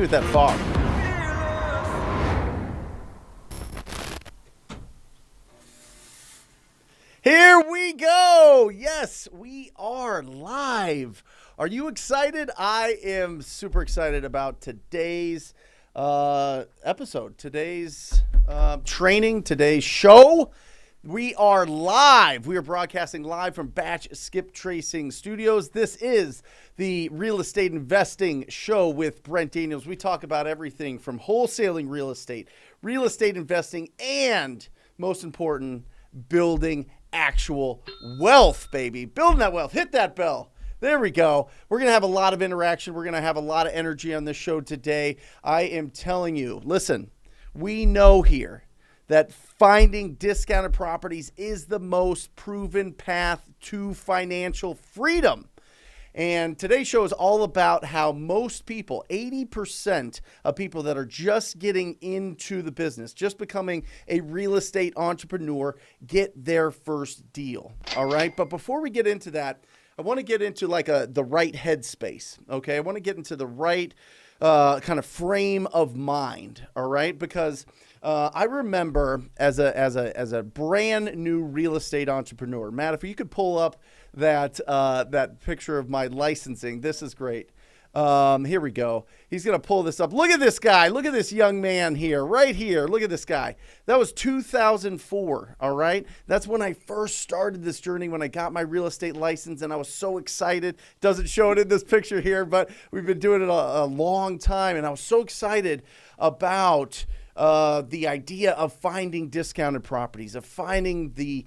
with that fog. Here we go. Yes, we are live. Are you excited? I am super excited about today's episode, today's training, today's show. We are live. We are broadcasting live from Batch Skip Tracing Studios. This is the real estate investing show with Brent Daniels. We talk about everything from wholesaling real estate investing, and most important, building actual wealth, baby. Building that wealth. Hit that bell. There we go. We're going to have a lot of interaction. We're going to have a lot of energy on this show today. I am telling you, listen, we know here that finding discounted properties is the most proven path to financial freedom. And today's show is all about how most people, 80% of people that are just getting into the business, just becoming a real estate entrepreneur, get their first deal. All right. But before we get into that, I want to get into the right headspace. Okay. I want to get into the right kind of frame of mind. All right. Because I remember as a brand new real estate entrepreneur, Matt, if you could pull up that picture of my licensing, this is great. Here we go. He's going to pull this up. Look at this guy. Look at this young man here, right here. Look at this guy. That was 2004. All right. That's when I first started this journey, when I got my real estate license, and I was so excited. Doesn't show it in this picture here, but we've been doing it a long time. And I was so excited about the idea of finding discounted properties, of finding the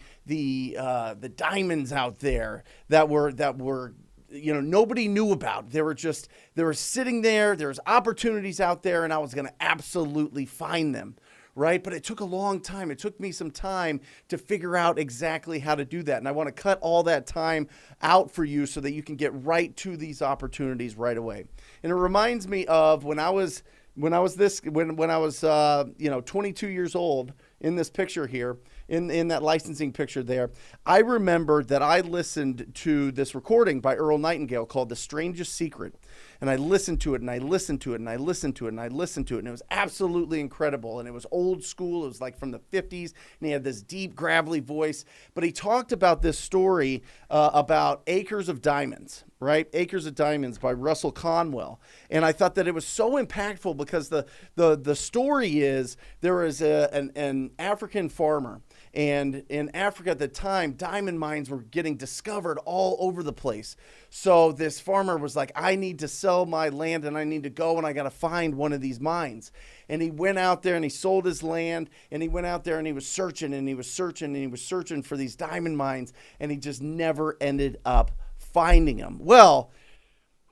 diamonds out there that were nobody knew about. They were sitting there. There's opportunities out there, and I was going to absolutely find them. Right. But it took a long time. It took me some time to figure out exactly how to do that. And I want to cut all that time out for you so that you can get right to these opportunities right away. And it reminds me of when I was 22 years old, in this picture here, in that licensing picture there, I remember that I listened to this recording by Earl Nightingale called The Strangest Secret. And I listened to it, and I listened to it, and I listened to it, and I listened to it, and it was absolutely incredible. And it was old school. It was like from the 50s, and he had this deep, gravelly voice. But he talked about this story about Acres of Diamonds, right? Acres of Diamonds by Russell Conwell. And I thought that it was so impactful because the story is there is an African farmer. And in Africa at the time, diamond mines were getting discovered all over the place. So this farmer was like, I need to sell my land, and I need to go, and I got to find one of these mines. And he went out there and he sold his land, and he went out there and he was searching and he was searching and he was searching for these diamond mines, and he just never ended up finding them. Well,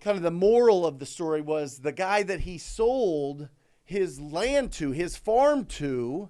kind of the moral of the story was the guy that he sold his land to, his farm to,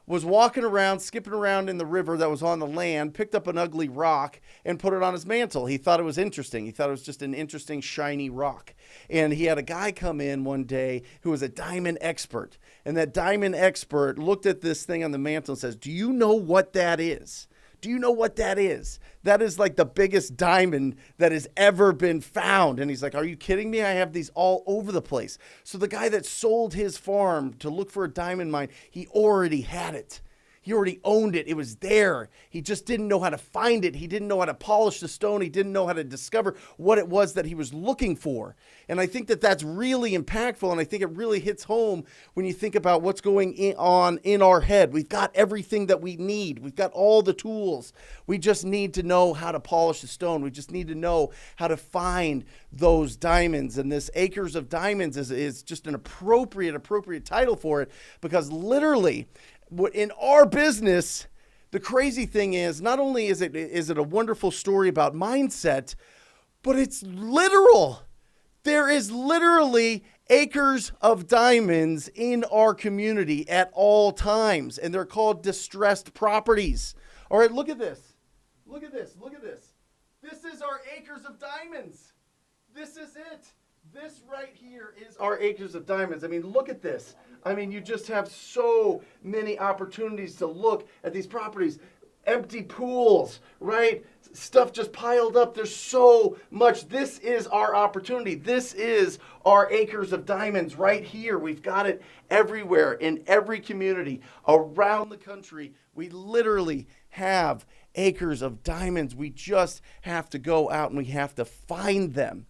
was walking around, skipping around in the river that was on the land, picked up an ugly rock and put it on his mantle. He thought it was interesting. He thought it was just an interesting, shiny rock. And he had a guy come in one day who was a diamond expert. And that diamond expert looked at this thing on the mantle and says, do you know what that is? Do you know what that is? That is like the biggest diamond that has ever been found. And he's like, are you kidding me? I have these all over the place. So the guy that sold his farm to look for a diamond mine, he already had it. He already owned it. It was there. He just didn't know how to find it. He didn't know how to polish the stone. He didn't know how to discover what it was that he was looking for. And I think that that's really impactful. And I think it really hits home when you think about what's going on in our head. We've got everything that we need. We've got all the tools. We just need to know how to polish the stone. We just need to know how to find those diamonds. And this Acres of Diamonds is just an appropriate title for it, because literally, in our business, the crazy thing is, not only is it a wonderful story about mindset, but it's literal. There is literally acres of diamonds in our community at all times, and they're called distressed properties. All right, look at this. Look at this. Look at this. This is our acres of diamonds. This is it. This right here is our acres of diamonds. I mean, look at this. I mean, you just have so many opportunities to look at these properties. empty pools, right? Stuff just piled up. There's so much. This is our opportunity. This is our acres of diamonds right here. We've got it everywhere in every community around the country. We literally have acres of diamonds. We just have to go out and we have to find them.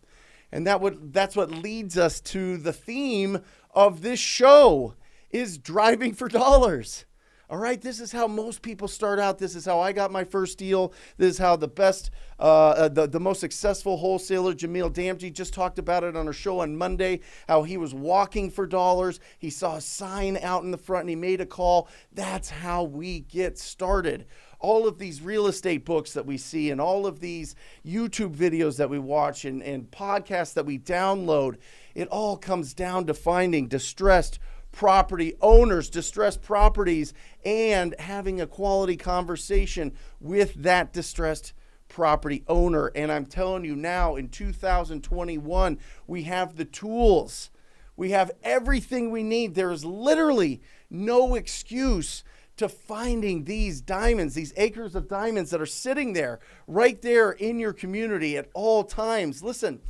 And that's what leads us to the theme of this show is driving for dollars. All right, this is how most people start out. This is how I got my first deal. This is how the best, the most successful wholesaler, Jamil Damji, just talked about it on our show on Monday, how he was walking for dollars. He saw a sign out in the front and he made a call. That's how we get started. All of these real estate books that we see and all of these YouTube videos that we watch and podcasts that we download, it all comes down to finding distressed property owners, distressed properties, and having a quality conversation with that distressed property owner. And I'm telling you now, in 2021, we have the tools. We have everything we need. There is literally no excuse to finding these diamonds, these acres of diamonds that are sitting there, right there in your community at all times. Listen,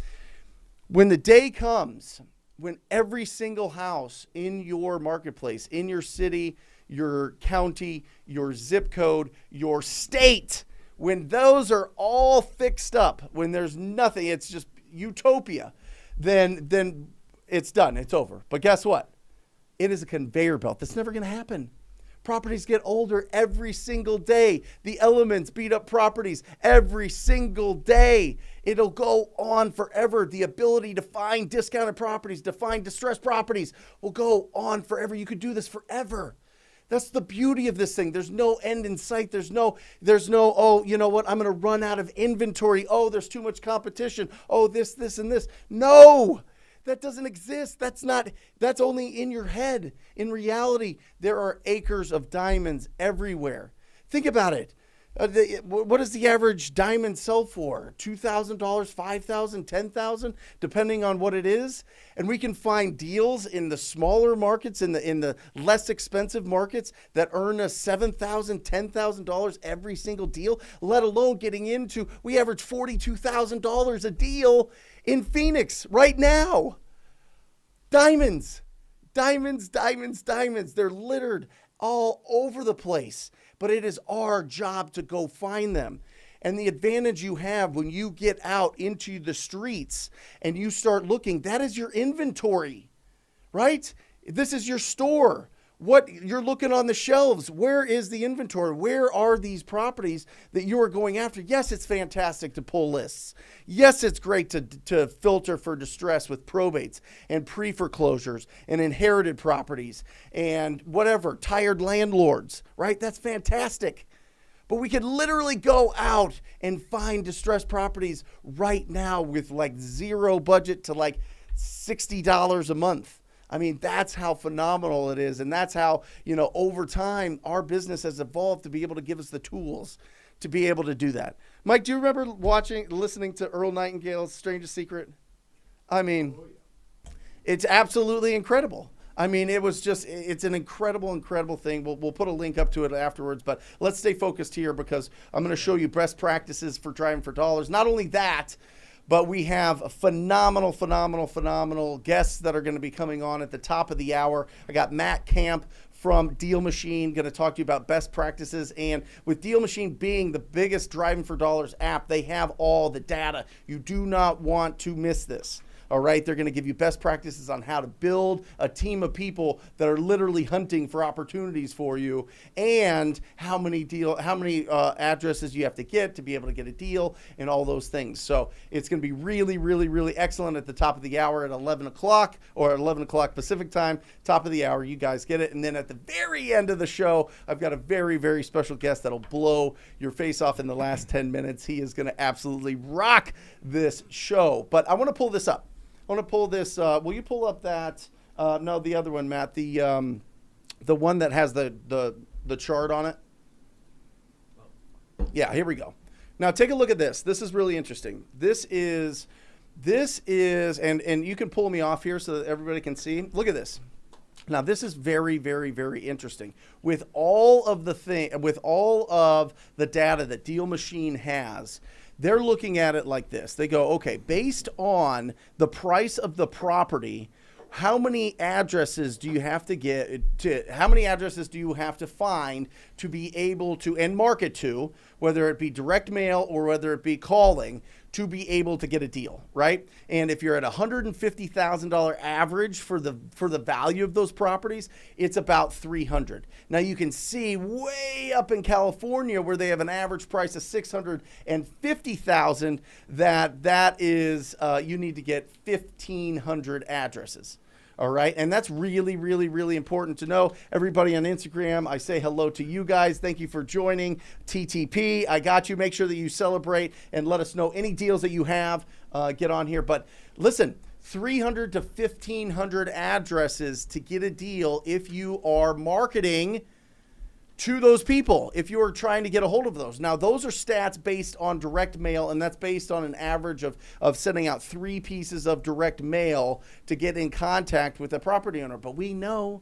when the day comes when every single house in your marketplace, in your city, your county, your zip code, your state, when those are all fixed up, when there's nothing, it's just utopia, then it's done. It's over. But guess what? It is a conveyor belt. That's never going to happen. Properties get older every single day. The elements beat up properties every single day. It'll go on forever. The ability to find discounted properties, to find distressed properties will go on forever. You could do this forever. That's the beauty of this thing. There's no end in sight. There's no, oh, you know what? I'm going to run out of inventory. Oh, there's too much competition. Oh, this, and this. No. That doesn't exist. That's only in your head. In reality, there are acres of diamonds everywhere. Think about it. What does the average diamond sell for? $2,000, $5,000, $10,000, depending on what it is. And we can find deals in the smaller markets, in the less expensive markets that earn us $7,000, $10,000 every single deal, let alone getting into, we average $42,000 a deal in Phoenix right now. Diamonds, diamonds, diamonds, diamonds. They're littered all over the place, but it is our job to go find them. And the advantage you have when you get out into the streets and you start looking, that is your inventory, right? This is your store. What you're looking on the shelves, where is the inventory? Where are these properties that you are going after? Yes, it's fantastic to pull lists. Yes, it's great to filter for distress with probates and pre-foreclosures and inherited properties and whatever, tired landlords, right? That's fantastic. But we could literally go out and find distressed properties right now with like zero budget to like $60 a month. I mean, that's how phenomenal it is. And that's how, over time, our business has evolved to be able to give us the tools to be able to do that. Mike, do you remember listening to Earl Nightingale's Strangest Secret? I mean, it's absolutely incredible. I mean, it's an incredible, incredible thing. We'll put a link up to it afterwards, but let's stay focused here because I'm going to show you best practices for driving for dollars. Not only that, but we have phenomenal guests that are going to be coming on at the top of the hour. I got Matt Kemp from Deal Machine going to talk to you about best practices. And with Deal Machine being the biggest driving for dollars app, they have all the data. You do not want to miss this. All right, they're going to give you best practices on how to build a team of people that are literally hunting for opportunities for you, and how many addresses you have to get to be able to get a deal, and all those things. So it's going to be really, really, really excellent at the top of the hour at 11 o'clock or 11 o'clock Pacific time. Top of the hour, you guys get it. And then at the very end of the show, I've got a very, very special guest that'll blow your face off in the last 10 minutes. He is going to absolutely rock this show. But I want to pull this up. I want to pull this. Will you pull up that? No, the other one, Matt. The one that has the chart on it. Yeah, here we go. Now take a look at this. This is really interesting. This is, and you can pull me off here so that everybody can see. Look at this. Now, this is very, very, very interesting. With all of the data that Deal Machine has, they're looking at it like this. They go, okay, based on the price of the property, how many addresses do you have to how many addresses do you have to find to be able to, and market to, whether it be direct mail or whether it be calling, to be able to get a deal, right? And if you're at $150,000 average for the value of those properties, it's about 300. Now you can see way up in California where they have an average price of 650,000, that is you need to get 1,500 addresses. All right. And that's really, really, really important to know. Everybody on Instagram, I say hello to you guys. Thank you for joining. TTP, I got you. Make sure that you celebrate and let us know any deals that you have. Get on here. But listen, 300 to 1,500 addresses to get a deal if you are marketing to those people, if you are trying to get a hold of those. Now, those are stats based on direct mail, and that's based on an average of sending out 3 pieces of direct mail to get in contact with a property owner. But we know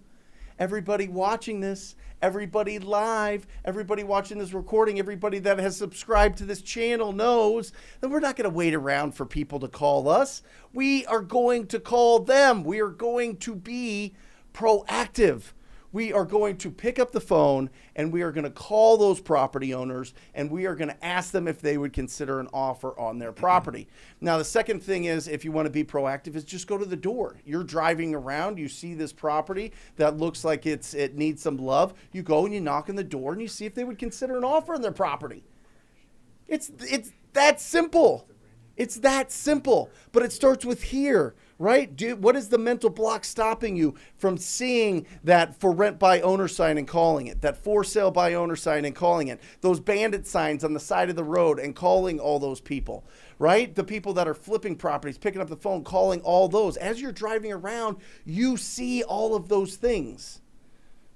everybody watching this, everybody live, everybody watching this recording, everybody that has subscribed to this channel knows that we're not going to wait around for people to call us. We are going to call them. We are going to be proactive. We are going to pick up the phone and we are going to call those property owners and we are going to ask them if they would consider an offer on their property. Now, the second thing is, if you want to be proactive, is just go to the door. You're driving around, you see this property that looks like it needs some love. You go and you knock on the door and you see if they would consider an offer on their property. It's that simple. It's that simple, but it starts with here, right? What is the mental block stopping you from seeing that for rent by owner sign and calling it, that for sale by owner sign and calling it, those bandit signs on the side of the road and calling all those people, right? The people that are flipping properties, picking up the phone, calling all those. As you're driving around, you see all of those things.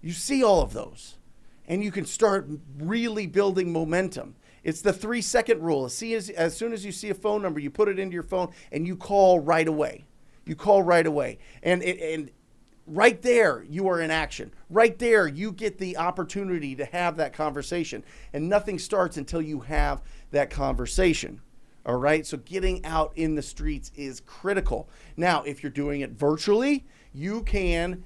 You see all of those, and you can start really building momentum. It's the 3-second rule. As soon as you see a phone number, you put it into your phone and you call right away. You call right away. And right there, you are in action. Right there, you get the opportunity to have that conversation. And nothing starts until you have that conversation. All right? So getting out in the streets is critical. Now, if you're doing it virtually, Deal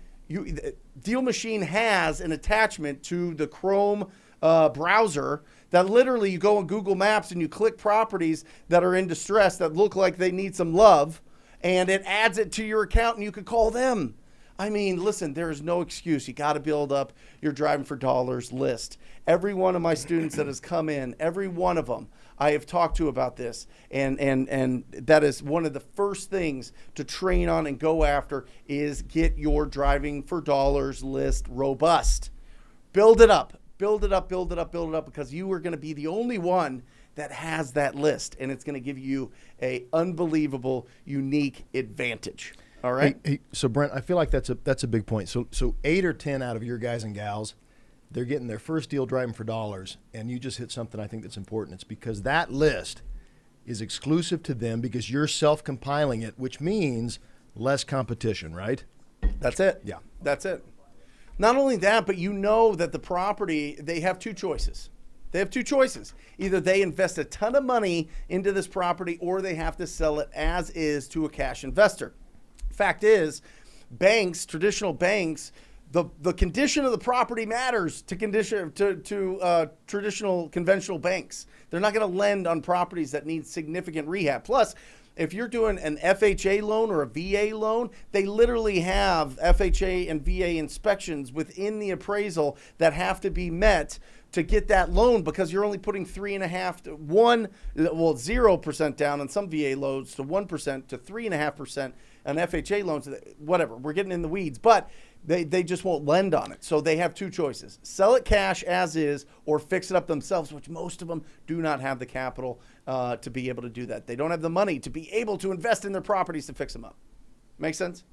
Machine has an attachment to the Chrome browser that literally you go on Google Maps and you click properties that are in distress that look like they need some love, and it adds it to your account and you can call them. I mean, listen, there is no excuse. You got to build up your Driving for Dollars list. Every one of my students that has come in, every one of them, I have talked to about this, and that is one of the first things to train on and go after is get your Driving for Dollars list robust. Build it up. Build it up, build it up, build it up, because you are going to be the only one that has that list, and it's going to give you a unbelievable, unique advantage. All right? Hey, so Brent, I feel like that's a big point. So 8 or 10 out of your guys and gals, they're getting their first deal Driving for Dollars, and you just hit something I think that's important. It's because that list is exclusive to them because you're self-compiling it, which means less competition, right? That's it. Yeah. That's it. Not only that, but you know that the property, they have 2 choices. They have 2 choices. Either they invest a ton of money into this property or they have to sell it as is to a cash investor. Fact is, banks, traditional banks, the condition of the property matters to traditional conventional banks. They're not going to lend on properties that need significant rehab. Plus, if you're doing an FHA loan or a VA loan, they literally have FHA and VA inspections within the appraisal that have to be met to get that loan, because you're only putting 0% down on some VA loans to 1% to 3.5% on FHA loans, whatever. We're getting in the weeds, but they just won't lend on it. So they have 2 choices: sell it cash as is or fix it up themselves, which most of them do not have the capital to be able to do that. They don't have the money to be able to invest in their properties to fix them up. Make sense?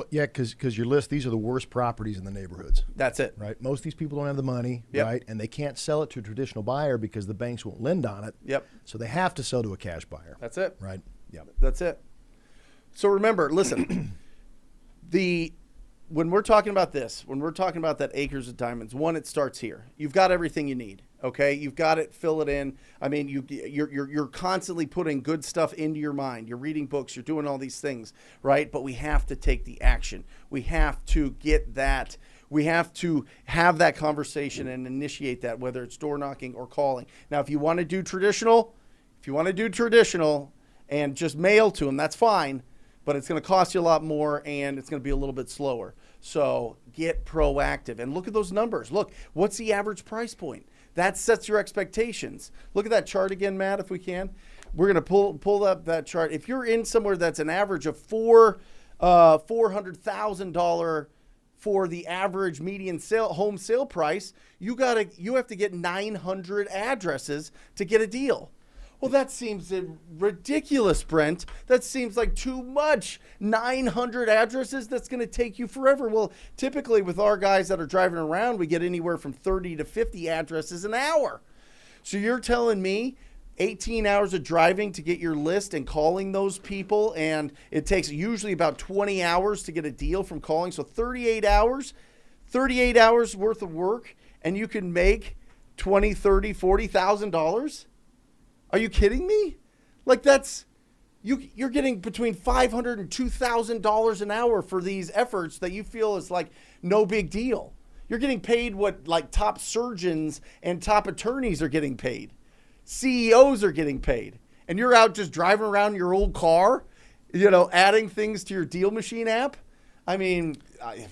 Yeah, because your list, these are the worst properties in the neighborhoods. That's it. Right? Most of these people don't have the money, right? And they can't sell it to a traditional buyer because the banks won't lend on it. Yep. So they have to sell to a cash buyer. That's it. Right? Yeah. That's it. So remember, listen, the when we're talking about this, when we're talking about that acres of diamonds, one, it starts here. You've got everything you need. Okay, you've got it. Fill it in. I mean, you're constantly putting good stuff into your mind. You're reading books. You're doing all these things, right? But we have to take the action. We have to get that. We have to have that conversation and initiate that, whether it's door knocking or calling. Now, if you want to do traditional, and just mail to them, that's fine. But it's going to cost you a lot more, and it's going to be a little bit slower. So get proactive and look at those numbers. Look, what's the average price point? That sets your expectations. Look at that chart again, Matt, if we can. We're going to pull up that chart. If you're in somewhere that's an average of $400,000 for the average median home sale price, you have to get 900 addresses to get a deal. Well, that seems ridiculous, Brent. That seems like too much. 900 addresses, that's going to take you forever. Well, typically with our guys that are driving around, we get anywhere from 30 to 50 addresses an hour. So you're telling me 18 hours of driving to get your list and calling those people, and it takes usually about 20 hours to get a deal from calling. So 38 hours worth of work, and you can make $20,000, $30,000, $40,000? Are you kidding me? Like you're getting between $500 and $2,000 an hour for these efforts that you feel is like no big deal. You're getting paid what like top surgeons and top attorneys are getting paid. CEOs are getting paid. And you're out just driving around your old car, adding things to your deal machine app. I mean,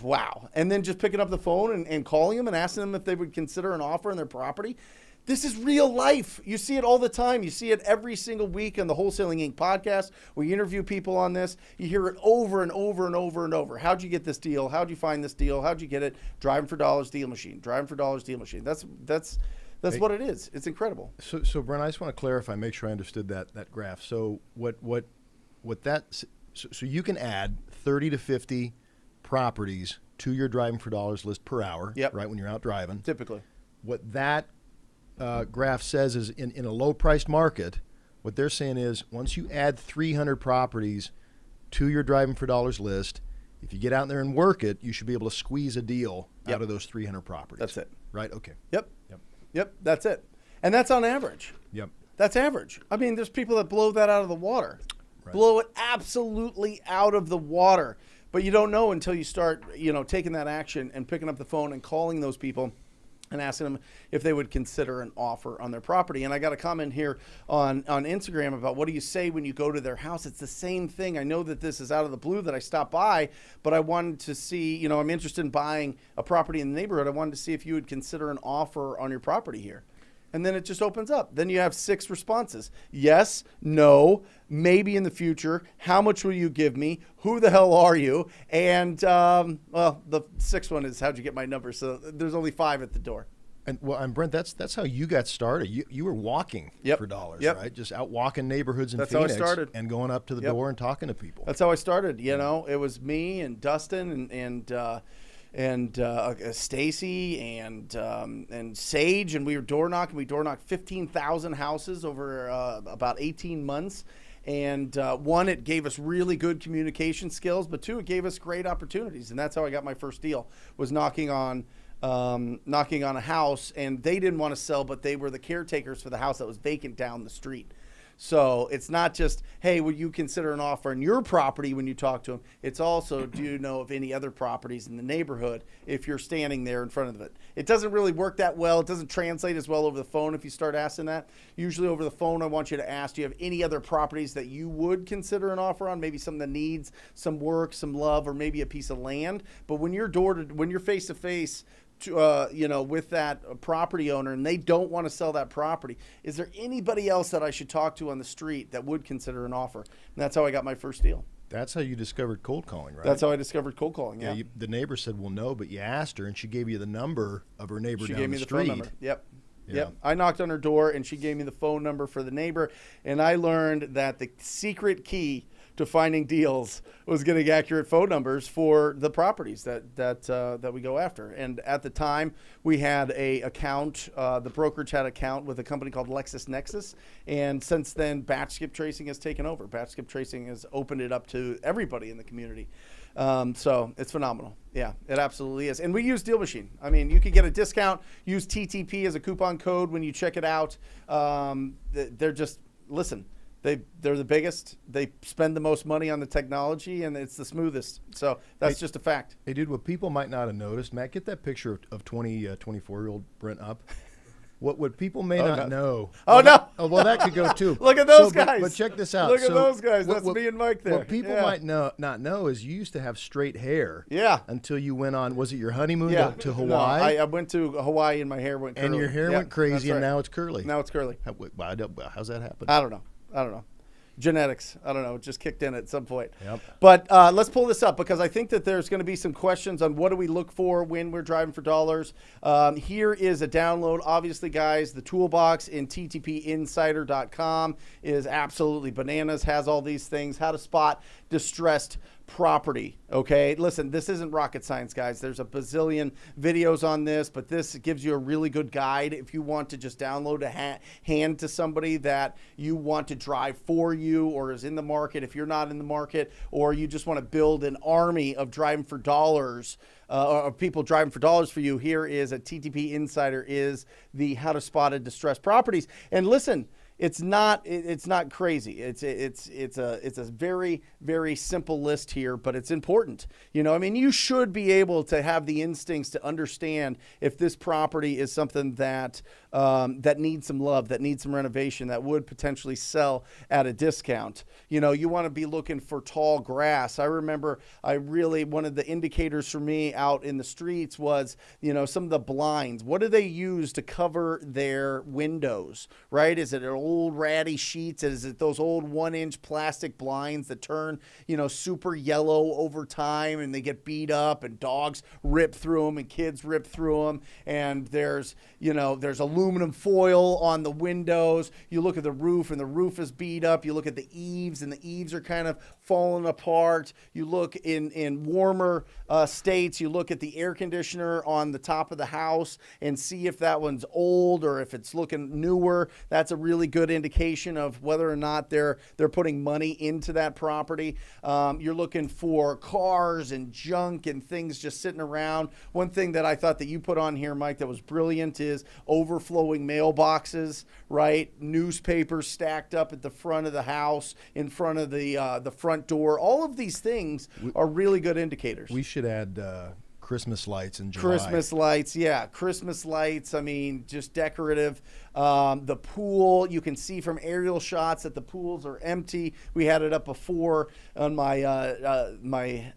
wow. And then just picking up the phone and calling them and asking them if they would consider an offer on their property. This is real life. You see it all the time. You see it every single week on the Wholesaling Inc. podcast. We interview people on this. You hear it over and over and over and over. How'd you get this deal? How'd you find this deal? How'd you get it? Driving for dollars, deal machine. Driving for dollars, deal machine. That's what it is. It's incredible. So Brent, I just want to clarify, make sure I understood that graph. So so you can add 30 to 50 properties to your driving for dollars list per hour. Yep. Right when you're out driving. Typically. What that graph says is in a low-priced market, what they're saying is once you add 300 properties to your driving for dollars list, if you get out there and work it, you should be able to squeeze a deal out of those 300 properties. That's it. Right? Okay. Yep. That's it. And that's on average. Yep. That's average. I mean, there's people that blow that out of the water. Right. Blow it absolutely out of the water. But you don't know until you start, taking that action and picking up the phone and calling those people and asking them if they would consider an offer on their property. And I got a comment here on Instagram about what do you say when you go to their house? It's the same thing. I know that this is out of the blue that I stopped by, but I wanted to see, I'm interested in buying a property in the neighborhood. I wanted to see if you would consider an offer on your property here. And then it just opens up. Then you have 6 responses. Yes, no, maybe in the future. How much will you give me? Who the hell are you? And, the 6th one is how'd you get my number? So there's only 5 at the door. And Brent, that's how you got started. You were walking for dollars, right? Just out walking neighborhoods in Phoenix. That's how I started. And going up to the door and talking to people. That's how I started. It was me and Dustin and Stacy and Sage, and we were door knocking. We door knocked 15,000 houses over about 18 months. And one, it gave us really good communication skills, but 2, it gave us great opportunities. And that's how I got my first deal, was knocking on a house, and they didn't want to sell, but they were the caretakers for the house that was vacant down the street. So it's not just, hey, would you consider an offer on your property when you talk to them? It's also, do you know of any other properties in the neighborhood if you're standing there in front of it? It doesn't really work that well. It doesn't translate as well over the phone if you start asking that. Usually over the phone, I want you to ask, do you have any other properties that you would consider an offer on? Maybe something that needs some work, some love, or maybe a piece of land. But when you're face to face, with that property owner and they don't want to sell that property, is there anybody else that I should talk to on the street that would consider an offer? And that's how I got my first deal. That's how you discovered cold calling, right? That's how I discovered cold calling, yeah. The neighbor said, well, no, but you asked her and she gave you the number of her neighbor down the street. She gave me the phone number. Yep. Yeah. Yep. I knocked on her door and she gave me the phone number for the neighbor, and I learned that the secret key to finding deals was getting accurate phone numbers for the properties that we go after. And at the time, we had a account, the brokerage had an account with a company called LexisNexis, and since then, batch skip tracing has taken over. Batch skip tracing has opened it up to everybody in the community. So it's phenomenal. Yeah, it absolutely is. And we use Deal Machine. I mean, you could get a discount, use TTP as a coupon code when you check it out. They're just, listen, they're the biggest. They spend the most money on the technology, and it's the smoothest. So that's just a fact. Hey, dude, what people might not have noticed, Matt, get that picture of 24-year-old Brent up. What people may not know. No. Well, that could go too. Look at those guys. But check this out. Look at those guys. That's me and Mike there. What people might not know is you used to have straight hair. Yeah. Until you went on, was it your honeymoon to Hawaii? No, I went to Hawaii and my hair went curly. And your hair went crazy, and now it's curly. Now it's curly. How's that happen? I don't know. Genetics. I don't know. It just kicked in at some point. Yep. But let's pull this up because I think that there's going to be some questions on what do we look for when we're driving for dollars. Here is a download. Obviously, guys, the toolbox in ttpinsider.com is absolutely bananas, has all these things, how to spot distressed property. Okay, listen, this isn't rocket science, guys. There's a bazillion videos on this, but this gives you a really good guide if you want to just download a hand to somebody that you want to drive for you or is in the market if you're not in the market, or you just want to build an army of driving for dollars or people driving for dollars for you. Here is a TTP Insider is the how to spot a distressed properties. And listen, it's not crazy. It's a very, very simple list here, but it's important. You know, I mean, you should be able to have the instincts to understand if this property is something that that needs some love, that needs some renovation, that would potentially sell at a discount. You know, you want to be looking for tall grass. I remember one of the indicators for me out in the streets was, you know, some of the blinds. What do they use to cover their windows, right? Is it an old ratty sheets? Is it those old 1-inch plastic blinds that turn, you know, super yellow over time and they get beat up and dogs rip through them and kids rip through them? And there's aluminum foil on the windows. You look at the roof and the roof is beat up. You look at the eaves and the eaves are kind of falling apart. You look in warmer states, you look at the air conditioner on the top of the house and see if that one's old or if it's looking newer. That's a really good indication of whether or not they're putting money into that property. You're looking for cars and junk and things just sitting around. One thing that I thought that you put on here, Mike, that was brilliant is overflowing mailboxes, right? Newspapers stacked up at the front of the house, in front of the front door. All of these things are really good indicators. We should add Christmas lights in July. Christmas lights, yeah. Christmas lights, I mean, just decorative. The pool, you can see from aerial shots that the pools are empty. We had it up before on my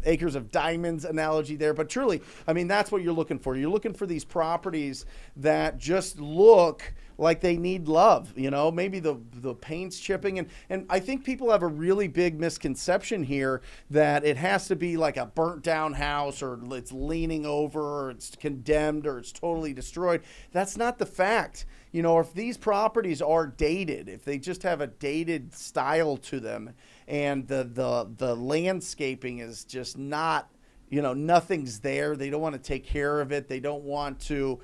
acres of diamonds analogy there. But truly, I mean, that's what you're looking for. You're looking for these properties that just look like they need love, you know, maybe the paint's chipping. And I think people have a really big misconception here that it has to be like a burnt down house or it's leaning over or it's condemned or it's totally destroyed. That's not the fact. You know, if these properties are dated, if they just have a dated style to them and the landscaping is just not, you know, nothing's there. They don't want to take care of it. They don't want to,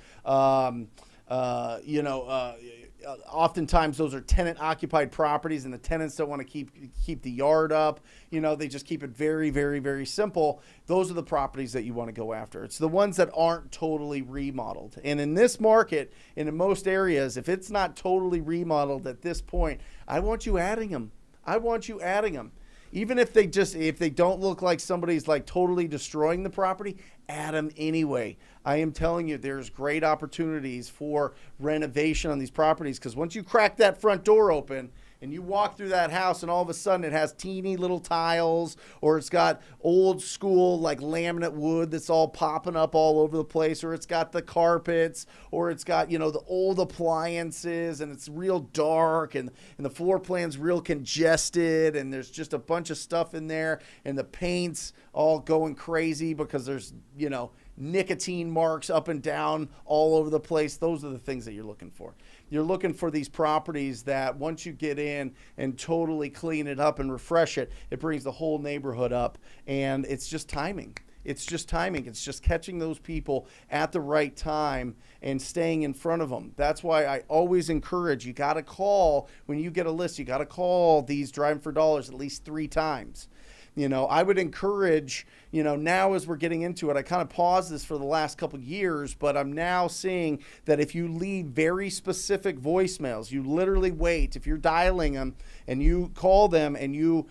oftentimes those are tenant occupied properties and the tenants don't want to keep the yard up. You know, they just keep it very, very, very simple. Those are the properties that you want to go after. It's the ones that aren't totally remodeled. And in this market, and in most areas, if it's not totally remodeled at this point, I want you adding them. Even if they don't look like somebody's like totally destroying the property, add them anyway. I am telling you, there's great opportunities for renovation on these properties because once you crack that front door open and you walk through that house and all of a sudden it has teeny little tiles or it's got old school like laminate wood that's all popping up all over the place, or it's got the carpets, or it's got, you know, the old appliances and it's real dark and the floor plan's real congested and there's just a bunch of stuff in there and the paint's all going crazy because there's, you know, nicotine marks up and down all over the place. Those are the things that you're looking for. You're looking for these properties that once you get in and totally clean it up and refresh it, it brings the whole neighborhood up. And it's just timing. It's just catching those people at the right time and staying in front of them. That's why I always encourage, you got to call when you get a list. You got to call these Driving for Dollars at least 3 times. I would encourage, now as we're getting into it, I kind of paused this for the last couple of years, but I'm now seeing that if you leave very specific voicemails, you literally wait, if you're dialing them and you call them and you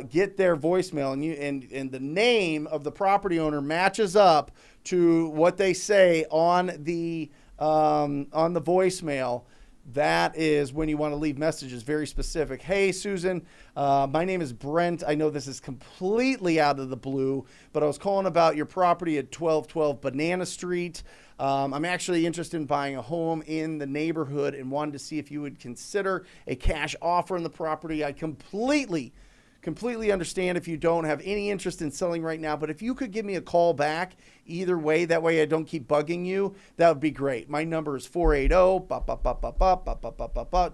get their voicemail and the name of the property owner matches up to what they say on the voicemail, that is when you want to leave messages very specific. Hey, Susan, my name is Brent. I know this is completely out of the blue, but I was calling about your property at 1212 Banana Street. I'm actually interested in buying a home in the neighborhood and wanted to see if you would consider a cash offer on the property. I completely understand if you don't have any interest in selling right now, but if you could give me a call back either way, that way I don't keep bugging you, that would be great. My number is 480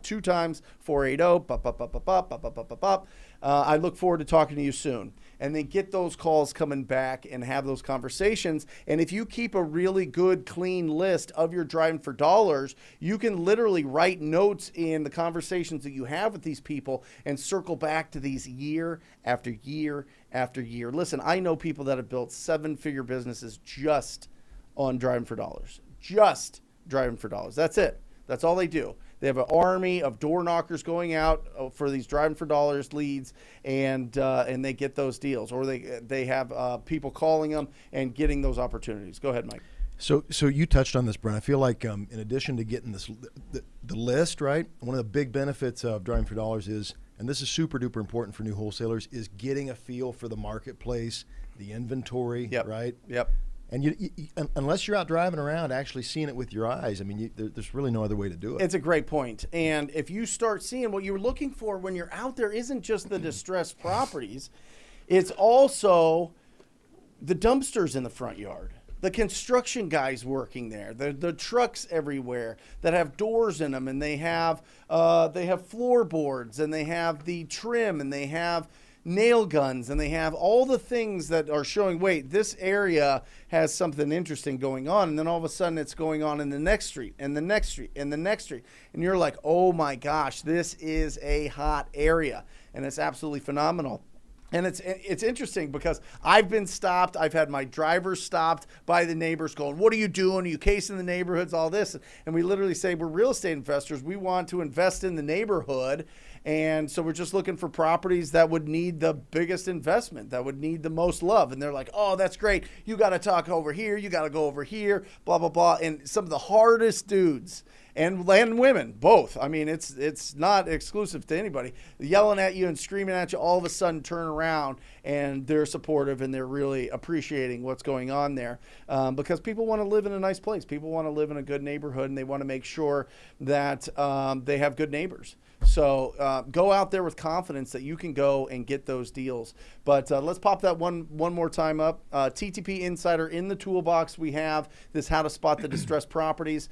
two times 480 I look forward to talking to you soon. And then get those calls coming back and have those conversations. And if you keep a really good, clean list of your driving for dollars, you can literally write notes in the conversations that you have with these people and circle back to these year after year after year. Listen, I know people that have built 7-figure businesses just on driving for dollars. Just driving for dollars. That's it. That's all they do. They have an army of door knockers going out for these driving for dollars leads, and they get those deals, or they have people calling them and getting those opportunities. Go ahead, Mike. So you touched on this, Brent. I feel like in addition to getting the list right, one of the big benefits of driving for dollars is, and this is super duper important for new wholesalers, is getting a feel for the marketplace, the inventory, right? Yep. And you, unless you're out driving around actually seeing it with your eyes, I mean, there's really no other way to do it. It's a great point. And if you start seeing what you're looking for when you're out there isn't just the distressed properties, it's also the dumpsters in the front yard, the construction guys working there, the trucks everywhere that have doors in them, and they have floorboards, and they have the trim, and they have nail guns, and they have all the things that are showing, wait, this area has something interesting going on, and then all of a sudden it's going on in the next street and the next street and the next street, and you're like, oh my gosh, this is a hot area, and it's absolutely phenomenal. And it's interesting because I've been stopped. I've had my drivers stopped by the neighbors going, what are you doing? Are you casing the neighborhoods, all this? And we literally say, we're real estate investors. We want to invest in the neighborhood. And so we're just looking for properties that would need the biggest investment, that would need the most love. And they're like, oh, that's great. You got to talk over here. You got to go over here, blah, blah, blah. And some of the hardest dudes and women, both. I mean, it's not exclusive to anybody. Yelling at you and screaming at you, all of a sudden turn around and they're supportive and they're really appreciating what's going on there, because people want to live in a nice place. People want to live in a good neighborhood, and they want to make sure that they have good neighbors. So go out there with confidence that you can go and get those deals. But let's pop that one more time up. TTP Insider in the toolbox. We have this how to spot the distressed properties.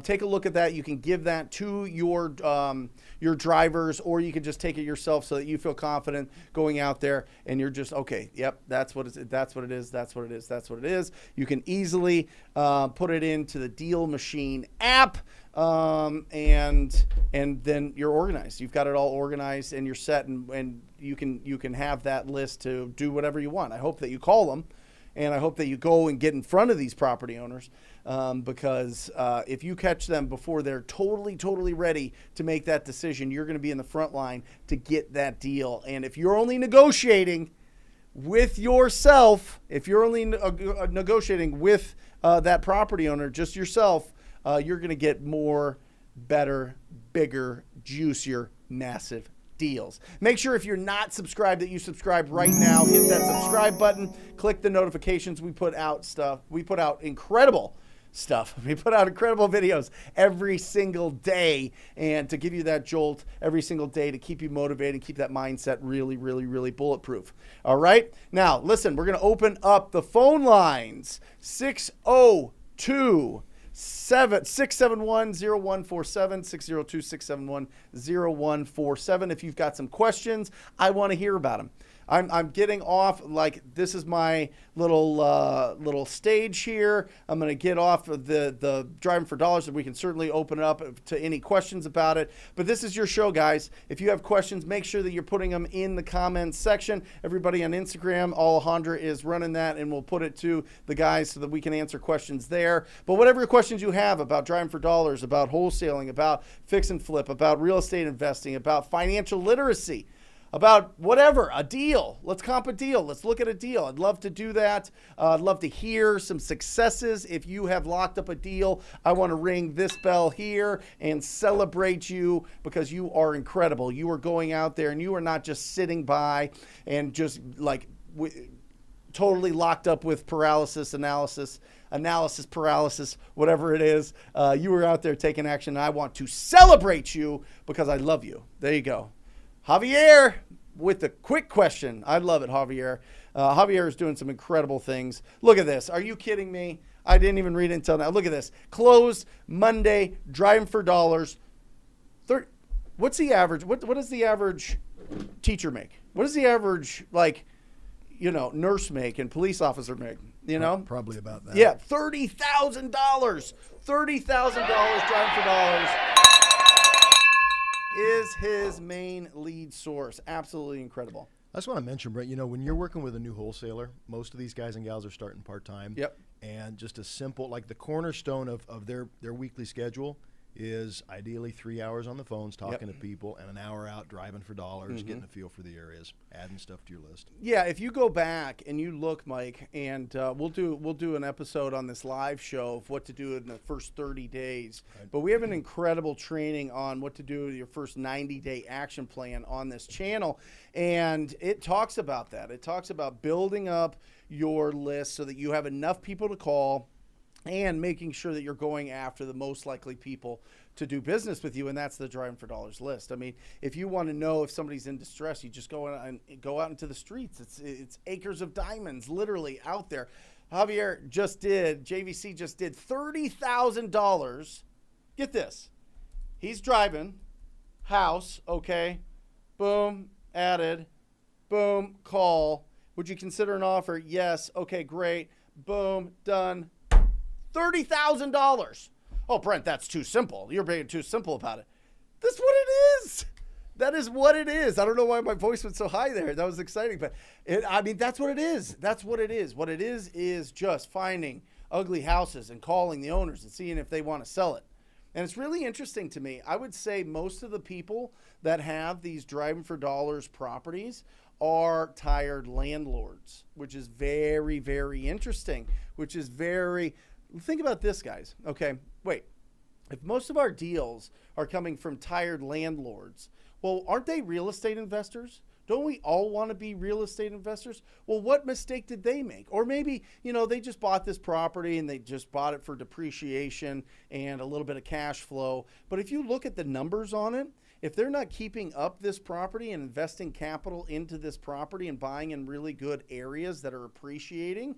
Take a look at that. You can give that to your drivers, or you can just take it yourself so that you feel confident going out there and you're just, okay, yep, that's what it is. That's what it is. That's what it is. That's what it is. You can easily put it into the Deal Machine app. And then you're organized. You've got it all organized and you're set, and you can have that list to do whatever you want. I hope that you call them, and I hope that you go and get in front of these property owners, because if you catch them before they're totally ready to make that decision, you're going to be in the front line to get that deal. And if you're only negotiating with yourself, if you're only negotiating with that property owner, just yourself, you're going to get more, better, bigger, juicier, massive deals. Make sure if you're not subscribed that you subscribe right now. Hit that subscribe button. Click the notifications. We put out stuff. We put out incredible stuff. We put out incredible videos every single day, and to give you that jolt every single day to keep you motivated, keep that mindset really bulletproof. All right? Now, listen, we're going to open up the phone lines. 602 671-0147, 602-671-0147. If you've got some questions, I want to hear about them. I'm getting off, like, this is my little stage here. I'm going to get off of the Driving for Dollars, and we can certainly open it up to any questions about it. But this is your show, guys. If you have questions, make sure that you're putting them in the comments section. Everybody on Instagram, Alejandra is running that, and we'll put it to the guys so that we can answer questions there. But whatever questions you have about Driving for Dollars, about wholesaling, about fix and flip, about real estate investing, about financial literacy, about whatever, a deal. Let's comp a deal. Let's look at a deal. I'd love to do that. I'd love to hear some successes. If you have locked up a deal, I want to ring this bell here and celebrate you, because you are incredible. You are going out there and you are not just sitting by and just like totally locked up with analysis paralysis, whatever it is. You were out there taking action, and I want to celebrate you because I love you. There you go. Javier with the quick question. I love it, Javier. Javier is doing some incredible things. Look at this. Are you kidding me? I didn't even read it until now. Look at this. Closed Monday, Driving for Dollars. What's the average? What does the average teacher make? What does the average, nurse make and police officer make? Probably about that. Yeah, $30,000. $30,000 Driving for Dollars is his main lead source. Absolutely incredible. I just want to mention, Brent, when you're working with a new wholesaler, most of these guys and gals are starting part-time. Yep. And just a simple, like the cornerstone of their weekly schedule is ideally 3 hours on the phones talking to people and an hour out driving for dollars, getting a feel for the areas, adding stuff to your list. Yeah, if you go back and you look, Mike, and we'll do an episode on this live show of what to do in the first 30 days. Right. But we have an incredible training on what to do with your first 90-day action plan on this channel, and it talks about that. It talks about building up your list so that you have enough people to call, and making sure that you're going after the most likely people to do business with you, and that's the Driving for Dollars list. I mean, if you want to know if somebody's in distress, you just go out into the streets. It's acres of diamonds literally out there. JVC just did $30,000. Get this. He's driving, house, okay, boom, added, boom, call. Would you consider an offer? Yes. Okay, great. Boom, done. $30,000. Oh, Brent, that's too simple. You're being too simple about it. That's what it is. That is what it is. I don't know why my voice went so high there. That was exciting, but that's what it is. That's what it is. What it is just finding ugly houses and calling the owners and seeing if they want to sell it. And it's really interesting to me. I would say most of the people that have these Driving for Dollars properties are tired landlords, which is very, very interesting, think about this, guys. Okay, wait. If most of our deals are coming from tired landlords, well, aren't they real estate investors? Don't we all want to be real estate investors? Well, what mistake did they make? Or maybe, they just bought this property and they just bought it for depreciation and a little bit of cash flow. But if you look at the numbers on it, if they're not keeping up this property and investing capital into this property and buying in really good areas that are appreciating,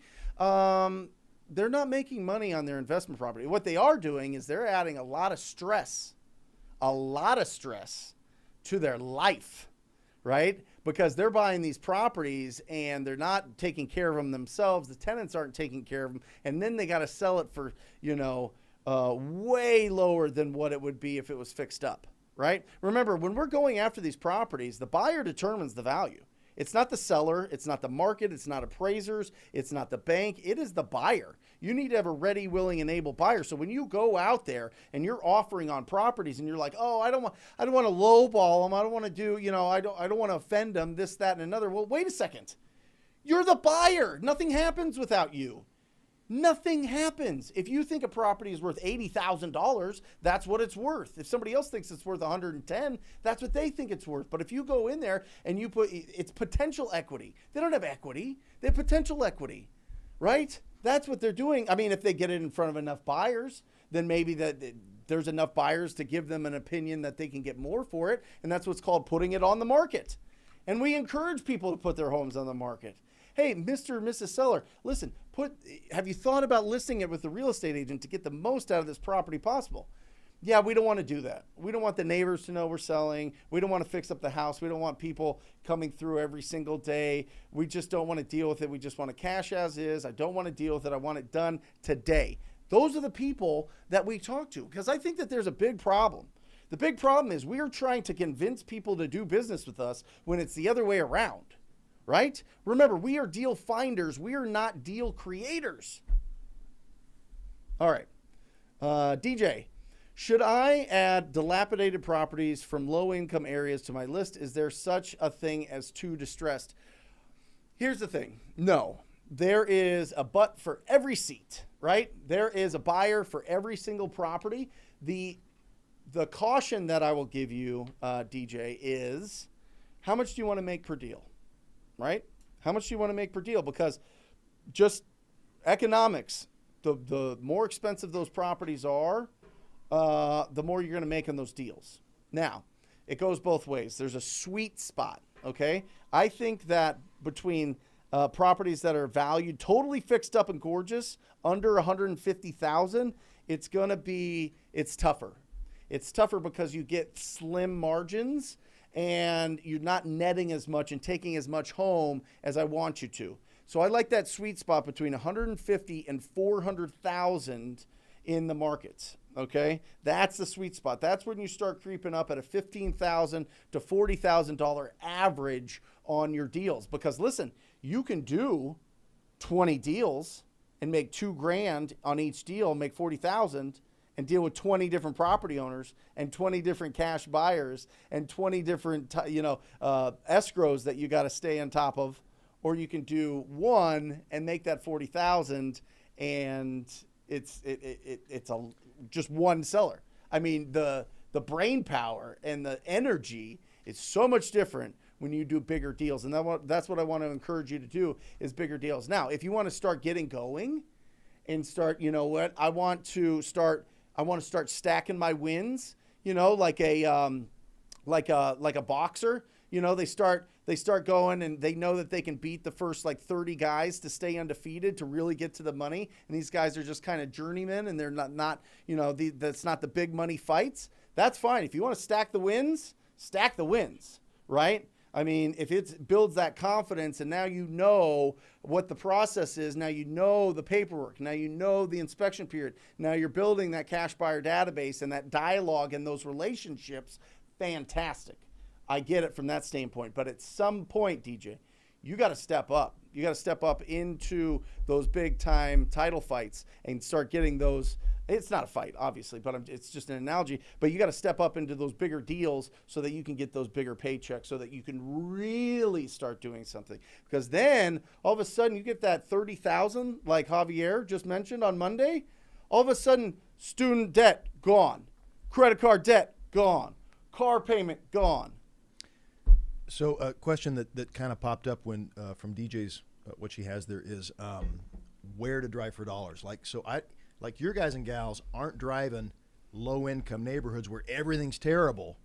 they're not making money on their investment property. What they are doing is they're adding a lot of stress to their life, right? Because they're buying these properties and they're not taking care of them themselves. The tenants aren't taking care of them. And then they got to sell it for, way lower than what it would be if it was fixed up, right? Remember, when we're going after these properties, the buyer determines the value. It's not the seller. It's not the market. It's not appraisers. It's not the bank. It is the buyer. You need to have a ready, willing, and able buyer. So when you go out there and you're offering on properties and you're like, oh, I don't want to lowball them. I don't want to do, I don't want to offend them, this, that, and another. Well, wait a second. You're the buyer. Nothing happens without you. Nothing happens. If you think a property is worth $80,000, that's what it's worth. If somebody else thinks it's worth $110,000, that's what they think it's worth. But if you go in there and you put, it's potential equity. They don't have equity. They have potential equity, right? That's what they're doing. I mean, if they get it in front of enough buyers, then maybe there's enough buyers to give them an opinion that they can get more for it. And that's what's called putting it on the market. And we encourage people to put their homes on the market. Hey, Mr. or Mrs. Seller, listen, have you thought about listing it with the real estate agent to get the most out of this property possible? Yeah, we don't want to do that. We don't want the neighbors to know we're selling. We don't want to fix up the house. We don't want people coming through every single day. We just don't want to deal with it. We just want to cash as is. I don't want to deal with it. I want it done today. Those are the people that we talk to, because I think that there's a big problem. The big problem is we are trying to convince people to do business with us when it's the other way around, right? Remember, we are deal finders. We are not deal creators. All right. DJ, should I add dilapidated properties from low-income areas to my list? Is there such a thing as too distressed? Here's the thing. No. There is a butt for every seat, right? There is a buyer for every single property. The caution that I will give you, DJ, is how much do you want to make per deal, right? How much do you want to make per deal? Because just economics, the more expensive those properties are, the more you're going to make on those deals. Now, it goes both ways. There's a sweet spot, okay? I think that between properties that are valued totally fixed up and gorgeous under $150,000, it's tougher. It's tougher because you get slim margins and you're not netting as much and taking as much home as I want you to. So I like that sweet spot between 150 and 400,000 in the markets. Okay, that's the sweet spot. That's when you start creeping up at a $15,000 to $40,000 average on your deals. Because listen, you can do 20 deals and make $2,000 on each deal, make 40,000, and deal with 20 different property owners and 20 different cash buyers and 20 different escrows that you got to stay on top of. Or you can do one and make that 40,000, and it's just one seller. I mean, the brain power and the energy is so much different when you do bigger deals. And that's what I want to encourage you to do, is bigger deals. Now, if you want to start getting going and start, you know what, I want to start stacking my wins, you know, like a boxer. You know, they start going and they know that they can beat the first like 30 guys to stay undefeated to really get to the money. And these guys are just kind of journeymen, and they're not you know, that's not the big money fights. That's fine. If you want to stack the wins, right? I mean, if it builds that confidence, and now you know what the process is, now you know the paperwork, now you know the inspection period, now you're building that cash buyer database and that dialogue and those relationships, fantastic. I get it from that standpoint. But at some point, DJ, you got to step up. You got to step up into those big time title fights and start getting those. It's not a fight, obviously, but it's just an analogy. But you got to step up into those bigger deals so that you can get those bigger paychecks, so that you can really start doing something. Because then all of a sudden you get that 30,000, like Javier just mentioned on Monday. All of a sudden, student debt gone, credit card debt gone, car payment gone. So a question that kind of popped up when from DJ's what she has there is where to drive for dollars. Like your guys and gals aren't driving low income neighborhoods where everything's terrible.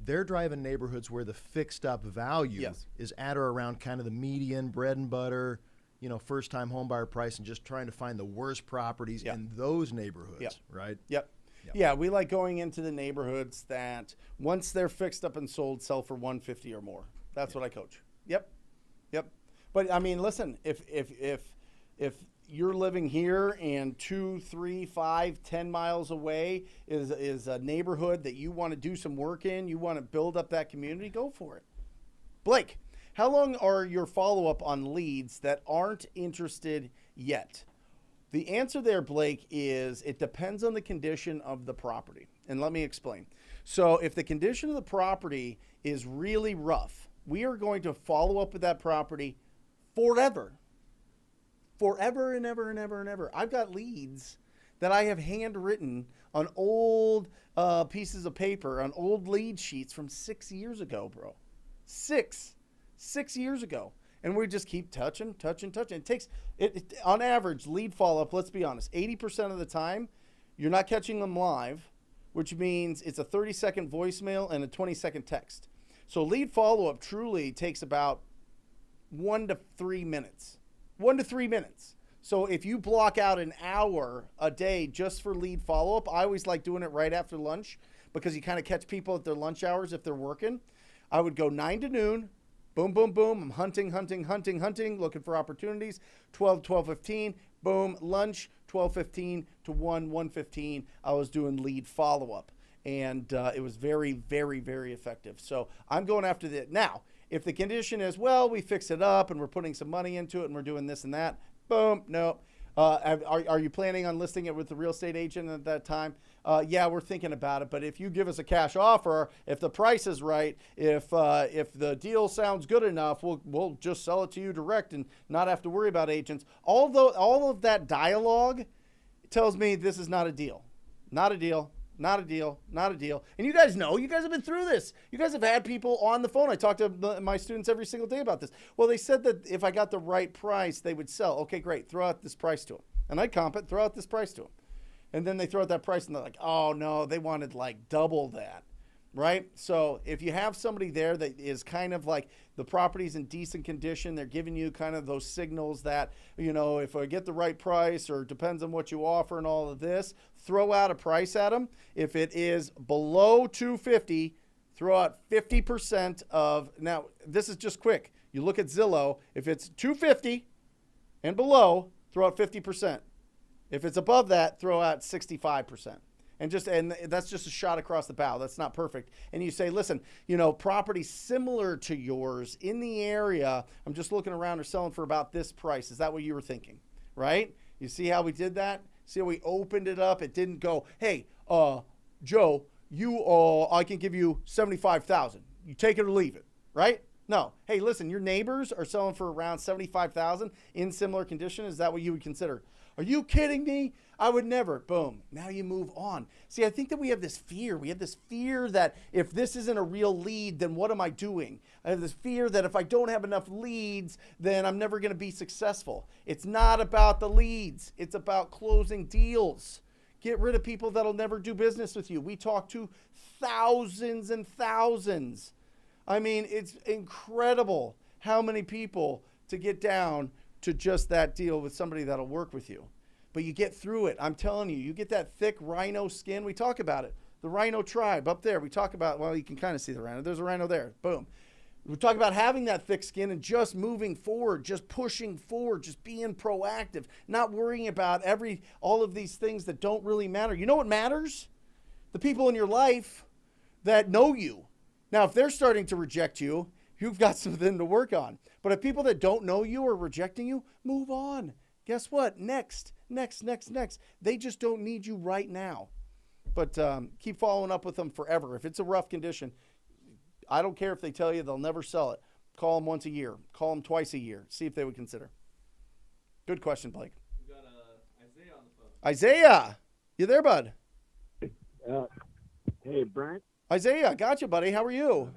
They're driving neighborhoods where the fixed up value is at or around kind of the median, bread and butter, you know, first time home buyer price, and just trying to find the worst properties in those neighborhoods, right? Yep. Yeah, we like going into the neighborhoods that once they're fixed up and sold, sell for 150 or more. That's what I coach. Yep. But I mean, listen, if you're living here and 2, 3, 5, 10 miles away is a neighborhood that you want to do some work in, you want to build up that community, go for it. Blake, how long are your follow-up on leads that aren't interested yet? The answer there, Blake, is it depends on the condition of the property. And let me explain. So if the condition of the property is really rough, we are going to follow up with that property forever and ever and ever and ever. I've got leads that I have handwritten on old pieces of paper, on old lead sheets from 6 years ago, bro. Six years ago. And we just keep touching. It takes, on average, lead follow-up, let's be honest, 80% of the time, you're not catching them live, which means it's a 30-second voicemail and a 20-second text. So lead follow-up truly takes about 1 to 3 minutes. So if you block out an hour a day just for lead follow-up, I always like doing it right after lunch because you kind of catch people at their lunch hours if they're working. I would go 9 to noon, boom, boom, boom. I'm hunting, looking for opportunities. 12:15, boom, lunch, 12:15 to 1:15. I was doing lead follow-up. And it was very, very, very effective. So I'm going after that. Now, if the condition is, well, we fix it up and we're putting some money into it and we're doing this and that, boom, no. Are you planning on listing it with the real estate agent at that time? Yeah, we're thinking about it. But if you give us a cash offer, if the price is right, if the deal sounds good enough, we'll just sell it to you direct and not have to worry about agents. All of that dialogue tells me this is not a deal. Not a deal. Not a deal, not a deal. And you guys know, you guys have been through this. You guys have had people on the phone. I talk to my students every single day about this. Well, they said that if I got the right price, they would sell. Okay, great. Throw out this price to them. And I'd comp it, throw out this price to them. And then they throw out that price and they're like, oh no, they wanted like double that. Right? So if you have somebody there that is kind of like the property's in decent condition, they're giving you kind of those signals that, you know, if I get the right price or depends on what you offer and all of this, throw out a price at them. If it is below 250, throw out 50% of, now this is just quick. You look at Zillow, if it's 250 and below, throw out 50%. If it's above that, throw out 65%. And that's just a shot across the bow. That's not perfect. And you say, listen, you know, property similar to yours in the area, I'm just looking around, are selling for about this price. Is that what you were thinking? Right? You see how we did that? See how we opened it up? It didn't go, hey, Joe, I can give you $75,000. You take it or leave it, right? No. Hey, listen, your neighbors are selling for around $75,000 in similar condition. Is that what you would consider? Are you kidding me? I would never. Boom. Now you move on. See, I think that we have this fear. We have this fear that if this isn't a real lead, then what am I doing? I have this fear that if I don't have enough leads, then I'm never going to be successful. It's not about the leads. It's about closing deals. Get rid of people that'll never do business with you. We talk to thousands and thousands. I mean, it's incredible how many people to get down to just that deal with somebody that'll work with you. But you get through it. I'm telling you, you get that thick rhino skin. We talk about it. The rhino tribe up there. We talk about, well, you can kind of see the rhino. There's a rhino there. Boom. We talk about having that thick skin and just moving forward, just pushing forward, just being proactive, not worrying about all of these things that don't really matter. You know what matters? The people in your life that know you. Now, if they're starting to reject you, you've got something to work on. But if people that don't know you are rejecting you, move on. Guess what? Next. They just don't need you right now. But keep following up with them forever. If it's a rough condition, I don't care if they tell you they'll never sell it. Call them once a year. Call them twice a year. See if they would consider. Good question, Blake. We got Isiah on the phone. Isiah, you there, bud? Hey, Brent. Isiah, gotcha, buddy. How are you?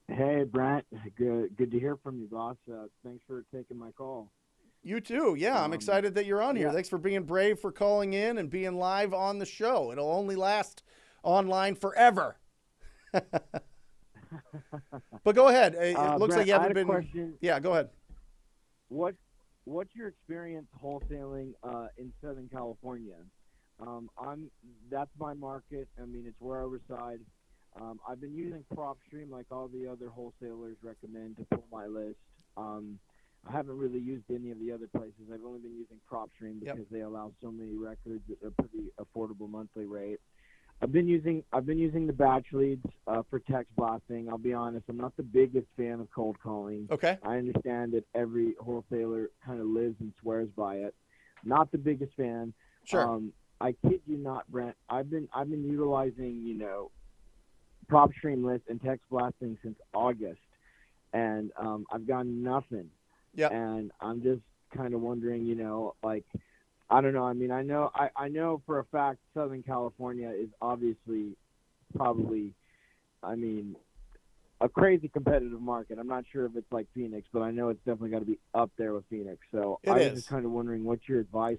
Hey, Brent. Good to hear from you, boss. Thanks for taking my call. You too. Yeah, I'm excited that you're on here. Yeah. Thanks for being brave, for calling in and being live on the show. It'll only last online forever. But go ahead. It looks Brent, like you haven't I had a been. question. Yeah, go ahead. What's your experience wholesaling in Southern California? That's my market. I mean, it's where I reside. I've been using PropStream like all the other wholesalers recommend to pull my list. I haven't really used any of the other places. I've only been using PropStream because they allow so many records at a pretty affordable monthly rate. I've been using the batch leads for text blasting. I'll be honest, I'm not the biggest fan of cold calling. Okay. I understand that every wholesaler kind of lives and swears by it. Not the biggest fan. Sure. I kid you not, Brent. I've been utilizing, PropStream list and text blasting since August, and I've gotten nothing. Yeah. And I'm just kind of wondering, I don't know. I mean, I know for a fact Southern California is obviously probably, a crazy competitive market. I'm not sure if it's like Phoenix, but I know it's definitely got to be up there with Phoenix. So I was just kind of wondering what's your advice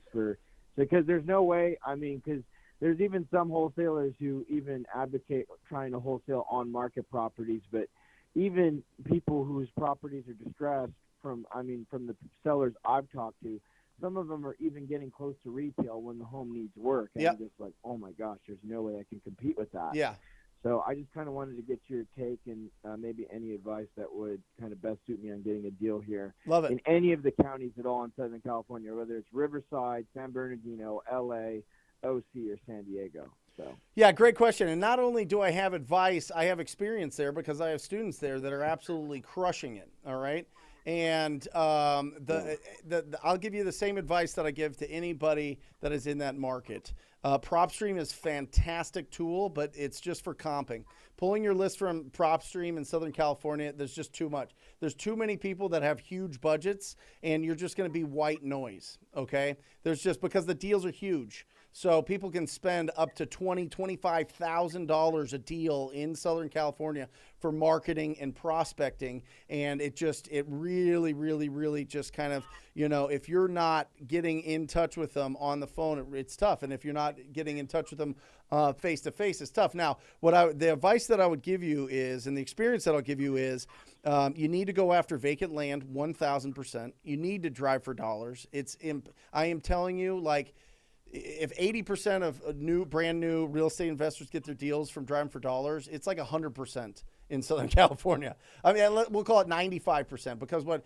because there's no way, because there's even some wholesalers who even advocate trying to wholesale on market properties, but even people whose properties are distressed from the sellers I've talked to, some of them are even getting close to retail when the home needs work. And I'm just like, oh my gosh, there's no way I can compete with that. Yeah. So I just kind of wanted to get your take and maybe any advice that would kind of best suit me on getting a deal here. Love it. In any of the counties at all in Southern California, whether it's Riverside, San Bernardino, LA, OC, or San Diego. So. Yeah, great question. And not only do I have advice, I have experience there because I have students there that are absolutely crushing it. All right. And I'll give you the same advice that I give to anybody that is in that market. PropStream is a fantastic tool, but it's just for comping. Pulling your list from PropStream in Southern California, there's just too much. There's too many people that have huge budgets, and you're just going to be white noise, okay? There's just because the deals are huge. So people can spend up to $25,000 a deal in Southern California for marketing and prospecting. And it really, really, really just kind of, if you're not getting in touch with them on the phone, it's tough. And if you're not getting in touch with them face to face, it's tough. Now, the advice that I would give you is, and the experience that I'll give you is, you need to go after vacant land 1,000%. You need to drive for dollars. I am telling you, like, if 80% of brand new real estate investors get their deals from driving for dollars, it's like 100% in Southern California. I mean, we'll call it 95% because what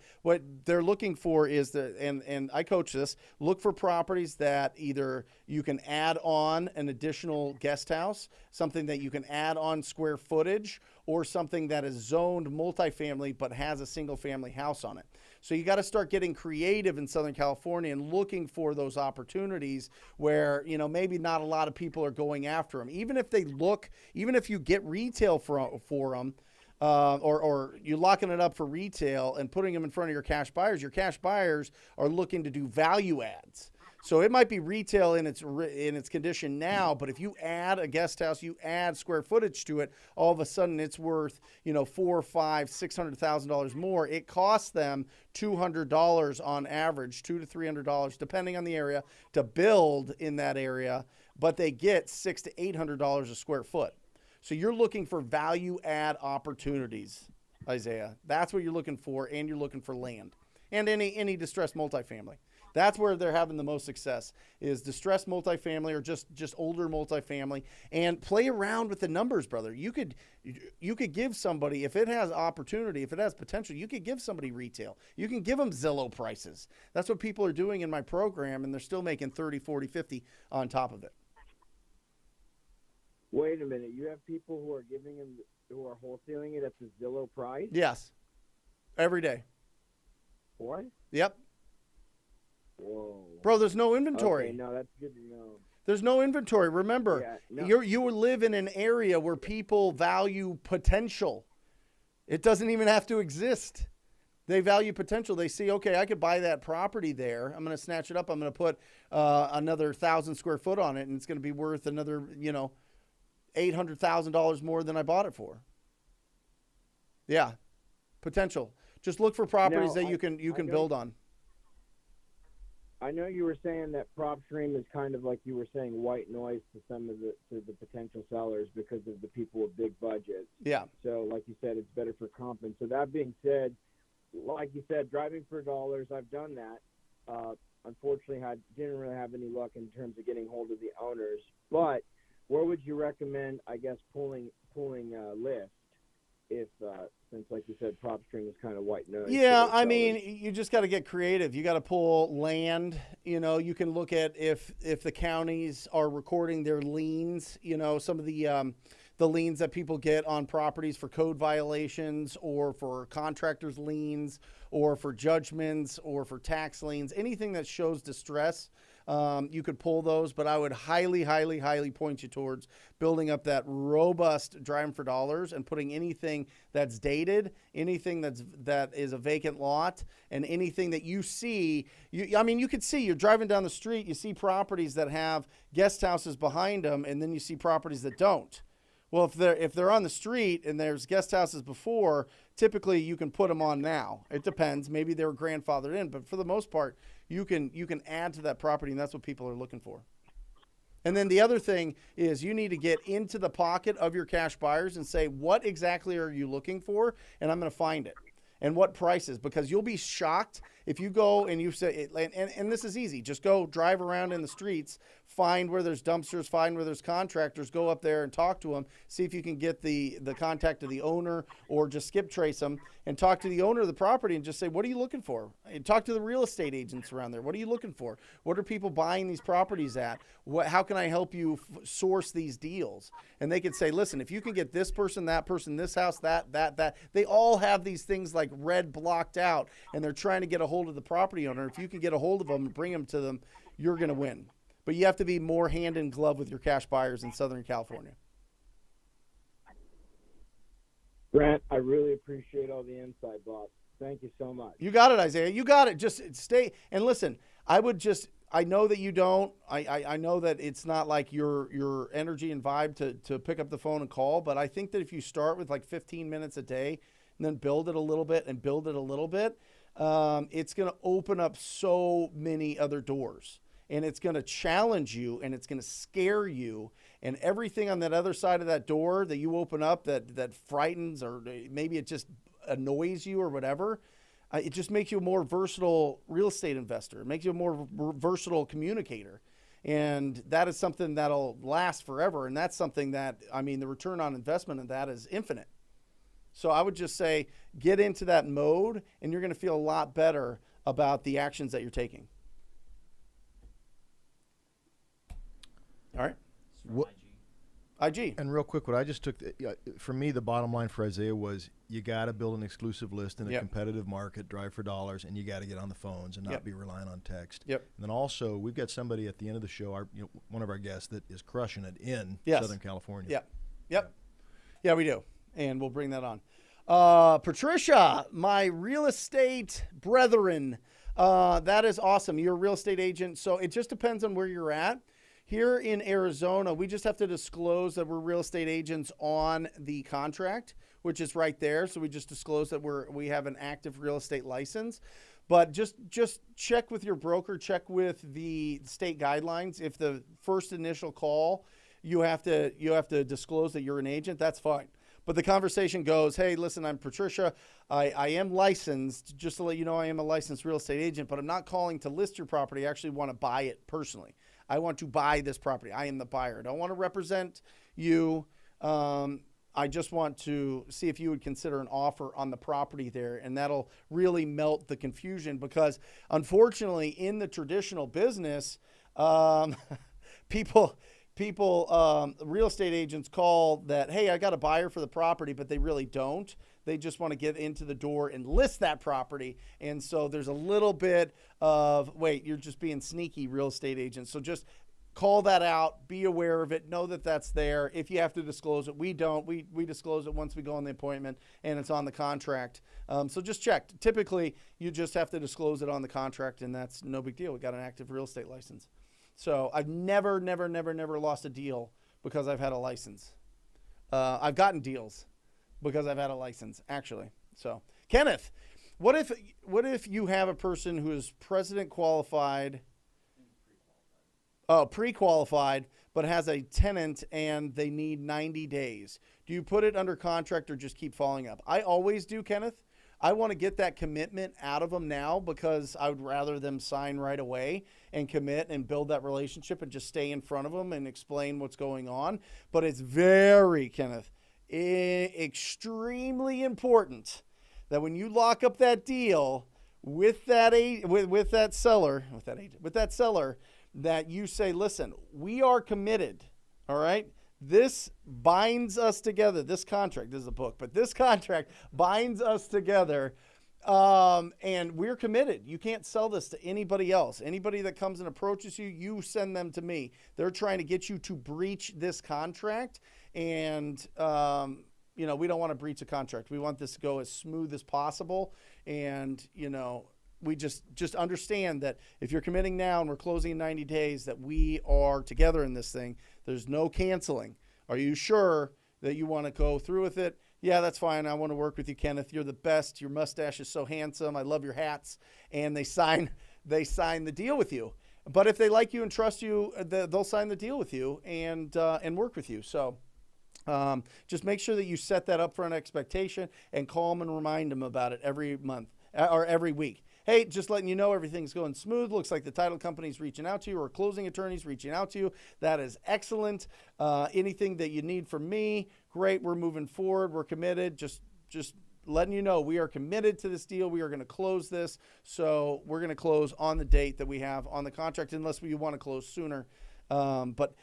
they're looking for is and I coach this, look for properties that either you can add on an additional guest house, something that you can add on square footage, or something that is zoned multifamily but has a single family house on it. So you got to start getting creative in Southern California and looking for those opportunities where, maybe not a lot of people are going after them. Even if you get retail for them, or you're locking it up for retail and putting them in front of your cash buyers are looking to do value adds. So it might be retail in its condition now, but if you add a guest house, you add square footage to it, all of a sudden it's worth, $400,000, $500,000, $600,000 more. It costs them $200 on average, $200 to $300, depending on the area, to build in that area, but they get $600 to $800 a square foot. So you're looking for value add opportunities, Isiah. That's what you're looking for, and you're looking for land and any distressed multifamily. That's where they're having the most success, is distressed multifamily or just older multifamily, and play around with the numbers, brother. You could give somebody, if it has opportunity, if it has potential, you could give somebody retail. You can give them Zillow prices. That's what people are doing in my program, and they're still making 30, 40, 50 on top of it. Wait a minute. You have people who are who are wholesaling it at the Zillow price? Yes. Every day. What? Yep. Whoa. Bro, there's no inventory. Okay, no, that's good to know. There's no inventory. Remember, you live in an area where people value potential. It doesn't even have to exist. They value potential. They see, okay, I could buy that property there. I'm going to snatch it up. I'm going to put another 1,000 square foot on it, and it's going to be worth another, $800,000 more than I bought it for. Yeah, potential. Just look for properties that you can build on. I know you were saying that PropStream is kind of like you were saying white noise to some of the potential sellers because of the people with big budgets. Yeah. So like you said, it's better for comping. So that being said, like you said, driving for dollars, I've done that. Unfortunately, didn't really have any luck in terms of getting hold of the owners. But where would you recommend, I guess, pulling a list? If since like you said, PropStream is kind of white noise. Yeah, I mean, you just got to get creative. You got to pull land. You can look at if the counties are recording their liens. Some of the liens that people get on properties for code violations, or for contractors' liens, or for judgments, or for tax liens. Anything that shows distress. You could pull those, but I would highly, highly, highly point you towards building up that robust driving for dollars and putting anything that's dated, anything that is a vacant lot, and anything that you see. You could see, you're driving down the street, you see properties that have guest houses behind them, and then you see properties that don't. Well, if they're on the street and there's guest houses before, typically you can put them on now. It depends. Maybe they were grandfathered in, but for the most part, you can add to that property, and that's what people are looking for. And then the other thing is you need to get into the pocket of your cash buyers and say, what exactly are you looking for? And I'm going to find it. and what prices, because you'll be shocked if you go and you say, and this is easy, just go drive around in the streets, find where there's dumpsters, find where there's contractors, go up there and talk to them, see if you can get the contact of the owner, or just skip trace them and talk to the owner of the property and just say, what are you looking for? And talk to the real estate agents around there. What are you looking for? What are people buying these properties at? How can I help you source these deals? And they could say, listen, if you can get this person, this house, that, they all have these things like red blocked out, and they're trying to get a hold of the property owner. If you can get a hold of them and bring them to them, you're going to win. But you have to be more hand in glove with your cash buyers in Southern California. Brent, I really appreciate all the insight, boss. Thank you so much. You got it, Isiah. You got it. Just stay and listen. I know that you don't. I know that it's not like your energy and vibe to pick up the phone and call, but I think that if you start with like 15 minutes a day and then build it a little bit and build it a little bit, it's going to open up so many other doors. And it's going to challenge you, and it's going to scare you, and everything on that other side of that door that you open up that frightens, or maybe it just annoys you or whatever, it just makes you a more versatile real estate investor. It makes you a more versatile communicator. And that is something that'll last forever. And that's something that, the return on investment of that is infinite. So I would just say, get into that mode, and you're going to feel a lot better about the actions that you're taking. All right. IG. And real quick, what I just took, for me, the bottom line for Isiah was you got to build an exclusive list in a competitive market, drive for dollars, and you got to get on the phones and not be relying on text. Yep. And then also, we've got somebody at the end of the show, one of our guests, that is crushing it in Southern California. Yep. Yeah, we do. And we'll bring that on. Patricia, my real estate brethren, that is awesome. You're a real estate agent, so it just depends on where you're at. Here in Arizona, we just have to disclose that we're real estate agents on the contract, which is right there. So we just disclose that we have an active real estate license. But just check with your broker, check with the state guidelines. If the first initial call, you have to disclose that you're an agent, that's fine. But the conversation goes, hey, listen, I'm Patricia. I am licensed. Just to let you know, I am a licensed real estate agent, but I'm not calling to list your property. I actually want to buy it personally. I want to buy this property. I am the buyer. I don't want to represent you. I just want to see if you would consider an offer on the property there, and that'll really melt the confusion, because unfortunately in the traditional business, people, real estate agents call that, hey, I got a buyer for the property, but they really don't. They just want to get into the door and list that property. And so there's a little bit of, wait, you're just being sneaky, real estate agents. So just call that out, be aware of it, know that that's there. If you have to disclose it, we don't. We disclose it once we go on the appointment and it's on the contract. So just check. Typically, you just have to disclose it on the contract, and that's no big deal. We got an active real estate license. So I've never lost a deal because I've had a license. I've gotten deals because I've had a license, actually. So, Kenneth, what if you have a person who is president qualified, pre-qualified, but has a tenant and they need 90 days? Do you put it under contract or just keep following up? I always do, Kenneth. I want to get that commitment out of them now, because I would rather them sign right away and commit and build that relationship and just stay in front of them and explain what's going on. But it's very, Kenneth, extremely important that when you lock up that deal with that seller, that you say, listen, we are committed. All right. This binds us together. This contract, this is a book, but this contract binds us together. And we're committed. You can't sell this to anybody else. Anybody that comes and approaches you, you send them to me. They're trying to get you to breach this contract. And, we don't want to breach a contract. We want this to go as smooth as possible. And, we just understand that if you're committing now and we're closing in 90 days, that we are together in this thing. There's no canceling. Are you sure that you want to go through with it? Yeah, that's fine. I want to work with you, Kenneth. You're the best. Your mustache is so handsome. I love your hats. And they sign the deal with you. But if they like you and trust you, they'll sign the deal with you and work with you. So Just make sure that you set that upfront expectation and call them and remind them about it every month or every week. Hey, just letting you know everything's going smooth. Looks like the title company's reaching out to you or closing attorney's reaching out to you. That is excellent. Anything that you need from me, great. We're moving forward. We're committed. Just letting you know we are committed to this deal. We are going to close this. So we're going to close on the date that we have on the contract unless we want to close sooner. But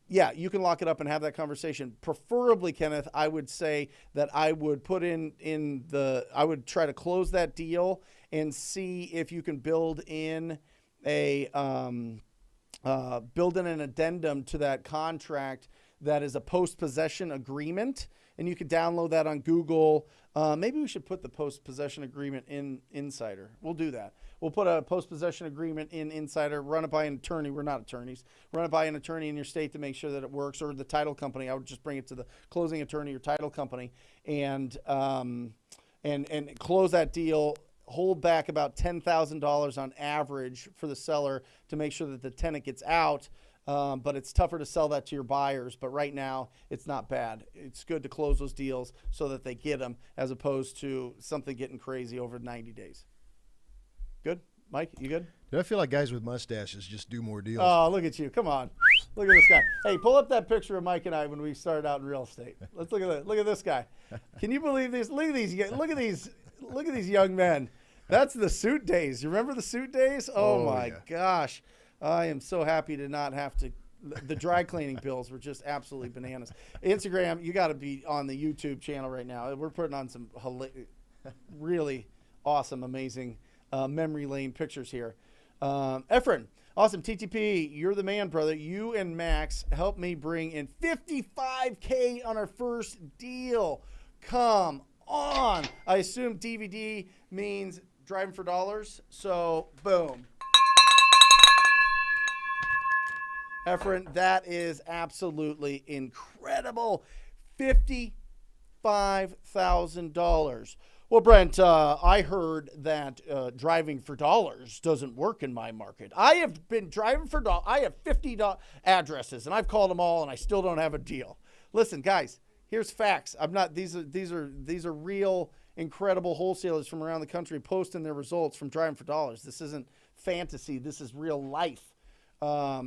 yeah, you can lock it up and have that conversation. Preferably, Kenneth, I would say that I would put I would try to close that deal and see if you can build in an addendum to that contract that is a post-possession agreement, and you can download that on Google. Maybe we should put the post-possession agreement in Insider. We'll do that. We'll put a post-possession agreement in Insider, run it by an attorney. We're not attorneys. Run it by an attorney in your state to make sure that it works, or the title company. I would just bring it to the closing attorney or title company and close that deal. Hold back about $10,000 on average for the seller to make sure that the tenant gets out. But it's tougher to sell that to your buyers. But right now, it's not bad. It's good to close those deals so that they get them, as opposed to something getting crazy over 90 days. Good? Mike, you good? Dude, I feel like guys with mustaches just do more deals. Oh, look at you. Come on. Look at this guy. Hey, pull up that picture of Mike and I when we started out in real estate. Let's look at that. Look at this guy. Can you believe this? Look at these young men. That's the suit days. You remember the suit days? Oh my yeah. Gosh. I am so happy to not have to. The dry cleaning bills were just absolutely bananas. Instagram, you got to be on the YouTube channel right now. We're putting on some really awesome, amazing memory lane pictures here. Efren, awesome. TTP, you're the man, brother. You and Max helped me bring in $55K on our first deal. Come on. I assume DVD means driving for dollars. So, boom. Efren, that is absolutely incredible. $55,000. Well, Brent, I heard that driving for dollars doesn't work in my market. I have been driving for dollars. I have 50 addresses, and I've called them all, and I still don't have a deal. Listen, guys, here's facts. I'm not. These are real, incredible wholesalers from around the country posting their results from driving for dollars. This isn't fantasy. This is real life.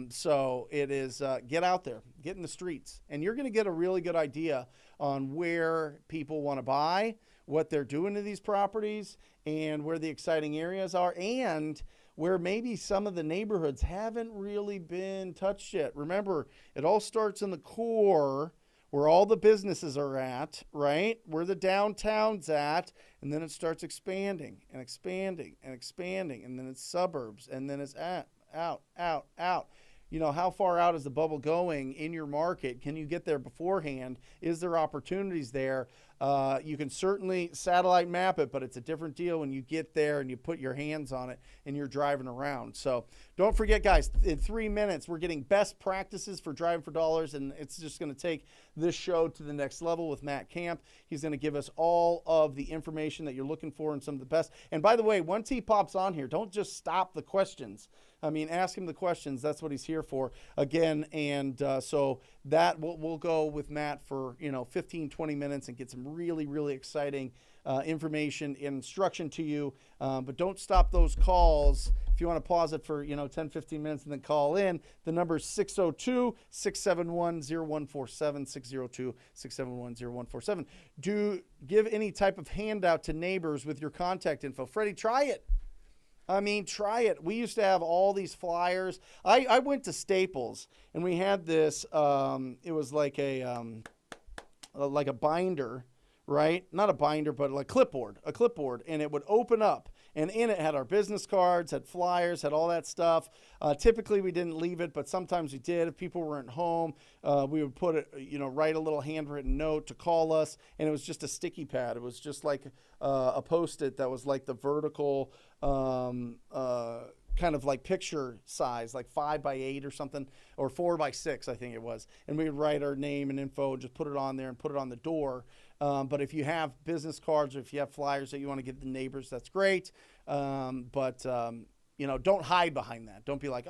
So it is, get out there, get in the streets, and you're going to get a really good idea on where people want to buy, what they're doing to these properties, and where the exciting areas are, and where maybe some of the neighborhoods haven't really been touched yet. Remember, it all starts in the core where all the businesses are at, right? Where the downtown's at, and then it starts expanding and expanding and expanding, and then it's suburbs, and then it's out. You know, how far out is the bubble going in your market? Can you get there beforehand? Is there opportunities there? You can certainly satellite map it, but it's a different deal when you get there and you put your hands on it and you're driving around. So don't forget, guys, in 3 minutes, we're getting best practices for driving for dollars, and it's just going to take this show to the next level with Matt Kemp. He's going to give us all of the information that you're looking for and some of the best. And by the way, once he pops on here, don't just stop the questions. I mean, ask him the questions. That's what he's here for, again. And so that we'll go with Matt for 15, 20 minutes and get some really, really exciting information and instruction to you. But don't stop those calls. If you want to pause it for 10, 15 minutes and then call in, the number is 602-671-0147, 602-671-0147. Do give any type of handout to neighbors with your contact info. Freddie, try it. I mean, try it. We used to have all these flyers. I went to Staples, and we had this, it was like a binder, right? Not a binder, but like a clipboard, and it would open up. And in it had our business cards, had flyers, had all that stuff. Typically, we didn't leave it, but sometimes we did. If people weren't home, we would put it, write a little handwritten note to call us, and it was just a sticky pad. It was just like a Post-it that was like the vertical kind of like picture size, like 5x8 or something, or 4x6, I think it was. And we would write our name and info, just put it on there and put it on the door. But if you have business cards or if you have flyers that you want to give the neighbors, that's great. But don't hide behind that. Don't be like,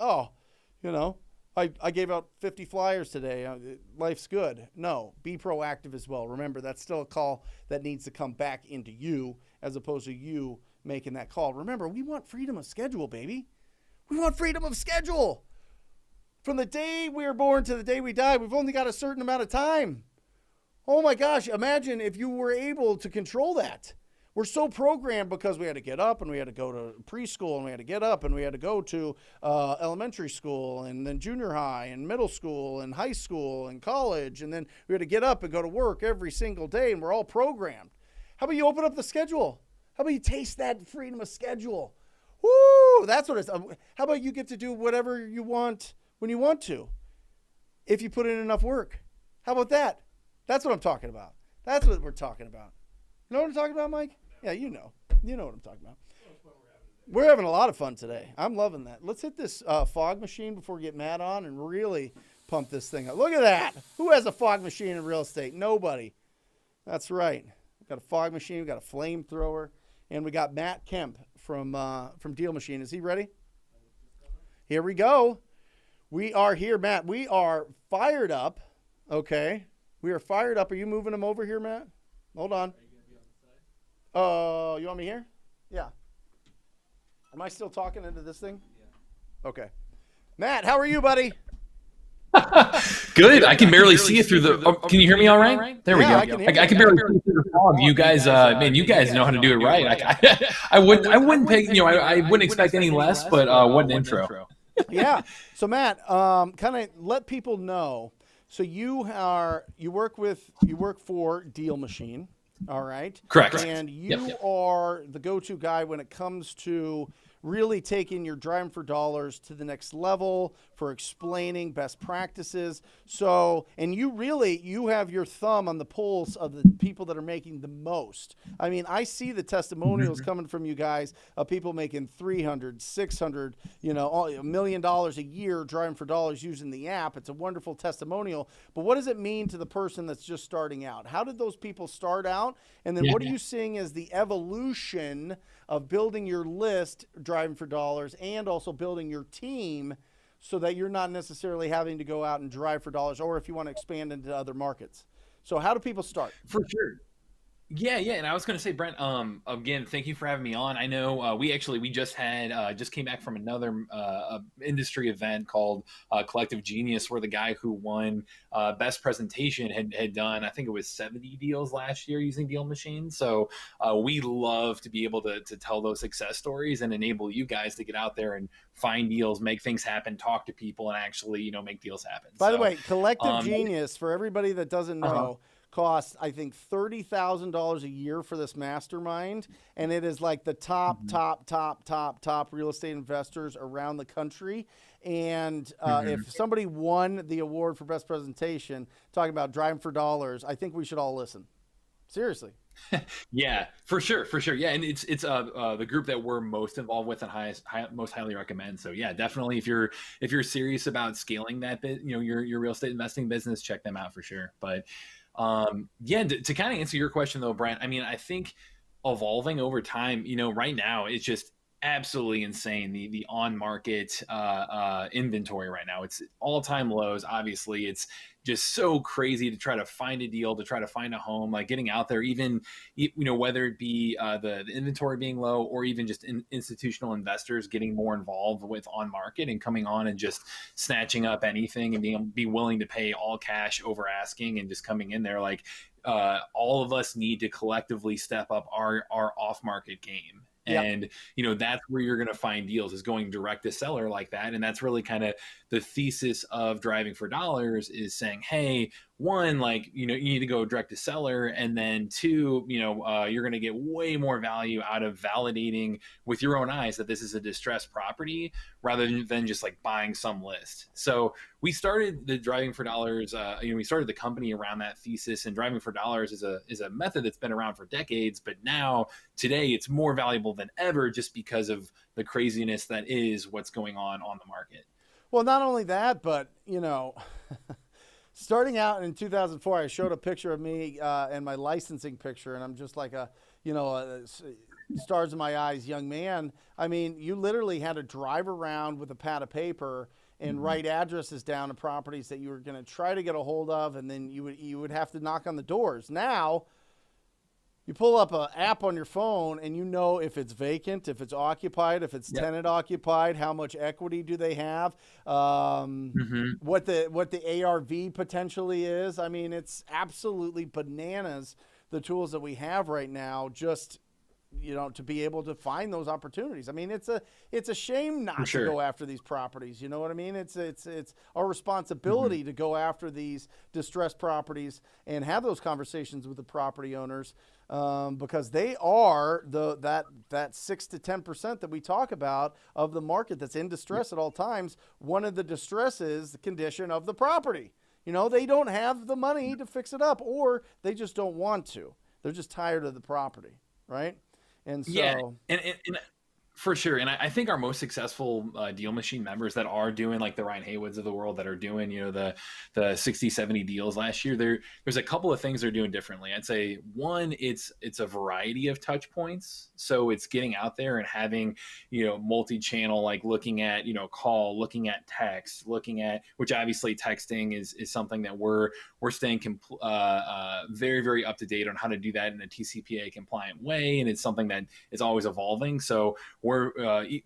I gave out 50 flyers today. Life's good. No, be proactive as well. Remember, that's still a call that needs to come back into you as opposed to you making that call. Remember, we want freedom of schedule, baby. We want freedom of schedule. From the day we were born to the day we die, we've only got a certain amount of time. Oh my gosh, imagine if you were able to control that. We're so programmed because we had to get up and we had to go to preschool and we had to get up and we had to go to elementary school and then junior high and middle school and high school and college. And then we had to get up and go to work every single day, and we're all programmed. How about you open up the schedule? How about you taste that freedom of schedule? Woo, that's what it's. How about you get to do whatever you want when you want to, if you put in enough work? How about that? That's what I'm talking about. That's what we're talking about. You know what I'm talking about, Mike? Yeah, you know. You know what I'm talking about. We're having a lot of fun today. I'm loving that. Let's hit this fog machine before we get Matt on and really pump this thing up. Look at that. Who has a fog machine in real estate? Nobody. That's right. We've got a fog machine. We've got a flamethrower. And we got Matt Kemp from Deal Machine. Is he ready? Here we go. We are here, Matt. We are fired up. Okay. We are fired up. Are you moving him over here, Matt? Hold on. You want me here? Yeah. Am I still talking into this thing? Yeah. Okay. Matt, how are you, buddy? Good. I can barely see you through the. Oh, can you hear me all right? There we go. I can barely see you through the fog. You guys, man, you guys know how to do it right. I wouldn't pick. I wouldn't expect any less. But what an intro. Yeah. So Matt, kind of let people know. So you work for Deal Machine. All right. Correct. And you are the go-to guy when it comes to really taking your driving for dollars to the next level, for explaining best practices. So, and you have your thumb on the pulse of the people that are making the most. I mean, I see the testimonials coming from you guys of people making $300, $600, $1 million a year driving for dollars using the app. It's a wonderful testimonial. But what does it mean to the person that's just starting out? How did those people start out? And then what are you seeing as the evolution of building your list, driving for dollars, and also building your team so that you're not necessarily having to go out and drive for dollars, or if you want to expand into other markets? So how do people start? For sure. Yeah. And I was going to say, Brent, again, thank you for having me on. I know we just came back from another industry event called Collective Genius, where the guy who won best presentation had done, I think it was 70 deals last year using Deal Machine. So we love to be able to tell those success stories and enable you guys to get out there and find deals, make things happen, talk to people, and actually, make deals happen. By the way, Collective Genius, for everybody that doesn't know, costs, I think, $30,000 a year for this mastermind, and it is like the top real estate investors around the country. And if somebody won the award for best presentation, talking about driving for dollars, I think we should all listen. Seriously. Yeah, for sure. Yeah, and it's the group that we're most involved with and most highly recommend. So yeah, definitely if you're serious about scaling that bit, your real estate investing business, check them out for sure. But to kind of answer your question though, Brent, I mean, I think evolving over time, right now it's just absolutely insane. The on market inventory right now, it's all-time lows. Obviously it's just so crazy to try to find a deal, to try to find a home, like getting out there, even, whether it be the inventory being low or even just institutional investors getting more involved with on market and coming on and just snatching up anything and be willing to pay all cash over asking and just coming in there. Like all of us need to collectively step up our off market game. And, that's where you're going to find deals, is going direct to seller like that. And that's really kind of the thesis of driving for dollars, is saying, hey, one, like, you need to go direct to seller. And then two, you're going to get way more value out of validating with your own eyes that this is a distressed property rather than just like buying some list. So we started the driving for dollars. We started the company around that thesis, and driving for dollars is a method that's been around for decades. But now today it's more valuable than ever, just because of the craziness that is what's going on the market. Well, not only that, but, starting out in 2004, I showed a picture of me and my licensing picture, and I'm just like a stars in my eyes young man. I mean, you literally had to drive around with a pad of paper and write addresses down to properties that you were going to try to get a hold of, and then you would have to knock on the doors. Now, you pull up an app on your phone, and you know if it's vacant, if it's occupied, if it's tenant occupied, how much equity do they have, what the ARV potentially is. I mean, it's absolutely bananas, the tools that we have right now, just to be able to find those opportunities. I mean, it's a shame not to go after these properties. You know what I mean? It's our responsibility to go after these distressed properties and have those conversations with the property owners, because they are that 6 to 10% that we talk about of the market that's in distress at all times. One of the distress is the condition of the property. They don't have the money to fix it up, or they just don't want to. They're just tired of the property, right? And so, and for sure. And I think our most successful Deal Machine members that are doing like the Ryan Haywoods of the world, that are doing, the 60, 70 deals last year, there's a couple of things they're doing differently. I'd say one, it's a variety of touch points. So it's getting out there and having, multi-channel, like looking at, call, looking at text, looking at, which obviously texting is something that we're staying very, very up to date on how to do that in a TCPA compliant way. And it's something that is always evolving. So we're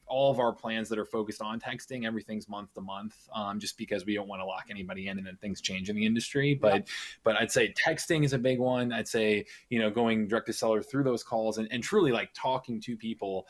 all of our plans that are focused on texting, everything's month to month, just because we don't want to lock anybody in and then things change in the industry. But I'd say texting is a big one. I'd say, going direct to seller through those calls and truly like talking to people.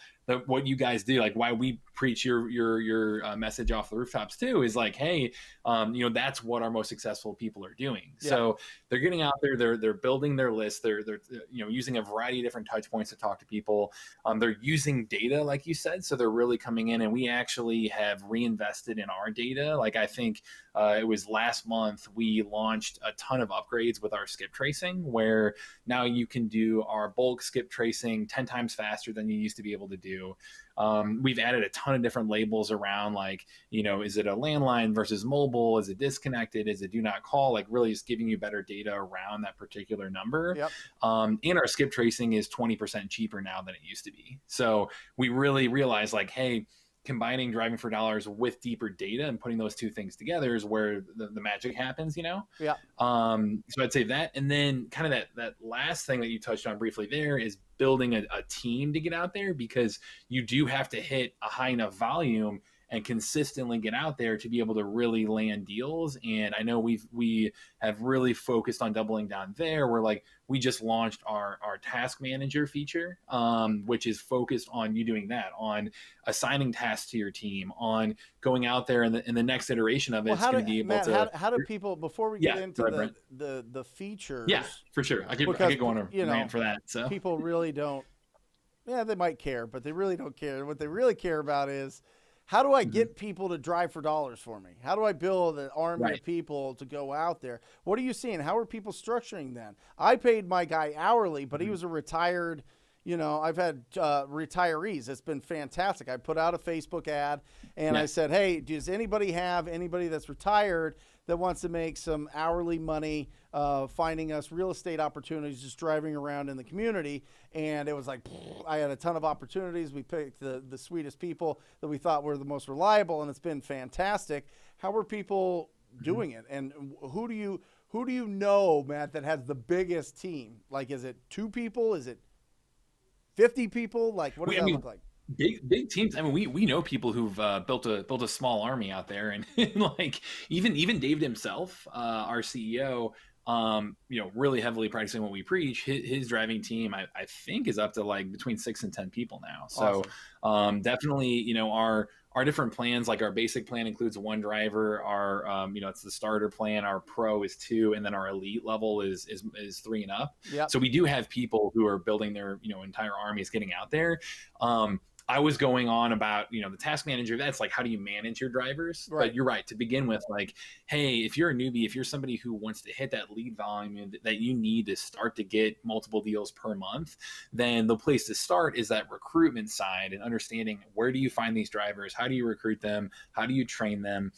What you guys do, like why we preach your message off the rooftops too, is like, hey, that's what our most successful people are doing. Yeah. So they're getting out there, they're building their list, they're using a variety of different touch points to talk to people. They're using data, like you said, so they're really coming in, and we actually have reinvested in our data. Like I think it was last month we launched a ton of upgrades with our skip tracing, where now you can do our bulk skip tracing 10 times faster than you used to be able to do. We've added a ton of different labels around, like, is it a landline versus mobile? Is it disconnected? Is it do not call? Like really just giving you better data around that particular number. Yep. And our skip tracing is 20% cheaper now than it used to be. So we really realized like, hey, combining driving for dollars with deeper data and putting those two things together is where the magic happens, Yeah. So I'd say that. And then kind of that last thing that you touched on briefly there is building a team to get out there, because you do have to hit a high enough volume and consistently get out there to be able to really land deals. And I know we have really focused on doubling down there. We're like, we just launched our task manager feature, which is focused on you doing that, on assigning tasks to your team, on going out there, and the next iteration of it is going to be able to. How do people, before we get into the features? Yeah, for sure. I could go on a rant for that. So people really don't. Yeah, they might care, but they really don't care. What they really care about is, how do I get people to drive for dollars for me? How do I build an army of people to go out there? What are you seeing? How are people structuring that? I paid my guy hourly, but he was a retired, I've had retirees. It's been fantastic. I put out a Facebook ad, and I said, hey, does anybody have anybody that's retired that wants to make some hourly money finding us real estate opportunities, just driving around in the community? And it was like, I had a ton of opportunities. We picked the sweetest people that we thought were the most reliable, and it's been fantastic. How are people doing it? And who do you know, Matt, that has the biggest team? Like, is it 2 people? Is it 50 people? Like, what does that look like? Big teams. I mean, we know people who've built a small army out there, and like even David himself, our CEO, really heavily practicing what we preach. His driving team, I think, is up to like between 6 and 10 people now. So definitely, our different plans, like our basic plan includes 1 driver. Our it's the starter plan. Our pro is 2, and then our elite level is 3 and up. Yep. So we do have people who are building their entire armies getting out there. I was going on about, the task manager. That's like, how do you manage your drivers? Right. But you're right. To begin with, like, hey, if you're a newbie, if you're somebody who wants to hit that lead volume that you need to start to get multiple deals per month, then the place to start is that recruitment side and understanding, where do you find these drivers? How do you recruit them? How do you train them?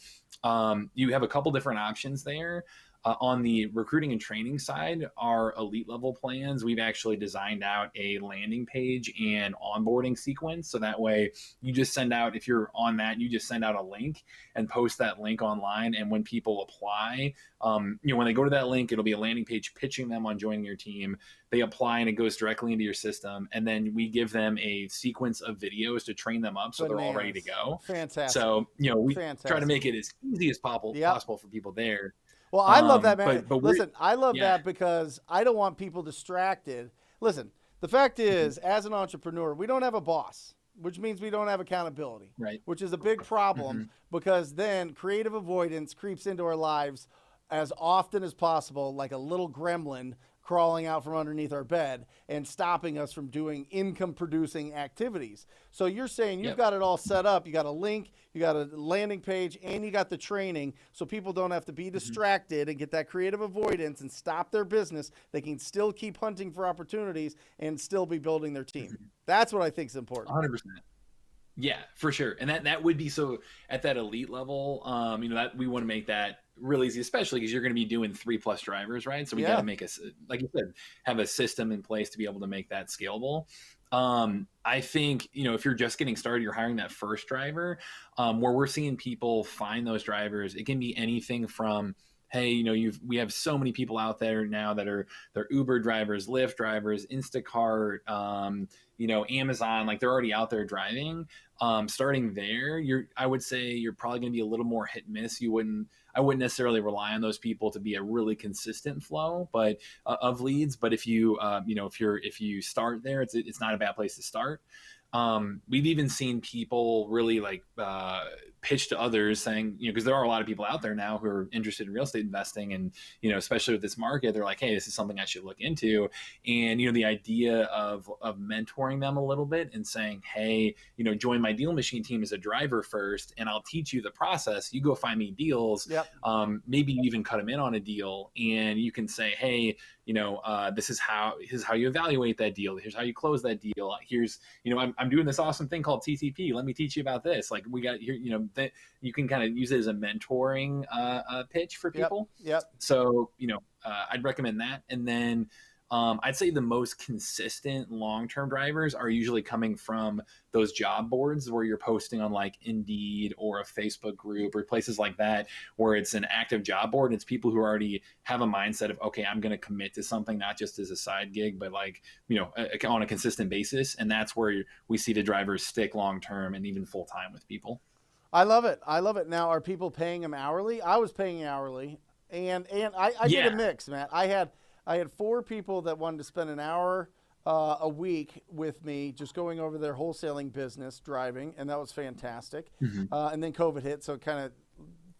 You have a couple different options there. On the recruiting and training side, our elite level plans, we've actually designed out a landing page and onboarding sequence. So that way you just send out, if you're on that, you just send out a link and post that link online. And when people apply, when they go to that link, it'll be a landing page pitching them on joining your team. They apply and it goes directly into your system. And then we give them a sequence of videos to train them up so they're all ready to go. Fantastic. So, we try to make it as easy as possible for people there. Well, I love that, man. But listen, I love that because I don't want people distracted. Listen, the fact is, as an entrepreneur, we don't have a boss, which means we don't have accountability, right? Which is a big problem because then creative avoidance creeps into our lives as often as possible, like a little gremlin crawling out from underneath our bed and stopping us from doing income-producing activities. So you're saying you've got it all set up. You got a link, you got a landing page, and you got the training so people don't have to be distracted and get that creative avoidance and stop their business. They can still keep hunting for opportunities and still be building their team. That's what I think is important. 100%. Yeah, for sure. And that would be so at that elite level, that we want to make that really easy, especially because you're going to be doing 3+ drivers, right? So we got to make like you said, have a system in place to be able to make that scalable. I think, if you're just getting started, you're hiring that first driver, where we're seeing people find those drivers. It can be anything from, hey, we have so many people out there now they're Uber drivers, Lyft drivers, Instacart, Amazon, like they're already out there driving. Starting there, I would say you're probably going to be a little more hit and miss. I wouldn't necessarily rely on those people to be a really consistent flow, but of leads. But if you start there, it's not a bad place to start. We've even seen people really pitch to others saying, because there are a lot of people out there now who are interested in real estate investing, and especially with this market, they're like, hey, this is something I should look into. And the idea of mentoring them a little bit and saying, hey, join my deal machine team as a driver first, and I'll teach you the process. You go find me deals. Maybe you even cut them in on a deal, and you can say, hey, this is how you evaluate that deal. Here's how you close that deal. Here's, I'm doing this awesome thing called TTP. Let me teach you about this. Like we got here, that you can kind of use it as a mentoring pitch for people. So, I'd recommend that. And then I'd say the most consistent long-term drivers are usually coming from those job boards where you're posting on like Indeed or a Facebook group or places like that, where it's an active job board. And it's people who already have a mindset of, okay, I'm going to commit to something, not just as a side gig, but on a consistent basis. And that's where we see the drivers stick long-term and even full-time with people. I love it. Now, are people paying them hourly? I was paying hourly, and I did a mix, man. I had 4 people that wanted to spend an hour a week with me just going over their wholesaling business, driving, and that was fantastic. And then COVID hit, so it kind of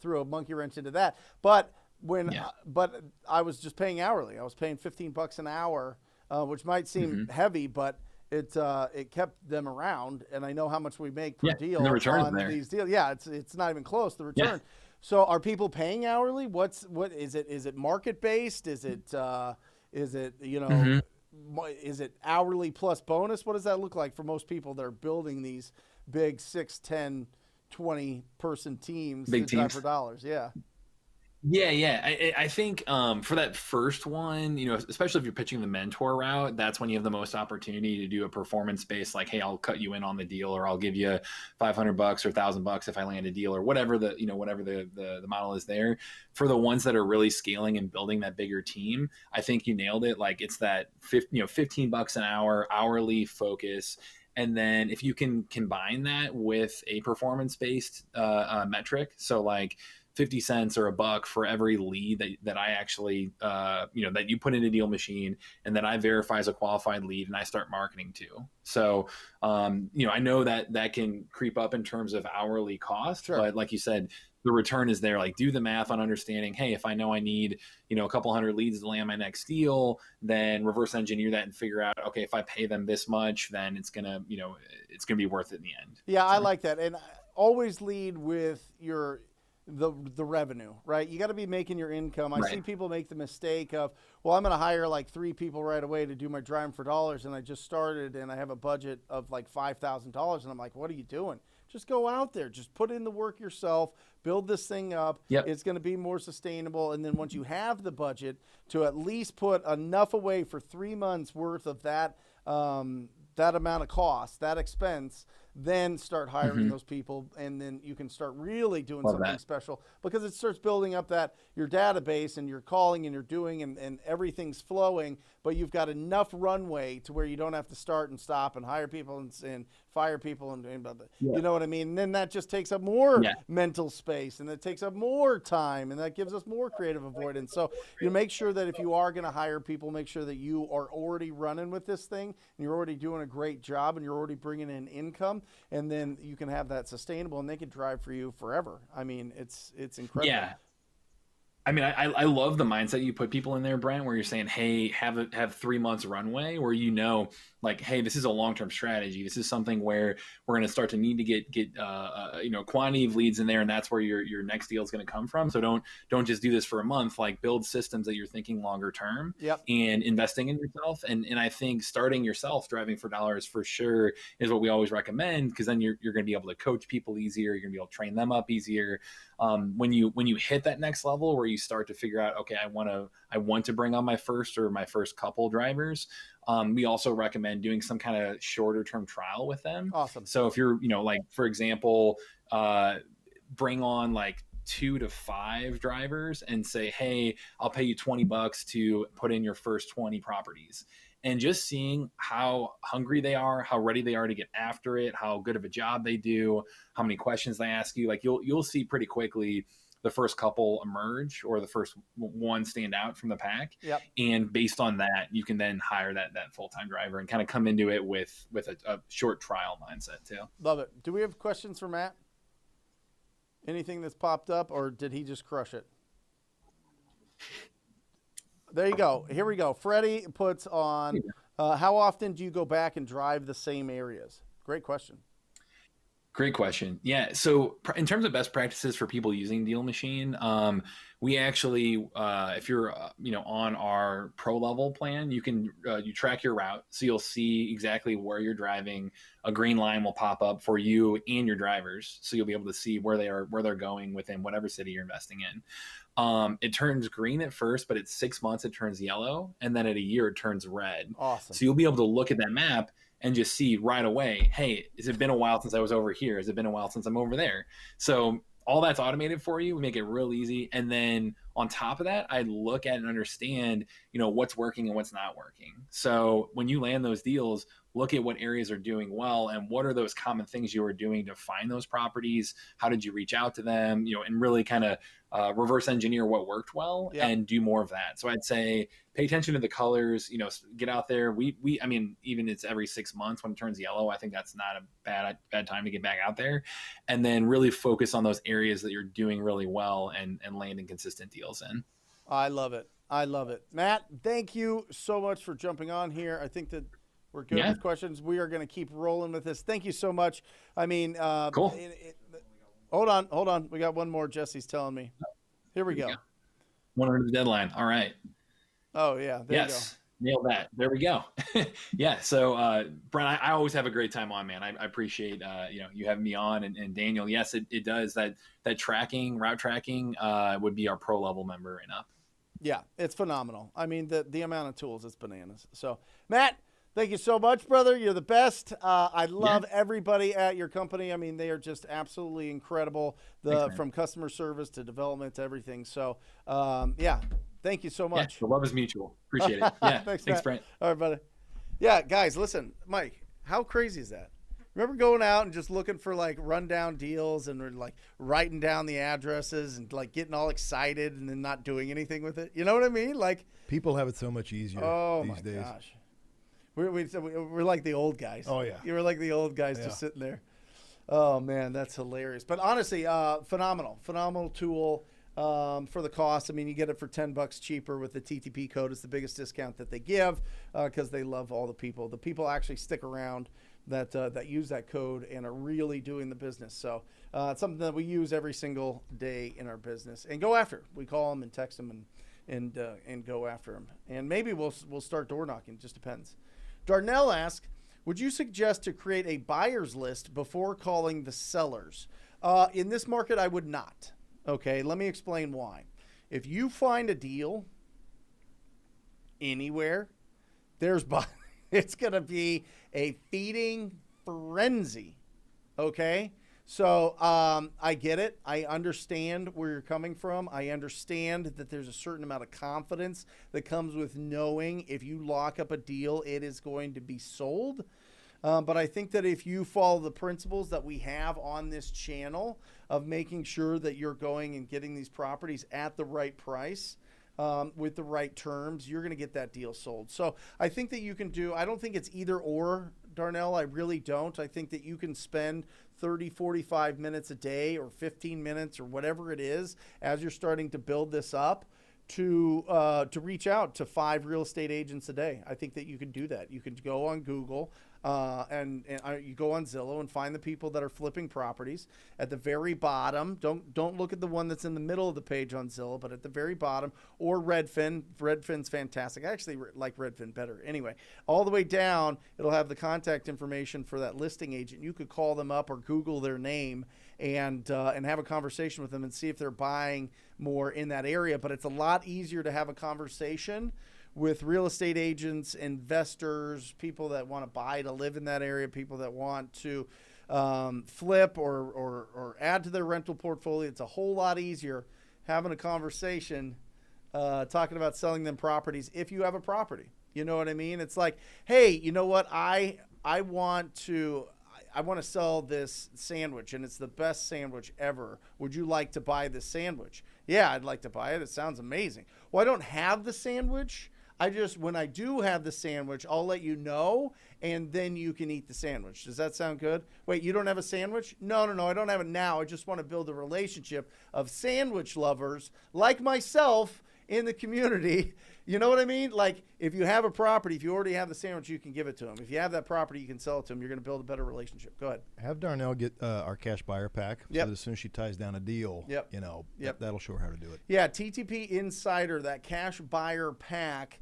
threw a monkey wrench into that. But but I was just paying hourly. I was paying $15 an hour, which might seem heavy, but it kept them around, and I know how much we make per deal and the returns on there. These deals. Yeah, it's not even close, the return. So are people paying hourly? What is it? Is it market based? Is it is it hourly plus bonus? What does that look like for most people that are building these big 6, 10, 20 person teams big to drive teams for dollars? I think for that first one, especially if you're pitching the mentor route, that's when you have the most opportunity to do a performance based, like, hey, I'll cut you in on the deal, or I'll give you $500 or $1,000 if I land a deal, or whatever the model is there. For the ones that are really scaling and building that bigger team, I think you nailed it. Like it's that $15 an hour hourly focus. And then if you can combine that with a performance based metric, so like 50 cents or $1 for every lead that I actually, that you put in a deal machine and that I verify as a qualified lead and I start marketing to. So, I know that can creep up in terms of hourly cost, but like you said, the return is there. Like do the math on understanding, hey, if I know I need, a couple hundred leads to land my next deal, then reverse engineer that and figure out, okay, if I pay them this much, then it's going to be worth it in the end. Yeah, so. I like that. And always lead with your the revenue, right? You got to be making your income. I Right. see people make the mistake of, well, I'm going to hire like 3 people right away to do my driving for dollars, and I just started and I have a budget of like $5,000, and I'm like, what are you doing? Just go out there, just put in the work yourself, build this thing up. Yep. It's going to be more sustainable, and then once you have the budget to at least put enough away for 3 months worth of that that amount of cost, that expense, then start hiring those people, and then you can start really doing Love something that. special, because it starts building up that your database, and you're calling and you're doing, and everything's flowing, but you've got enough runway to where you don't have to start and stop and hire people and fire people and blah, blah. You know what I mean? And then that just takes up more mental space, and it takes up more time, and that gives us more creative avoidance. So you make sure that if you are going to hire people, make sure that you are already running with this thing, and you're already doing a great job, and you're already bringing in income, and then you can have that sustainable, and they can drive for you forever. I mean, it's incredible. Yeah. I mean, I love the mindset you put people in there, Brent, where you're saying, hey, have 3 months runway, where, like, hey, this is a long-term strategy. This is something where we're going to start to need to get quantity of leads in there, and that's where your next deal is going to come from. So don't just do this for a month. Like, build systems that you're thinking longer term. Yep. And investing in yourself. And I think starting yourself driving for dollars for sure is what we always recommend, because then you're going to be able to coach people easier. You're going to be able to train them up easier. When you hit that next level where you start to figure out, okay, I want to bring on my first couple drivers. We also recommend doing some kind of shorter term trial with them. Awesome. So if you're, like, for example, bring on like 2 to 5 drivers and say, hey, I'll pay you $20 to put in your first 20 properties. And just seeing how hungry they are, how ready they are to get after it, how good of a job they do, how many questions they ask you, like you'll see pretty quickly the first couple emerge, or the first one stand out from the pack. Yep. And based on that, you can then hire that full-time driver and kind of come into it with a short trial mindset too. Love it. Do we have questions for Matt? Anything that's popped up, or did he just crush it? There you go. Here we go. Freddie puts on, how often do you go back and drive the same areas? Great question. Great question. Yeah. So in terms of best practices for people using Deal Machine, we actually, if you're, on our pro level plan, you can, you track your route. So you'll see exactly where you're driving. A green line will pop up for you and your drivers. So you'll be able to see where they're going within whatever city you're investing in. It turns green at first, but at 6 months, it turns yellow. And then at a year, it turns red. Awesome. So you'll be able to look at that map and just see right away, hey, has it been a while since I was over here? Has it been a while since I'm over there? So all that's automated for you. We make it real easy. And then on top of that, I look at and understand, what's working and what's not working. So when you land those deals, look at what areas are doing well and what are those common things you are doing to find those properties. How did you reach out to them? And really kind of reverse engineer what worked well and do more of that. So I'd say pay attention to the colors, get out there. I mean, even it's every 6 months when it turns yellow, I think that's not a bad time to get back out there, and then really focus on those areas that you're doing really well and landing consistent deals in. I love it. I love it. Matt, thank you so much for jumping on here. I think that we're good with questions. We are going to keep rolling with this. Thank you so much. I mean, cool. Hold on. We got one more. Jesse's telling me. Here we go. One under the deadline. All right. Oh yeah. There you go. Nailed that. There we go. Yeah. So, Brent, I always have a great time on, man. I appreciate, you having me on, and Daniel. Yes, it does. That route tracking would be our pro level member and up. Yeah. It's phenomenal. I mean, the amount of tools, it's bananas. So Matt, thank you so much, brother. You're the best. I love everybody at your company. I mean, they are just absolutely incredible. Thanks, from customer service to development to everything. So, thank you so much. The love is mutual. Appreciate it. Yeah. Thanks, Brent. All right, buddy. Yeah, guys, listen, Mike, how crazy is that? Remember going out and just looking for like rundown deals and like writing down the addresses and like getting all excited and then not doing anything with it? You know what I mean? Like, people have it so much easier these days. Gosh. We're like the old guys. Oh, yeah. You were like the old guys just sitting there. Oh, man, that's hilarious. But honestly, phenomenal tool. for the cost. I mean, you get it for $10 cheaper with the TTP code. It's the biggest discount that they give because they love all the people. The people actually stick around that use that code and are really doing the business. So it's something that we use every single day in our business and go after. We call them and text them and go after them. And maybe we'll start door knocking. It just depends. Darnell asks, would you suggest to create a buyer's list before calling the sellers? In this market, I would not. Okay, let me explain why. If you find a deal anywhere, it's going to be a feeding frenzy. Okay, so I get it. I understand where you're coming from. I understand that there's a certain amount of confidence that comes with knowing if you lock up a deal, it is going to be sold. But I think that if you follow the principles that we have on this channel of making sure that you're going and getting these properties at the right price with the right terms, you're going to get that deal sold. So I think that you can do, I don't think it's either or, Darnell. I really don't. I think that you can spend 30, 45 minutes a day or 15 minutes or whatever it is as you're starting to build this up to reach out to 5 real estate agents a day. I think that you can do that. You can go on Google and you go on Zillow and find the people that are flipping properties. At the very bottom, don't look at the one that's in the middle of the page on Zillow, but at the very bottom, or Redfin. Redfin's fantastic. I actually like Redfin better. Anyway, all the way down, it'll have the contact information for that listing agent. You could call them up or Google their name and have a conversation with them and see if they're buying more in that area. But it's a lot easier to have a conversation with real estate agents, investors, people that want to buy to live in that area, people that want to flip or add to their rental portfolio. It's a whole lot easier having a conversation, talking about selling them properties if you have a property. You know what I mean? It's like, hey, you know what? I want to sell this sandwich, and it's the best sandwich ever. Would you like to buy this sandwich? Yeah, I'd like to buy it. It sounds amazing. Well, I don't have the sandwich. When I do have the sandwich, I'll let you know, and then you can eat the sandwich. Does that sound good? Wait, you don't have a sandwich? No, I don't have it now. I just want to build a relationship of sandwich lovers like myself in the community. You know what I mean? Like, if you have a property, if you already have the sandwich, you can give it to them. If you have that property, you can sell it to them. You're going to build a better relationship. Go ahead. Have Darnell get our cash buyer pack. Yep. So that as soon as she ties down a deal, that'll show her how to do it. Yeah, TTP Insider, that cash buyer pack,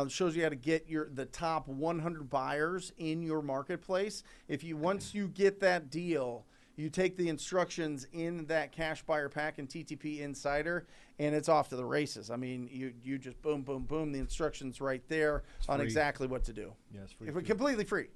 shows you how to get the top 100 buyers in your marketplace. Once you get that deal, you take the instructions in that cash buyer pack in TTP Insider, and it's off to the races. I mean, you just boom, boom, boom. The instructions right there on exactly what to do. Yeah, it's free. If we're completely free.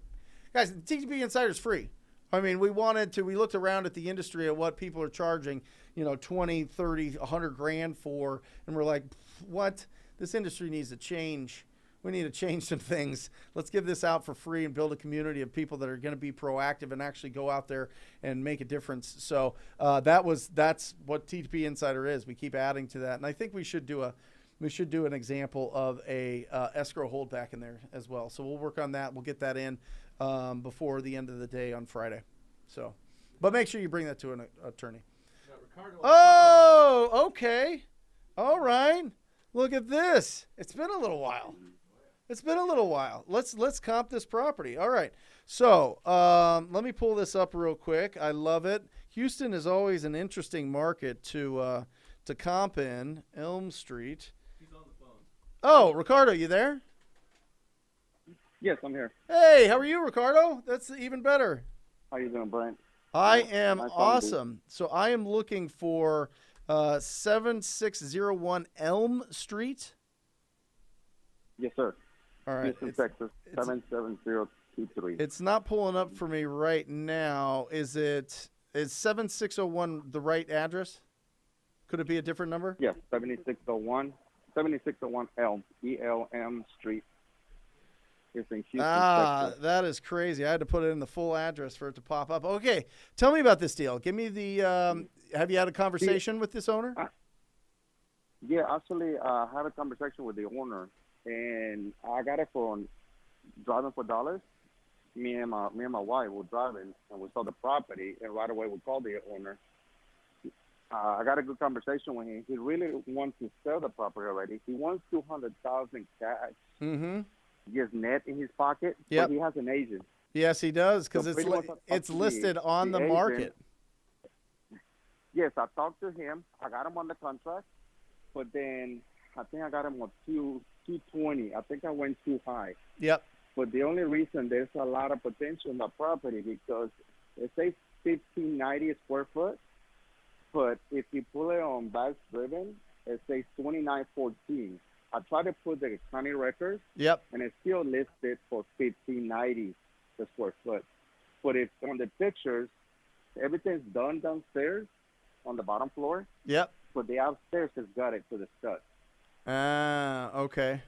Guys, the TTP Insider is free. I mean, we looked around at the industry at what people are charging, 20, 30, 100 grand for, and we're like, what? This industry needs to change. We need to change some things. Let's give this out for free and build a community of people that are going to be proactive and actually go out there and make a difference. So that's what TTP Insider is. We keep adding to that, and I think we should do an example of a escrow holdback in there as well. So we'll work on that. We'll get that in before the end of the day on Friday. So, but make sure you bring that to an attorney. Oh, okay, all right. Look at this. It's been a little while. Let's comp this property. All right. So let me pull this up real quick. I love it. Houston is always an interesting market to comp in. Elm Street. He's on the phone. Oh, Ricardo, you there? Yes, I'm here. Hey, how are you, Ricardo? That's even better. How you doing, Brent? I am Nice awesome. So I am looking for 7601 Elm Street. Yes, sir. All right. Houston, Texas, 77023. It's not pulling up for me right now. Is 7601 the right address? Could it be a different number? Yes, 7601 Elm, ELM Street. It's in Houston, Texas. That is crazy. I had to put it in the full address for it to pop up. Okay, tell me about this deal. Give me the. Have you had a conversation with this owner? Yeah, actually, I had a conversation with the owner, and I got it for driving for dollars. Me and my wife were driving, and we saw the property, and right away we called the owner. I got a good conversation with him. He really wants to sell the property already. He wants 200,000 cash, Mm-hmm. just net in his pocket. Yep. But he has an agent. Yes, he does, because So it's pretty much I talked it's to listed on the agent. market. Yes, I talked to him. I got him on the contract, but then I think I got him on 220. I think I went too high. Yep. But the only reason there's a lot of potential in the property because it says 1590 square foot, but if you pull it on Bass Driven, it says 2914. I tried to put the county records, Yep. and it's still listed for 1590 the square foot. But if on the pictures, everything's done downstairs on the bottom floor, Yep. but the upstairs has got it to the stud. Ah, okay.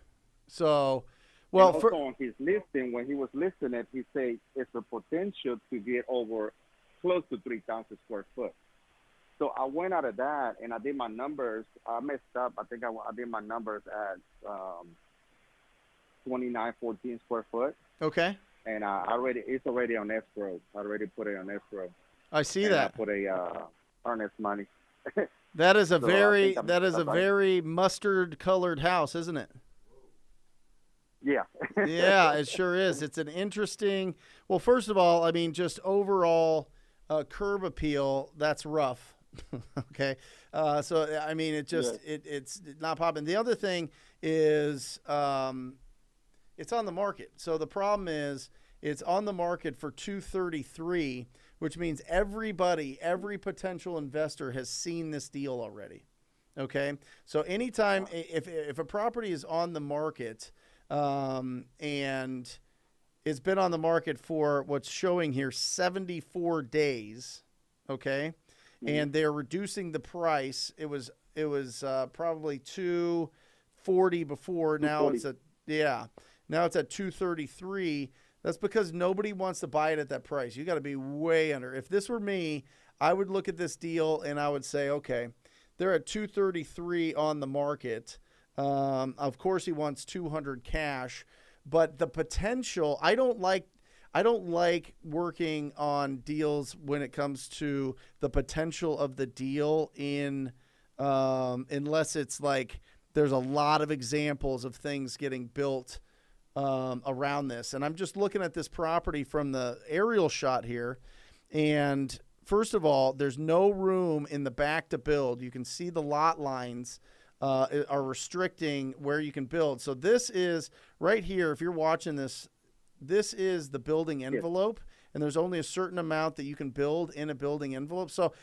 So, Well, well, and also on his listing, when he was listing it, he said it's a potential to get over close to 3,000 square foot. So I went out of that and I did my numbers. I messed up. I think I did my numbers at 2914 square foot, okay. and it's already on escrow. I already put it on escrow. I see And that. I put a earnest money. That is a So I very think I'm- that is a that's like- very mustard colored house, isn't it? Yeah. Yeah, it sure is. It's an interesting. Well, first of all, I mean, just overall curb appeal. That's rough. Okay, so I mean, it's not popping. The other thing is it's on the market. So the problem is it's on the market for 233, which means every potential investor has seen this deal already. Okay, so anytime if a property is on the market and it's been on the market for what's showing here 74 days, okay, and they're reducing the price. It was probably 240 before. Now it's now it's at 233. That's because nobody wants to buy it at that price. You got to be way under. If this were me, I would look at this deal and I would say, okay, they're at 233 on the market. Of course, he wants 200 cash, but the potential. I don't like working on deals when it comes to the potential of the deal unless it's like there's a lot of examples of things getting built around this. And I'm just looking at this property from the aerial shot here. And first of all, there's no room in the back to build. You can see the lot lines are restricting where you can build. So this is right here. If you're watching this, this is the building envelope, and there's only a certain amount that you can build in a building envelope. So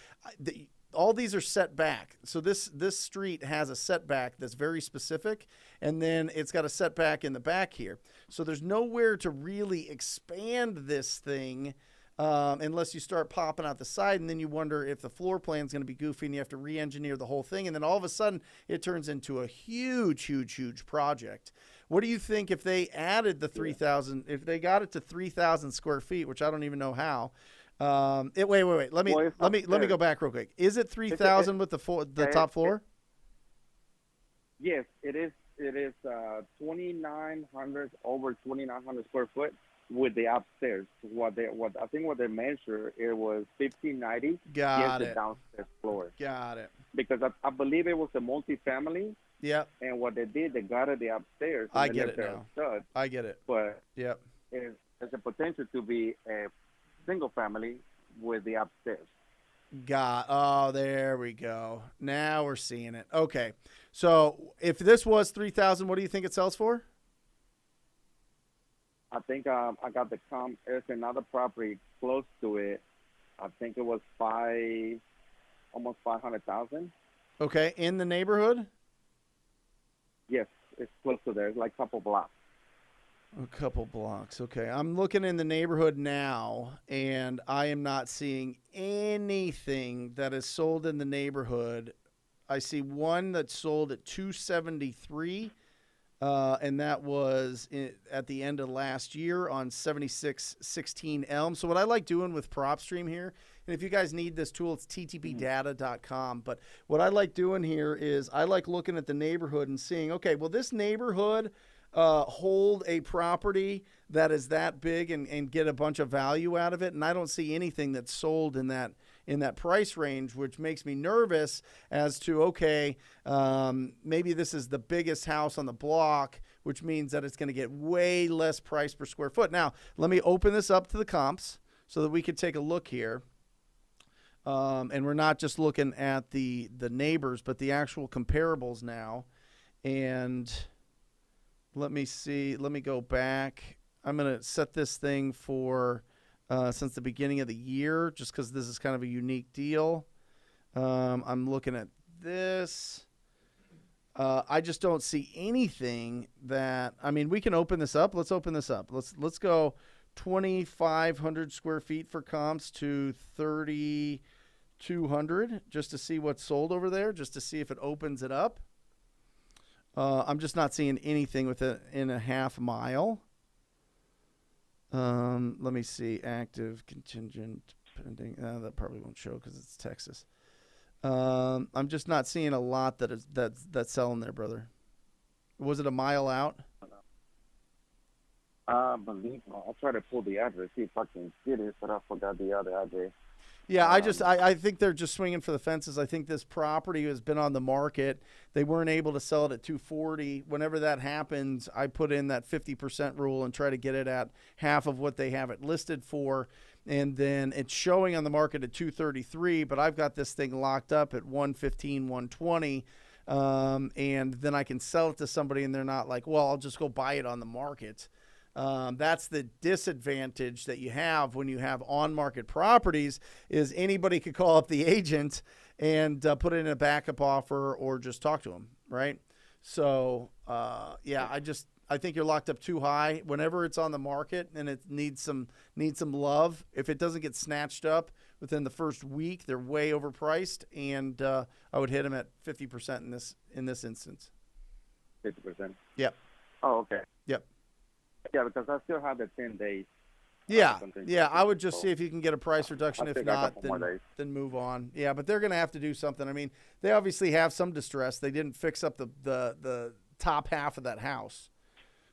all these are set back. So this street has a setback that's very specific, and then it's got a setback in the back here. So there's nowhere to really expand this thing unless you start popping out the side, and then you wonder if the floor plan is going to be goofy and you have to re-engineer the whole thing, and then all of a sudden it turns into a huge project. What do you think if they added the 3,000, if they got it to 3,000 square feet, which I don't even know how? Wait. Let me go back real quick. Is it 3,000 with the top floor? Yes, it is. It is 2,900 over 2,900 square foot with the upstairs. What I think what they measured, it was 1,590. Got the it. Downstairs floor. Got it. Because I believe it was a multi-family. Yep. And what they did, they got it the upstairs. And I they get left it their now. stud, I get it. but Yep. there's a potential to be a single family with the upstairs. Oh, there we go. Now we're seeing it. Okay. So if this was 3,000, what do you think it sells for? I think I got the comp. There's another property close to it. I think it was almost 500,000. Okay. In the neighborhood? Yes, it's close to there. It's like a couple blocks. A couple blocks. Okay. I'm looking in the neighborhood now, and I am not seeing anything that is sold in the neighborhood. I see one that's sold at 273, and that was at the end of last year on 7616 Elm. So what I like doing with PropStream here, and if you guys need this tool, it's ttpdata.com. But what I like doing here is I like looking at the neighborhood and seeing, okay, will this neighborhood hold a property that is that big and get a bunch of value out of it? And I don't see anything that's sold in that in that price range, which makes me nervous as to, okay, maybe this is the biggest house on the block, which means that it's going to get way less price per square foot. Now, let me open this up to the comps so that we could take a look here. And we're not just looking at the neighbors, but the actual comparables now. And let me see. Let me go back. I'm going to set this thing for since the beginning of the year, just because this is kind of a unique deal. I'm looking at this. I just don't see anything that, I mean, we can open this up. Let's open this up. Let's go 2,500 square feet for comps to 3,200 just to see what's sold over there, just to see if it opens it up. I'm just not seeing anything in a half mile. Let me see. Active, contingent, pending. That probably won't show because it's Texas. I'm just not seeing a lot that's selling there, brother. Was it a mile out? I'll try to pull the address, see if I can get it, but I forgot the other address. Yeah, I think they're just swinging for the fences. I think this property has been on the market. They weren't able to sell it at 240. Whenever that happens, I put in that 50% rule and try to get it at half of what they have it listed for. And then it's showing on the market at 233, but I've got this thing locked up at 115, 120. And then I can sell it to somebody and they're not like, well, I'll just go buy it on the market. That's the disadvantage that you have when you have on-market properties is anybody could call up the agent and put in a backup offer or just talk to them, right? So, yeah, I think you're locked up too high. Whenever it's on the market and it needs some love, if it doesn't get snatched up within the first week, they're way overpriced, and I would hit them at 50% in this instance. 50%. Yep. Oh, okay. Yep. Yeah, because I still have the 10 days. Yeah, I would just see if you can get a price reduction. If not, then move on. Yeah, but they're going to have to do something. I mean, they obviously have some distress. They didn't fix up the top half of that house.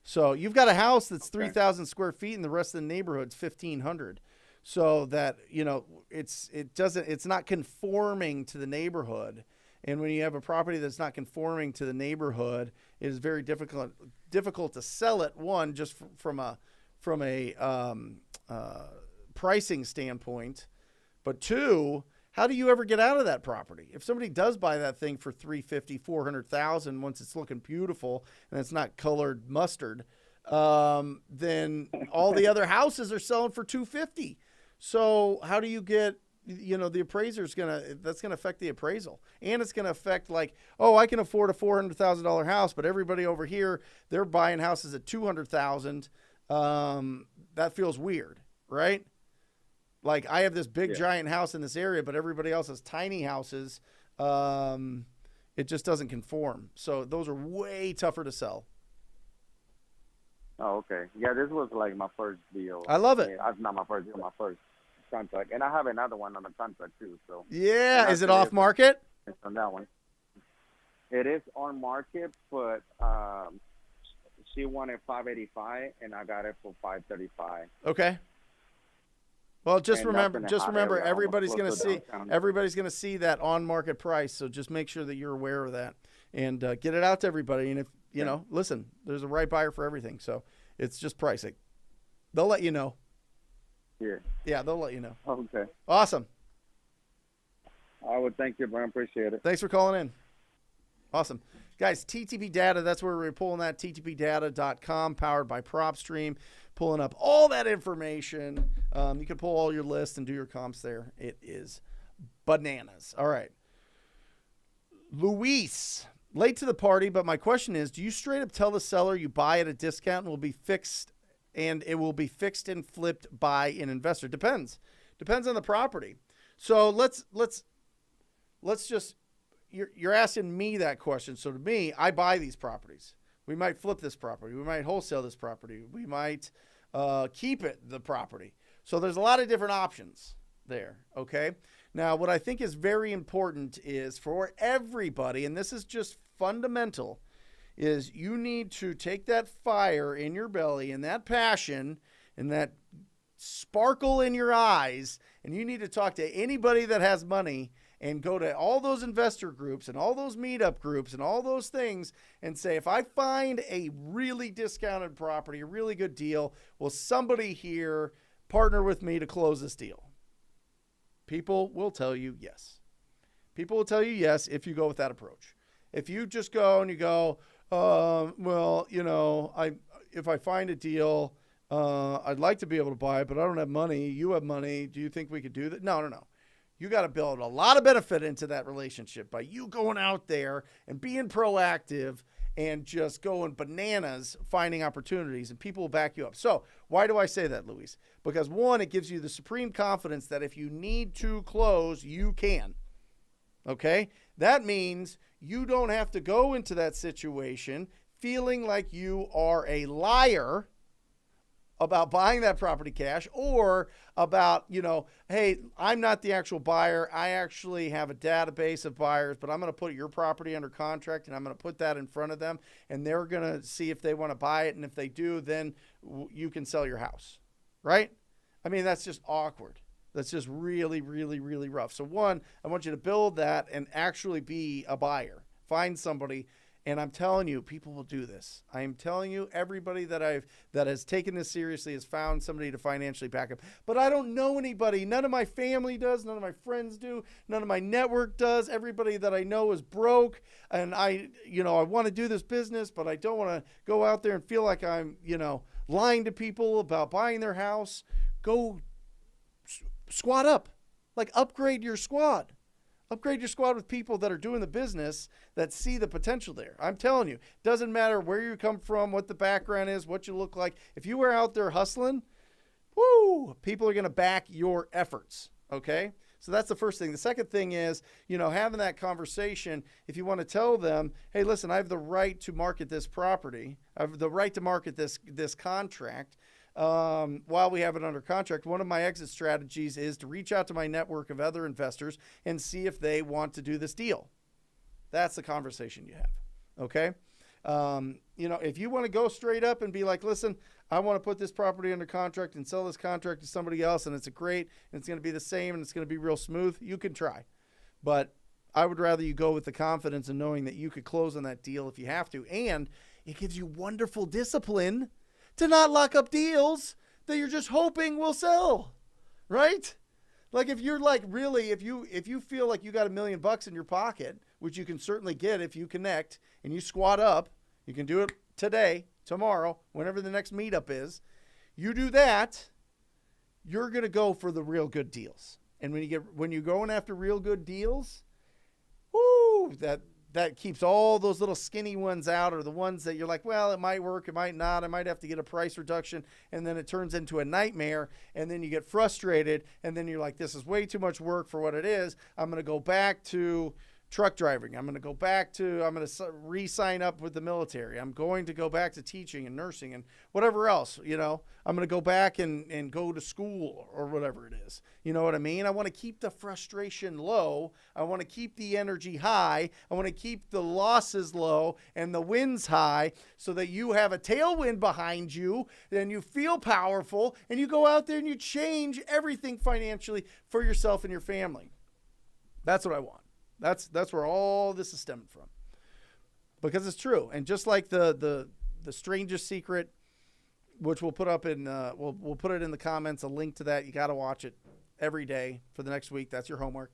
So you've got a house that's 3,000 square feet and the rest of the neighborhood's 1,500. So that, it's not conforming to the neighborhood. And when you have a property that's not conforming to the neighborhood, it is very difficult to sell it. One, just from a pricing standpoint, but two, how do you ever get out of that property? If somebody does buy that thing for $350,000, $400,000 once it's looking beautiful and it's not colored mustard, then all the other houses are selling for $250,000. So how do you get? The appraiser's that's gonna affect the appraisal, and it's gonna affect like, oh, I can afford a $400,000 house, but everybody over here they're buying houses at $200,000. That feels weird, right? Like I have this big giant house in this area, but everybody else has tiny houses. It just doesn't conform. So those are way tougher to sell. Oh, okay. Yeah, this was like my first deal. I love it. Yeah, not my first deal, my first contract, and I have another one on the contract too. So yeah, is it off market? It's on that one. It is on market, but she wanted $585, and I got it for $535. Okay. Well, just remember, everybody's going to see that on market price. So just make sure that you're aware of that and get it out to everybody. And if listen, there's a right buyer for everything. So it's just pricing. They'll let you know. Yeah, they'll let you know. Okay. Awesome. I would thank you, Brent. Appreciate it. Thanks for calling in. Awesome. Guys, TTP Data, that's where we're pulling that, ttpdata.com, powered by PropStream, pulling up all that information. You can pull all your lists and do your comps there. It is bananas. All right. Luis, late to the party, but my question is, do you straight up tell the seller you buy at a discount and will be fixed and flipped by an investor? Depends on the property. So let's just, you're asking me that question. So to me, I buy these properties. We might flip this property. We might wholesale this property. We might keep the property. So there's a lot of different options there. Okay. Now, what I think is very important is for everybody, and this is just fundamental, is you need to take that fire in your belly and that passion and that sparkle in your eyes and you need to talk to anybody that has money and go to all those investor groups and all those meetup groups and all those things and say, if I find a really discounted property, a really good deal, will somebody here partner with me to close this deal? People will tell you yes. People will tell you yes if you go with that approach. If you just go and you go, well, you know, if I find a deal, I'd like to be able to buy it, but I don't have money. You have money. Do you think we could do that? No. You got to build a lot of benefit into that relationship by you going out there and being proactive and just going bananas, finding opportunities, and people will back you up. So why do I say that, Luis? Because one, it gives you the supreme confidence that if you need to close, you can. Okay? That means you don't have to go into that situation feeling like you are a liar about buying that property cash, or about, you know, hey, I'm not the actual buyer. I actually have a database of buyers, but I'm going to put your property under contract and I'm going to put that in front of them and they're going to see if they want to buy it. And if they do, then you can sell your house, right? I mean, that's just awkward. That's just really, really, really rough. So one, I want you to build that and actually be a buyer. Find somebody. And I'm telling you, people will do this. I am telling you, everybody that has taken this seriously has found somebody to financially back up. But I don't know anybody. None of my family does. None of my friends do. None of my network does. Everybody that I know is broke. And I want to do this business, but I don't want to go out there and feel like I'm, lying to people about buying their house. Go squad up. Like, upgrade your squad. Upgrade your squad with people that are doing the business, that see the potential there. I'm telling you, doesn't matter where you come from, what the background is, what you look like. If you were out there hustling, people are going to back your efforts. Okay. So that's the first thing. The second thing is, having that conversation. If you want to tell them, hey, listen, I have the right to market this property. I have the right to market this contract. While we have it under contract, one of my exit strategies is to reach out to my network of other investors and see if they want to do this deal. That's the conversation you have. Okay. If you want to go straight up and be like, listen, I want to put this property under contract and sell this contract to somebody else, and it's and it's going to be the same and it's going to be real smooth, you can try. But I would rather you go with the confidence and knowing that you could close on that deal if you have to. And it gives you wonderful discipline to not lock up deals that you're just hoping will sell, right? Like, if you're like, really, if you feel like you got $1 million in your pocket, which you can certainly get if you connect and you squat up, you can do it today, tomorrow, whenever the next meetup is. You do that, you're going to go for the real good deals. And when you're going after real good deals, that keeps all those little skinny ones out, or the ones that you're like, well, it might work, it might not, I might have to get a price reduction, and then it turns into a nightmare, and then you get frustrated, and then you're like, this is way too much work for what it is. I'm going to go back to truck driving. I'm going to re-sign up with the military. I'm going to go back to teaching and nursing and whatever else, I'm going to go back and go to school or whatever it is. You know what I mean? I want to keep the frustration low. I want to keep the energy high. I want to keep the losses low and the wins high, so that you have a tailwind behind you, then you feel powerful, and you go out there and you change everything financially for yourself and your family. That's what I want. That's where all this is stemming from, because it's true. And just like the strangest secret, which we'll put up in we'll put it in the comments, a link to that. You got to watch it every day for the next week. That's your homework.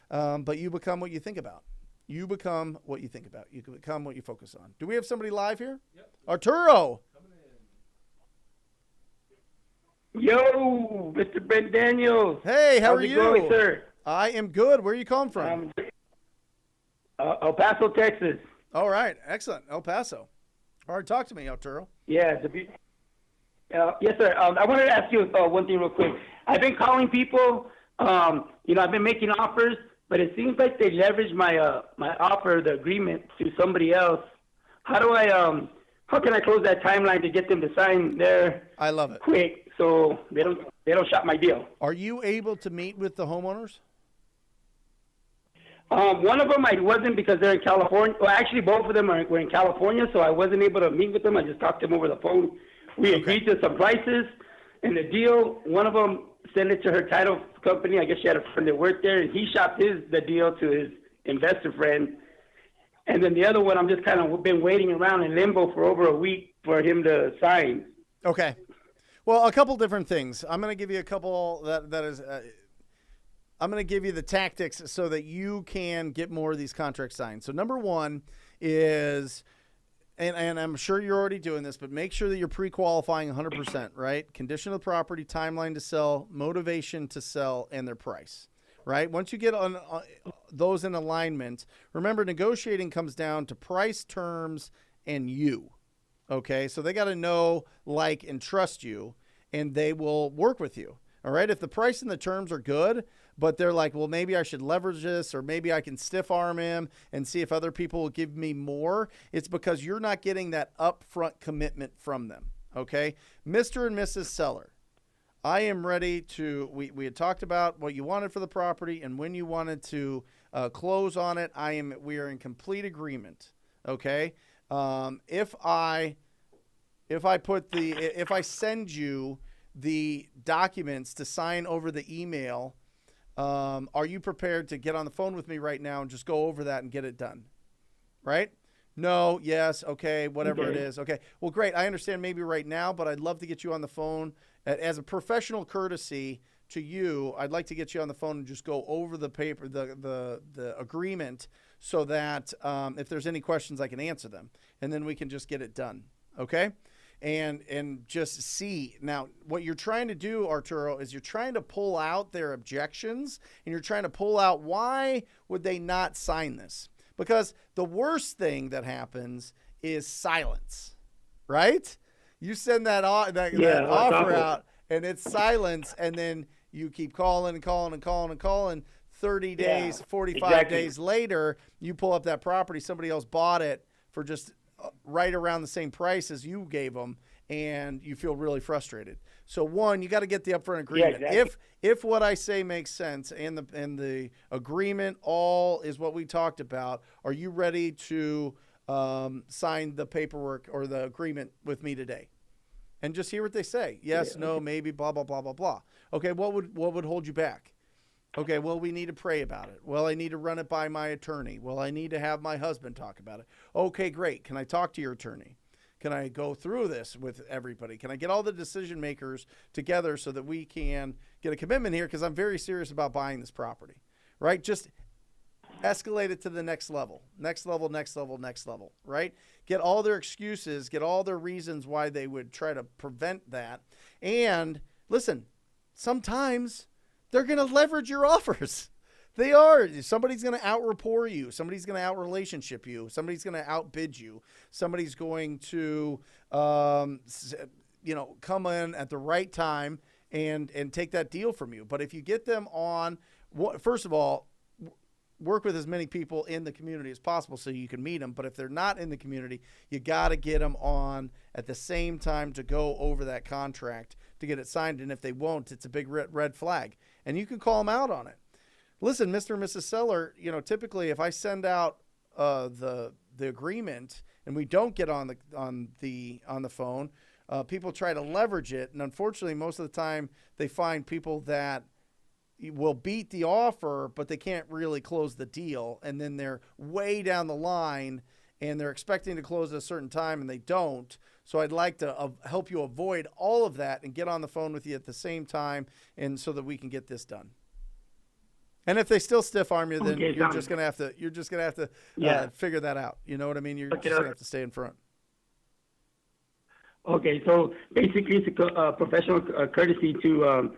But you become what you think about. You become what you think about. You can become what you focus on. Do we have somebody live here? Yep. Arturo. Yo, Mr. Brent Daniels. Hey, how are How's it you? going, sir? I am good. Where are you calling from? El Paso, Texas. All right. Excellent. El Paso. All right. Talk to me, Arturo. Yeah. Yes, sir. I wanted to ask you one thing real quick. I've been calling people. I've been making offers, but it seems like they leverage my my offer, the agreement, to somebody else. How can I close that timeline to get them to sign there? I love it. Quick, so they don't shop my deal. Are you able to meet with the homeowners? One of them I wasn't, because they're in California. Well, actually, both of them were in California, so I wasn't able to meet with them. I just talked to them over the phone. We agreed to some prices, And the deal, one of them sent it to her title company. I guess she had a friend that worked there, and he shopped the deal to his investor friend. And then the other one, I'm just kind of been waiting around in limbo for over a week for him to sign. Okay. Well, a couple different things. I'm going to give you a couple that is I'm going to give you the tactics so that you can get more of these contracts signed. So number one is, and I'm sure you're already doing this, but make sure that you're pre-qualifying 100%, right? Condition of the property, timeline to sell, motivation to sell, and their price, right? Once you get on those in alignment, remember negotiating comes down to price, terms, and you. Okay, so they got to know, like, and trust you, and they will work with you. All right, if the price and the terms are good, but they're like, well, maybe I should leverage this, or maybe I can stiff arm him and see if other people will give me more, it's because you're not getting that upfront commitment from them. Okay, Mr. and Mrs. Seller, I am ready to, we had talked about what you wanted for the property and when you wanted to close on it. We are in complete agreement. Okay. If I send you the documents to sign over the email, are you prepared to get on the phone with me right now and just go over that and get it done? Right? No, yes, okay, whatever it is. Okay. Well, great. I understand maybe right now, but I'd love to get you on the phone as a professional courtesy to you. I'd like to get you on the phone and just go over the paper, the agreement, so that if there's any questions, I can answer them, and then we can just get it done. Okay. And just see. Now, what you're trying to do, Arturo, is you're trying to pull out their objections, and you're trying to pull out why would they not sign this? Because the worst thing that happens is silence, right? You send that offer out, and it's silence, and then you keep calling and calling and calling and calling. 30 days, 45 days later, you pull up that property. Somebody else bought it for just right around the same price as you gave them, and you feel really frustrated. So one, you got to get the upfront agreement. Yeah, exactly. If what I say makes sense and the agreement all is what we talked about, are you ready to sign the paperwork or the agreement with me today? And just hear what they say. Yes, no, maybe, blah, blah, blah, blah, blah. Okay, what would hold you back? Okay, well, we need to pray about it. Well, I need to run it by my attorney. Well, I need to have my husband talk about it. Okay, great. Can I talk to your attorney? Can I go through this with everybody? Can I get all the decision makers together so that we can get a commitment here? Because I'm very serious about buying this property, right? Just escalate it to the next level, right? Get all their excuses, get all their reasons why they would try to prevent that. And listen, sometimes they're going to leverage your offers. They are. Somebody's going to out-rapport you. Somebody's going to out-relationship you. Somebody's going to outbid you. Somebody's going to, come in at the right time and take that deal from you. But if you get them on, first of all, work with as many people in the community as possible so you can meet them. But if they're not in the community, you got to get them on at the same time to go over that contract to get it signed. And if they won't, it's a big red flag. And you can call them out on it. Listen, Mr. and Mrs. Seller, typically if I send out the agreement and we don't get on the phone, people try to leverage it. And unfortunately, most of the time they find people that will beat the offer, but they can't really close the deal. And then they're way down the line and they're expecting to close at a certain time and they don't. So I'd like to help you avoid all of that and get on the phone with you at the same time, and so that we can get this done. And if they still stiff arm you, then you're just gonna have to figure that out. You know what I mean? You're just gonna have to stay in front. Okay, so basically it's a professional courtesy to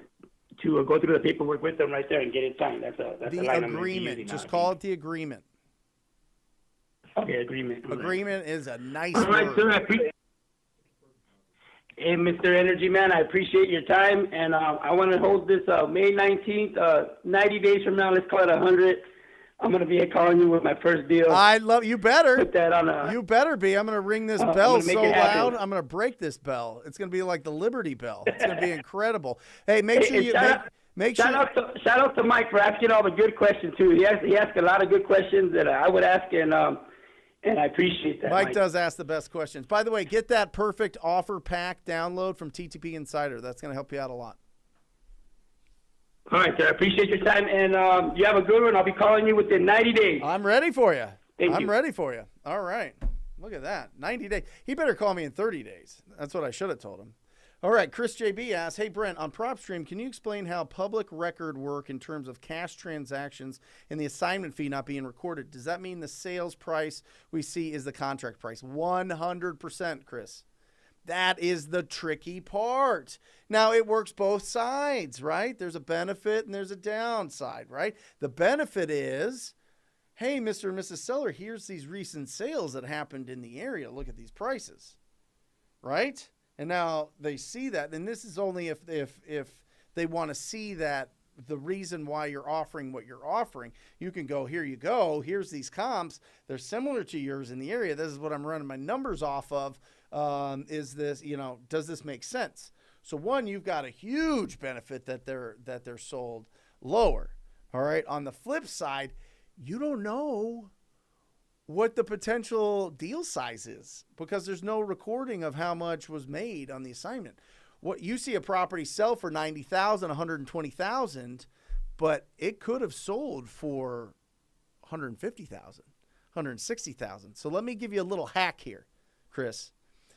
go through the paperwork with them right there and get it signed. That's the agreement. Just call it the agreement. Okay, agreement. Agreement is a nice word. All right, sir. Hey, Mr. Energy Man, I appreciate your time, and I want to hold this May 19th, 90 days from now. Let's call it 100. I'm going to be calling you with my first deal. I love you. Better put that on. You better be. I'm going to ring this bell so loud. I'm going to break this bell. It's going to be like the Liberty Bell. It's going to be incredible. Hey, make sure you shout out to Mike for asking all the good questions too. He asked a lot of good questions that I would ask, and And I appreciate that. Mike does ask the best questions. By the way, get that perfect offer pack download from TTP Insider. That's going to help you out a lot. All right, sir. I appreciate your time, and you have a good one. I'll be calling you within 90 days. I'm ready for you. Thank I'm you. ready for you. All right. Look at that. 90 days. He better call me in 30 days. That's what I should have told him. All right. Chris JB asks, hey, Brent, on PropStream, can you explain how public record work in terms of cash transactions and the assignment fee not being recorded? Does that mean the sales price we see is the contract price? 100%, Chris. That is the tricky part. Now, it works both sides, right? There's a benefit and there's a downside, right? The benefit is, hey, Mr. and Mrs. Seller, here's these recent sales that happened in the area. Look at these prices, right? And now they see that. And this is only if they want to see that the reason why you're offering what you're offering. You can go, here you go. Here's these comps. They're similar to yours in the area. This is what I'm running my numbers off of. Is this, does this make sense? So one, you've got a huge benefit that they're sold lower. All right. On the flip side, you don't know what the potential deal size is because there's no recording of how much was made on the assignment. What you see a property sell for $90,000, $120,000, but it could have sold for $150,000, $160,000. So let me give you a little hack here, Chris.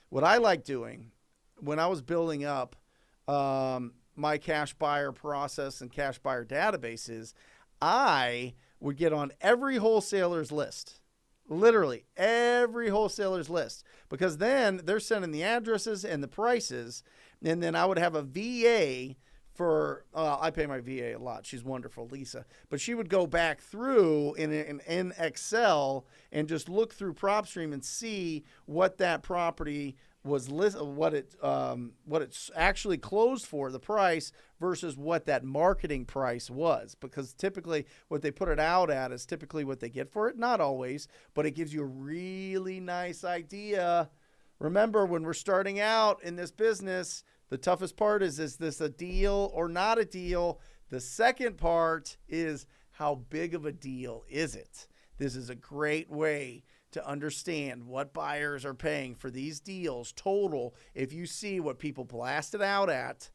What I like doing when I was building up my cash buyer process and cash buyer databases, I would get on every wholesaler's list. Literally every wholesaler's list, because then they're sending the addresses and the prices. And then I would have a VA for, I pay my VA a lot. She's wonderful, Lisa, but she would go back through in Excel and just look through PropStream and see what that property was what it's actually closed for, the price versus what that marketing price was, because typically what they put it out at is typically what they get for it. Not always, but it gives you a really nice idea. Remember, when we're starting out in this business, the toughest part is this a deal or not a deal? The second part is, how big of a deal is it? This is a great way to understand what buyers are paying for these deals total if you see what people blast it out at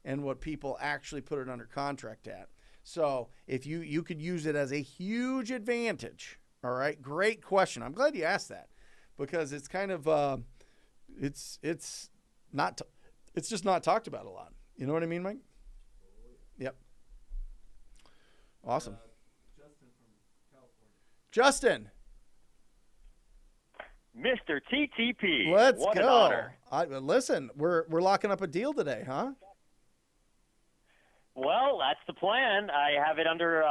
and what people actually put it under contract at. So if you could use it as a huge advantage. All right, great question. I'm glad you asked that, because it's kind of it's just not talked about a lot. You know what I mean, Mike? Yep. Awesome. Justin from California. Justin. Mr. TTP. Let's what go. An honor. Listen, we're locking up a deal today, huh? Well, that's the plan. I have it under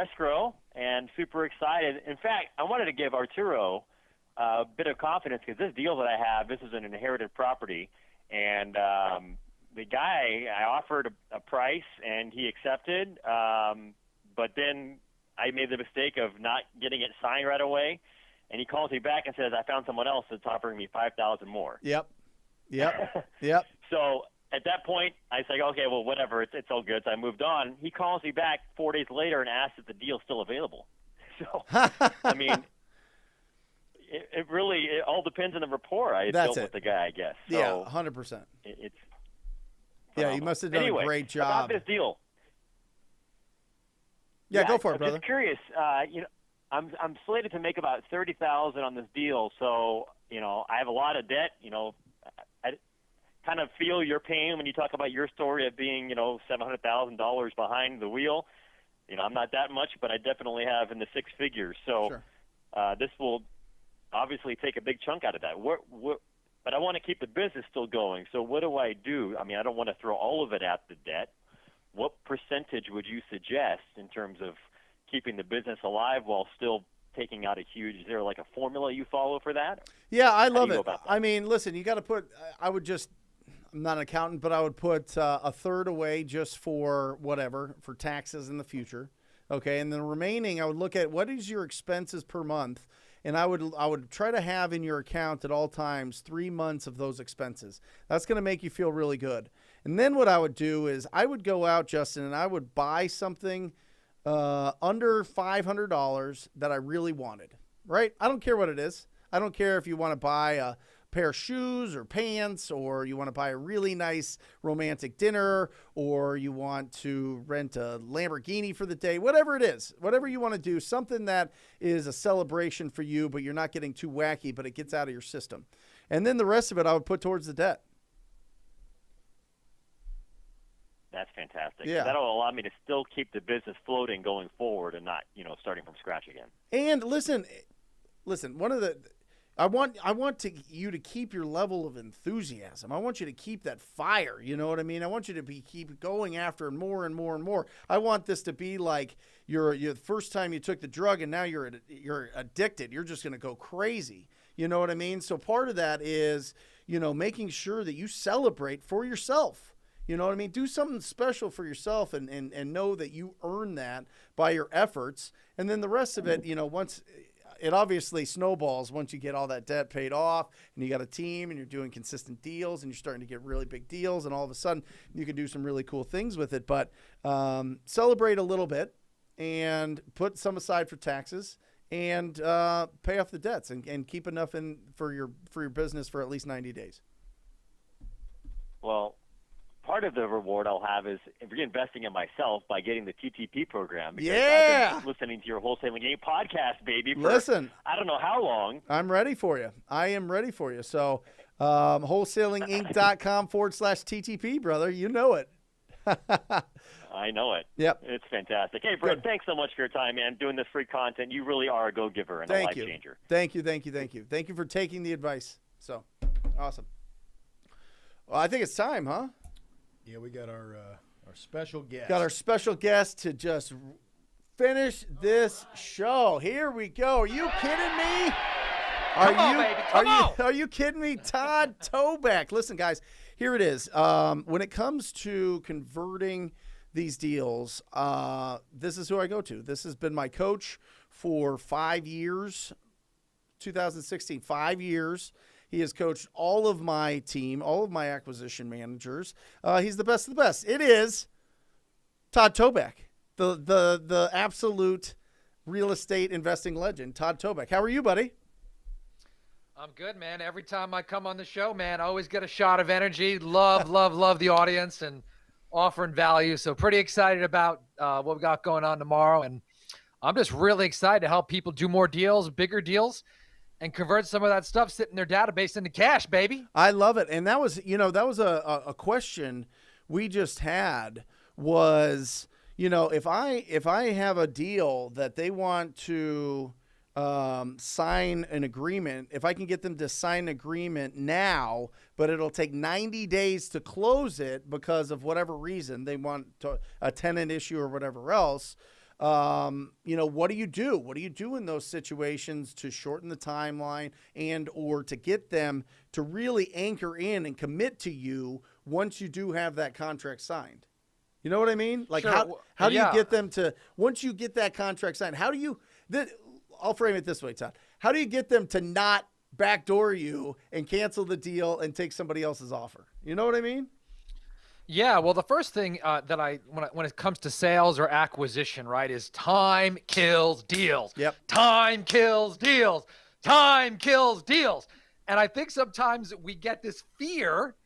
escrow and super excited. In fact, I wanted to give Arturo a bit of confidence, because this deal that I have, this is an inherited property, and the guy, I offered a price and he accepted, but then I made the mistake of not getting it signed right away. And he calls me back and says, I found someone else that's offering me $5,000 more. Yep. So at that point, I say, okay, well, whatever, it's all good. So I moved on. He calls me back 4 days later and asks if the deal's still available. So, I mean, it really all depends on the rapport I built with the guy, I guess. So yeah, 100%. It's yeah, you must have done a great job. About this deal. Yeah, go for it, brother. I'm just curious. I'm slated to make about $30,000 on this deal, so I have a lot of debt. I kind of feel your pain when you talk about your story of being $700,000 behind the wheel. I'm not that much, but I definitely have in the six figures. So sure. This will obviously take a big chunk out of that. But I want to keep the business still going. So what do I do? I mean, I don't want to throw all of it at the debt. What percentage would you suggest in terms of keeping the business alive while still taking out a huge, is there like a formula you follow for that? Yeah, I love it. I mean, listen, you got to put, I'm not an accountant, but I would put a third away just for whatever, for taxes in the future. Okay. And the remaining, I would look at what is your expenses per month. And I would try to have in your account at all times 3 months of those expenses. That's going to make you feel really good. And then what I would do is I would go out, Justin, and I would buy something under $500 that I really wanted. right? I don't care what it is. I don't care if you want to buy a pair of shoes or pants, or you want to buy a really nice romantic dinner, or you want to rent a Lamborghini for the day, whatever it is, whatever you want to do, something that is a celebration for you, but you're not getting too wacky, but it gets out of your system. And then the rest of it I would put towards the debt. That's fantastic. Yeah. That'll allow me to still keep the business floating going forward and not, starting from scratch again. And listen, I want you to keep your level of enthusiasm. I want you to keep that fire. You know what I mean? I want you to keep going after more and more and more. I want this to be like your first time you took the drug and now you're addicted. You're just going to go crazy. You know what I mean? So part of that is, making sure that you celebrate for yourself. You know what I mean? Do something special for yourself and know that you earn that by your efforts. And then the rest of it, once it obviously snowballs once you get all that debt paid off and you got a team and you're doing consistent deals and you're starting to get really big deals, and all of a sudden you can do some really cool things with it. But celebrate a little bit and put some aside for taxes and pay off the debts and keep enough in for your business for at least 90 days. Well, part of the reward I'll have is reinvesting in myself by getting the TTP program. Because I've been listening to your Wholesaling Game podcast, baby. Listen, I don't know how long. I'm ready for you. I am ready for you. So wholesalinginc.com/TTP, brother. You know it. I know it. Yep. It's fantastic. Hey, Brent, thanks so much for your time, man. Doing this free content. You really are a go-giver and a life changer. Thank you. Thank you for taking the advice. So, awesome. Well, I think it's time, huh? Yeah, we got our special guest. Got our special guest to just finish this show. Here we go. Are you kidding me? Are you kidding me? Todd Toback. Listen, guys, here it is. When it comes to converting these deals, this is who I go to. This has been my coach for 5 years, 2016, 5 years. He has coached all of my team, all of my acquisition managers. He's the best of the best. It is Todd Toback, the absolute real estate investing legend, Todd Toback. How are you, buddy? I'm good, man. Every time I come on the show, man, I always get a shot of energy. Love the audience and offering value. So pretty excited about what we got going on tomorrow. And I'm just really excited to help people do more deals, bigger deals, and convert some of that stuff sitting in their database into cash, baby. I love it. And that was a question we just had was, if I have a deal that they want to sign an agreement, if I can get them to sign an agreement now, but it'll take 90 days to close it because of whatever reason they want a tenant issue or whatever else. What do you do? What do you do in those situations to shorten the timeline and or to get them to really anchor in and commit to you once you do have that contract signed? You know what I mean? Like sure. how do you get them to, once you get that contract signed, I'll frame it this way, Todd. How do you get them to not backdoor you and cancel the deal and take somebody else's offer? You know what I mean? Yeah, well, the first thing when it comes to sales or acquisition, right, is time kills deals. Yep. Time kills deals. Time kills deals. And I think sometimes we get this fear,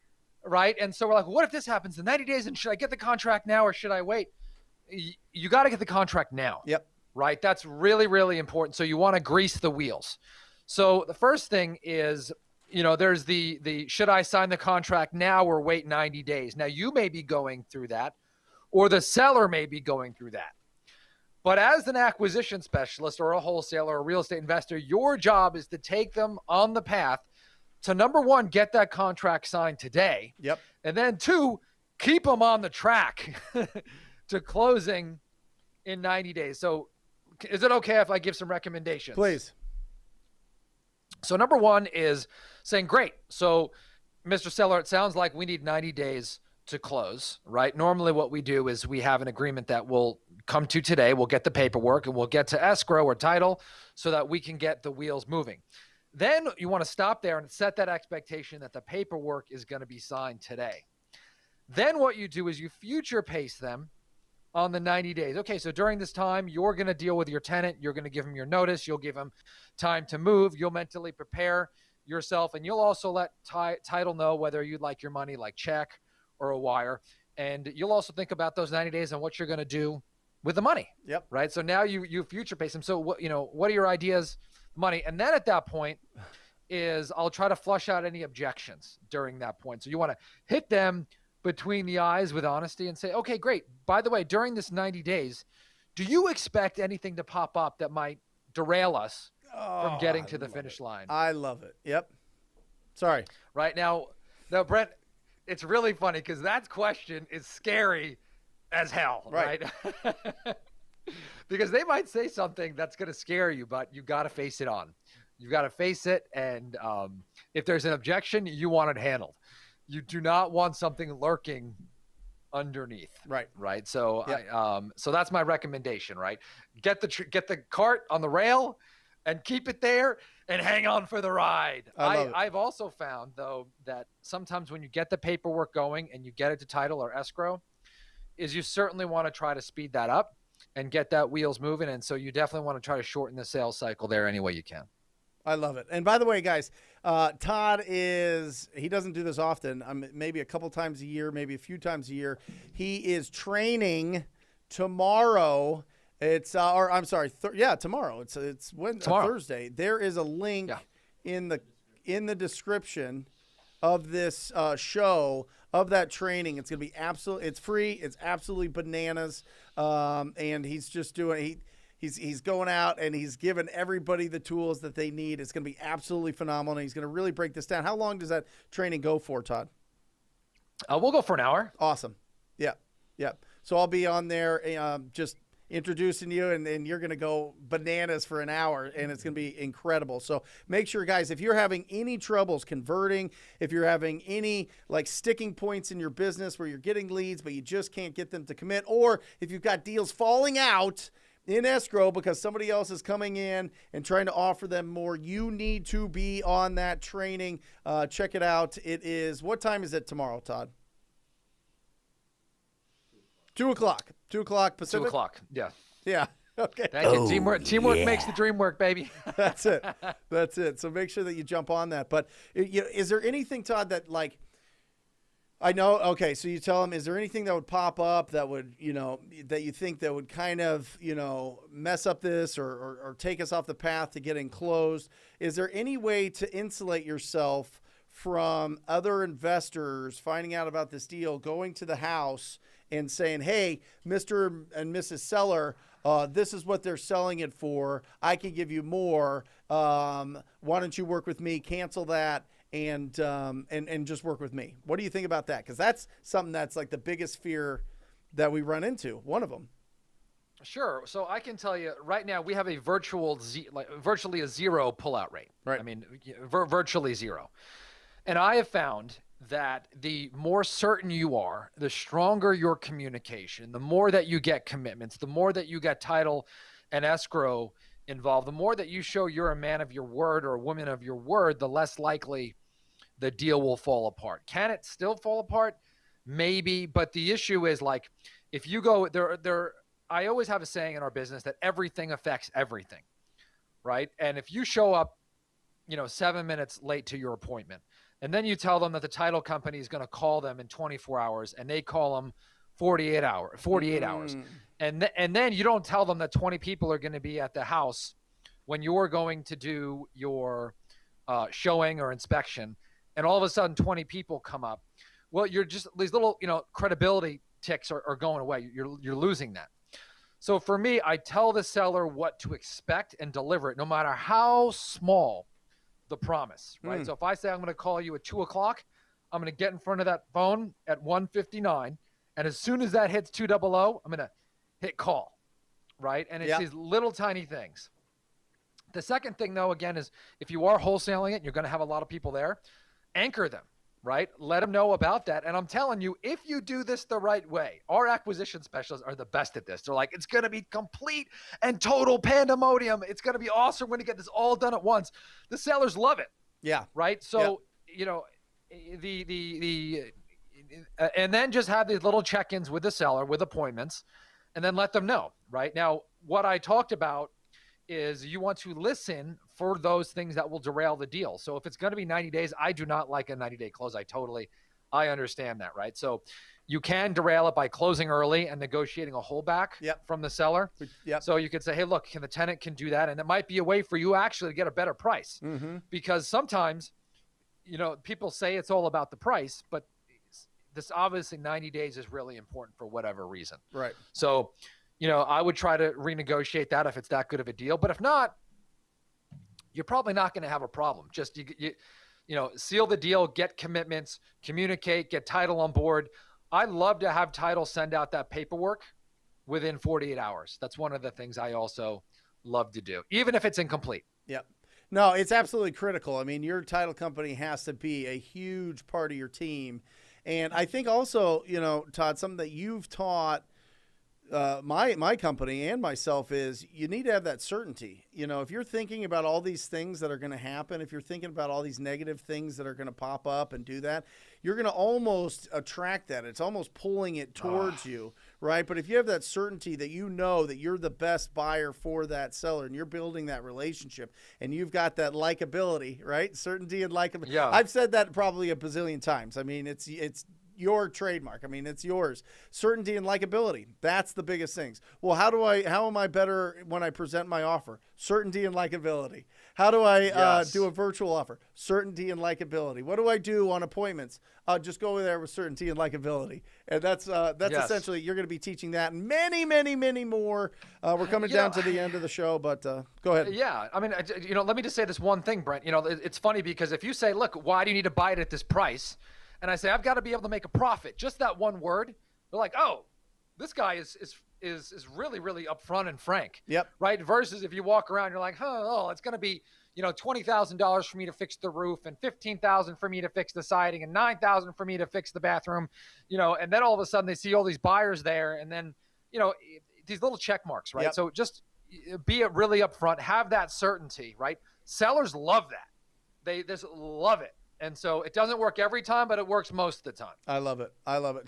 right? And so we're like, what if this happens in 90 days? And should I get the contract now or should I wait? You got to get the contract now. Yep. Right? That's really, really important. So you want to grease the wheels. So the first thing is, there's the should I sign the contract now or wait 90 days? Now, you may be going through that, or the seller may be going through that. But as an acquisition specialist or a wholesaler or a real estate investor, your job is to take them on the path to, number one, get that contract signed today. Yep. And then 2, keep them on the track to closing in 90 days. So is it okay if I give some recommendations? Please. So number 1 is saying, great. So Mr. Seller, it sounds like we need 90 days to close, right? Normally what we do is we have an agreement that we'll come to today. We'll get the paperwork and we'll get to escrow or title so that we can get the wheels moving. Then you want to stop there and set that expectation that the paperwork is going to be signed today. Then what you do is you future pace them on the 90 days. Okay, so during this time, you're going to deal with your tenant. You're going to give him your notice. You'll give him time to move. You'll mentally prepare yourself, and you'll also let title know whether you'd like your money like check or a wire. And you'll also think about those 90 days and what you're going to do with the money. Yep. Right. So now you future pace them. So what are your ideas, money? And then at that point is I'll try to flush out any objections during that point. So you want to hit them between the eyes with honesty and say, okay, great. By the way, during this 90 days, do you expect anything to pop up that might derail us from getting to the finish line? I love it. Yep. Sorry. Right now, Brent, it's really funny because that question is scary as hell, right? Because they might say something that's going to scare you, but you got to face it on. You've got to face it. And if there's an objection, you want it handled. You do not want something lurking underneath. Right. So, so that's my recommendation, right? Get the cart on the rail and keep it there and hang on for the ride. I've also found, though, that sometimes when you get the paperwork going and you get it to title or escrow, is you certainly want to try to speed that up and get that wheels moving. And so you definitely want to try to shorten the sales cycle there any way you can. I love it. And by the way, guys, Todd he doesn't do this often. Maybe a couple times a year, maybe a few times a year. He is training tomorrow. It's tomorrow. It's Thursday. There is a link in the description of this show of that training. It's going to be it's free. It's absolutely bananas. And he's just doing He's going out and he's giving everybody the tools that they need. It's going to be absolutely phenomenal. He's going to really break this down. How long does that training go for, Todd? We'll go for an hour. Awesome. Yeah. So I'll be on there just introducing you, and you're going to go bananas for an hour, and it's going to be incredible. So make sure, guys, if you're having any troubles converting, if you're having any sticking points in your business where you're getting leads but you just can't get them to commit, or if you've got deals falling out in escrow because somebody else is coming in and trying to offer them more, you need to be on that training. Check it out. What time is it tomorrow, Todd? 2 o'clock. 2 o'clock Pacific? 2 o'clock. Yeah. Yeah. Okay. Thank you. Teamwork makes the dream work, baby. That's it. So make sure that you jump on that. But is there anything, Todd, that I know. Okay, so you tell them, is there anything that would pop up that would, that you think that would kind of, mess up this or take us off the path to getting closed? Is there any way to insulate yourself from other investors finding out about this deal, going to the house and saying, hey, Mr. and Mrs. Seller, this is what they're selling it for. I can give you more. Why don't you work with me? Cancel that. And just work with me. What do you think about that? Because that's something that's the biggest fear that we run into. One of them. Sure. So I can tell you right now, we have a virtually a zero pullout rate. Right. I mean, virtually zero. And I have found that the more certain you are, the stronger your communication, the more that you get commitments, the more that you get title and escrow involved, the more that you show you're a man of your word or a woman of your word, the less likely the deal will fall apart. Can it still fall apart? Maybe, but the issue is if you go there, I always have a saying in our business that everything affects everything, right? And if you show up, 7 minutes late to your appointment, and then you tell them that the title company is going to call them in 24 hours and they call them 48 hours. And then you don't tell them that 20 people are going to be at the house when you're going to do your showing or inspection, and all of a sudden 20 people come up. Well, you're just these little, credibility ticks are going away. You're losing that. So for me, I tell the seller what to expect and deliver it, no matter how small the promise, right? So if I say I'm going to call you at 2 o'clock, I'm going to get in front of that phone at 1:59, and as soon as that hits 200, I'm going to hit call, right? And it's these little tiny things. The second thing, though, again, is if you are wholesaling it, you're going to have a lot of people there, anchor them, right? Let them know about that. And I'm telling you, if you do this the right way, our acquisition specialists are the best at this. They're like, it's going to be complete and total pandemonium. It's going to be awesome when you get this all done at once. The sellers love it. Yeah. Right? So, and then just have these little check-ins with the seller with appointments and then let them know. Right now, what I talked about is you want to listen for those things that will derail the deal. So if it's going to be 90 days, I do not like a 90-day close. I understand that, right? So you can derail it by closing early and negotiating a holdback from the seller. Yep. So you could say, hey, look, the tenant can do that. And it might be a way for you actually to get a better price. Because sometimes, people say it's all about the price, but this obviously 90 days is really important for whatever reason. Right. So, I would try to renegotiate that if it's that good of a deal. But if not, you're probably not going to have a problem. Just, seal the deal, get commitments, communicate, get title on board. I love to have title send out that paperwork within 48 hours. That's one of the things I also love to do, even if it's incomplete. Yep. No, it's absolutely critical. I mean, your title company has to be a huge part of your team. And I think also, Todd, something that you've taught my company and myself is you need to have that certainty. If you're thinking about all these things that are going to happen, if you're thinking about all these negative things that are going to pop up and do that, you're going to almost attract that. It's almost pulling it towards you, right? But if you have that certainty that that you're the best buyer for that seller and you're building that relationship and you've got that likability, right? Certainty and likability. Yeah. I've said that probably a bazillion times. I mean, it's your trademark. I mean, it's yours. Certainty and likability. That's the biggest things. Well, how am I better when I present my offer? Certainty and likability. How do I do a virtual offer? Certainty and likability. What do I do on appointments? Just go over there with certainty and likability. And that's essentially, you're going to be teaching that and many, many, many more. We're coming down to the end of the show, but go ahead. Yeah. I mean, let me just say this one thing, Brent. It's funny because if you say, look, why do you need to buy it at this price? And I say, I've got to be able to make a profit. Just that one word. They're like, oh, this guy is really, really upfront and frank. Yep. Right. Versus if you walk around, you're like, it's going to be, $20,000 for me to fix the roof and $15,000 for me to fix the siding and $9,000 for me to fix the bathroom, and then all of a sudden they see all these buyers there and then, these little check marks, right? Yep. So just be it really upfront, have that certainty, right? Sellers love that. They just love it. And so it doesn't work every time, but it works most of the time. I love it.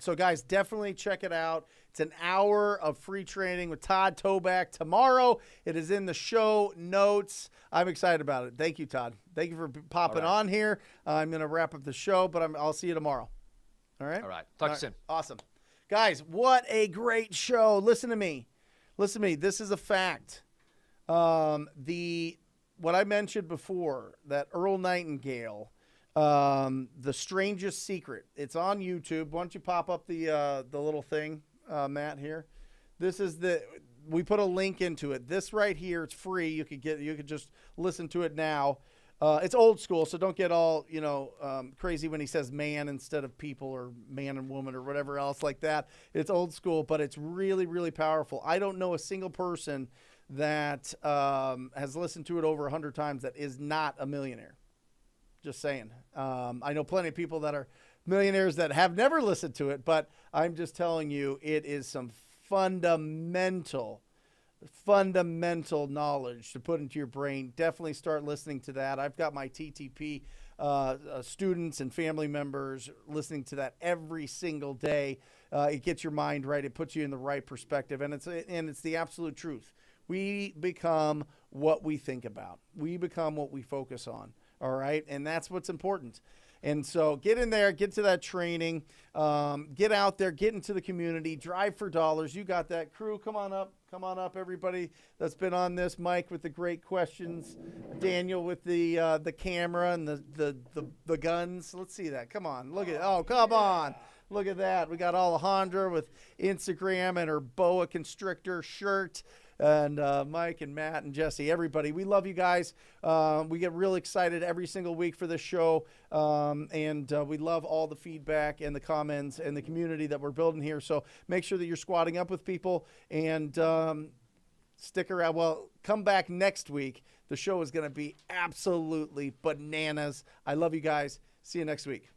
So, guys, definitely check it out. It's an hour of free training with Todd Toback tomorrow. It is in the show notes. I'm excited about it. Thank you, Todd. Thank you for popping on here. I'm going to wrap up the show, but I'll see you tomorrow. All right? All right. Talk to you soon. Awesome. Guys, what a great show. Listen to me. This is a fact. What I mentioned before, that Earl Nightingale, The Strangest Secret. It's on YouTube. Why don't you pop up the little thing, Matt, here? We put a link into it. This right here, it's free. You could just listen to it now. It's old school, so don't get all, crazy when he says man instead of people or man and woman or whatever else like that. It's old school, but it's really, really powerful. I don't know a single person that has listened to it over 100 times that is not a millionaire. Just saying. I know plenty of people that are millionaires that have never listened to it, but I'm just telling you, it is some fundamental knowledge to put into your brain. Definitely start listening to that. I've got my TTP students and family members listening to that every single day. It gets your mind right. It puts you in the right perspective, and it's the absolute truth. We become what we think about. We become what we focus on. All right. And that's what's important. And so get in there, get to that training, get out there, get into the community, drive for dollars. You got that. Crew, come on up, everybody that's been on this. Mike with the great questions, Daniel with the camera and the guns. Let's see that. Come on. Come on. Look at that. We got Alejandra with Instagram and her boa constrictor shirt. And Mike and Matt and Jesse, everybody, we love you guys. We get real excited every single week for this show, and we love all the feedback and the comments and the community that we're building here. So make sure that you're squatting up with people and stick around. Well, come back next week. The show is going to be absolutely bananas. I love you guys. See you next week.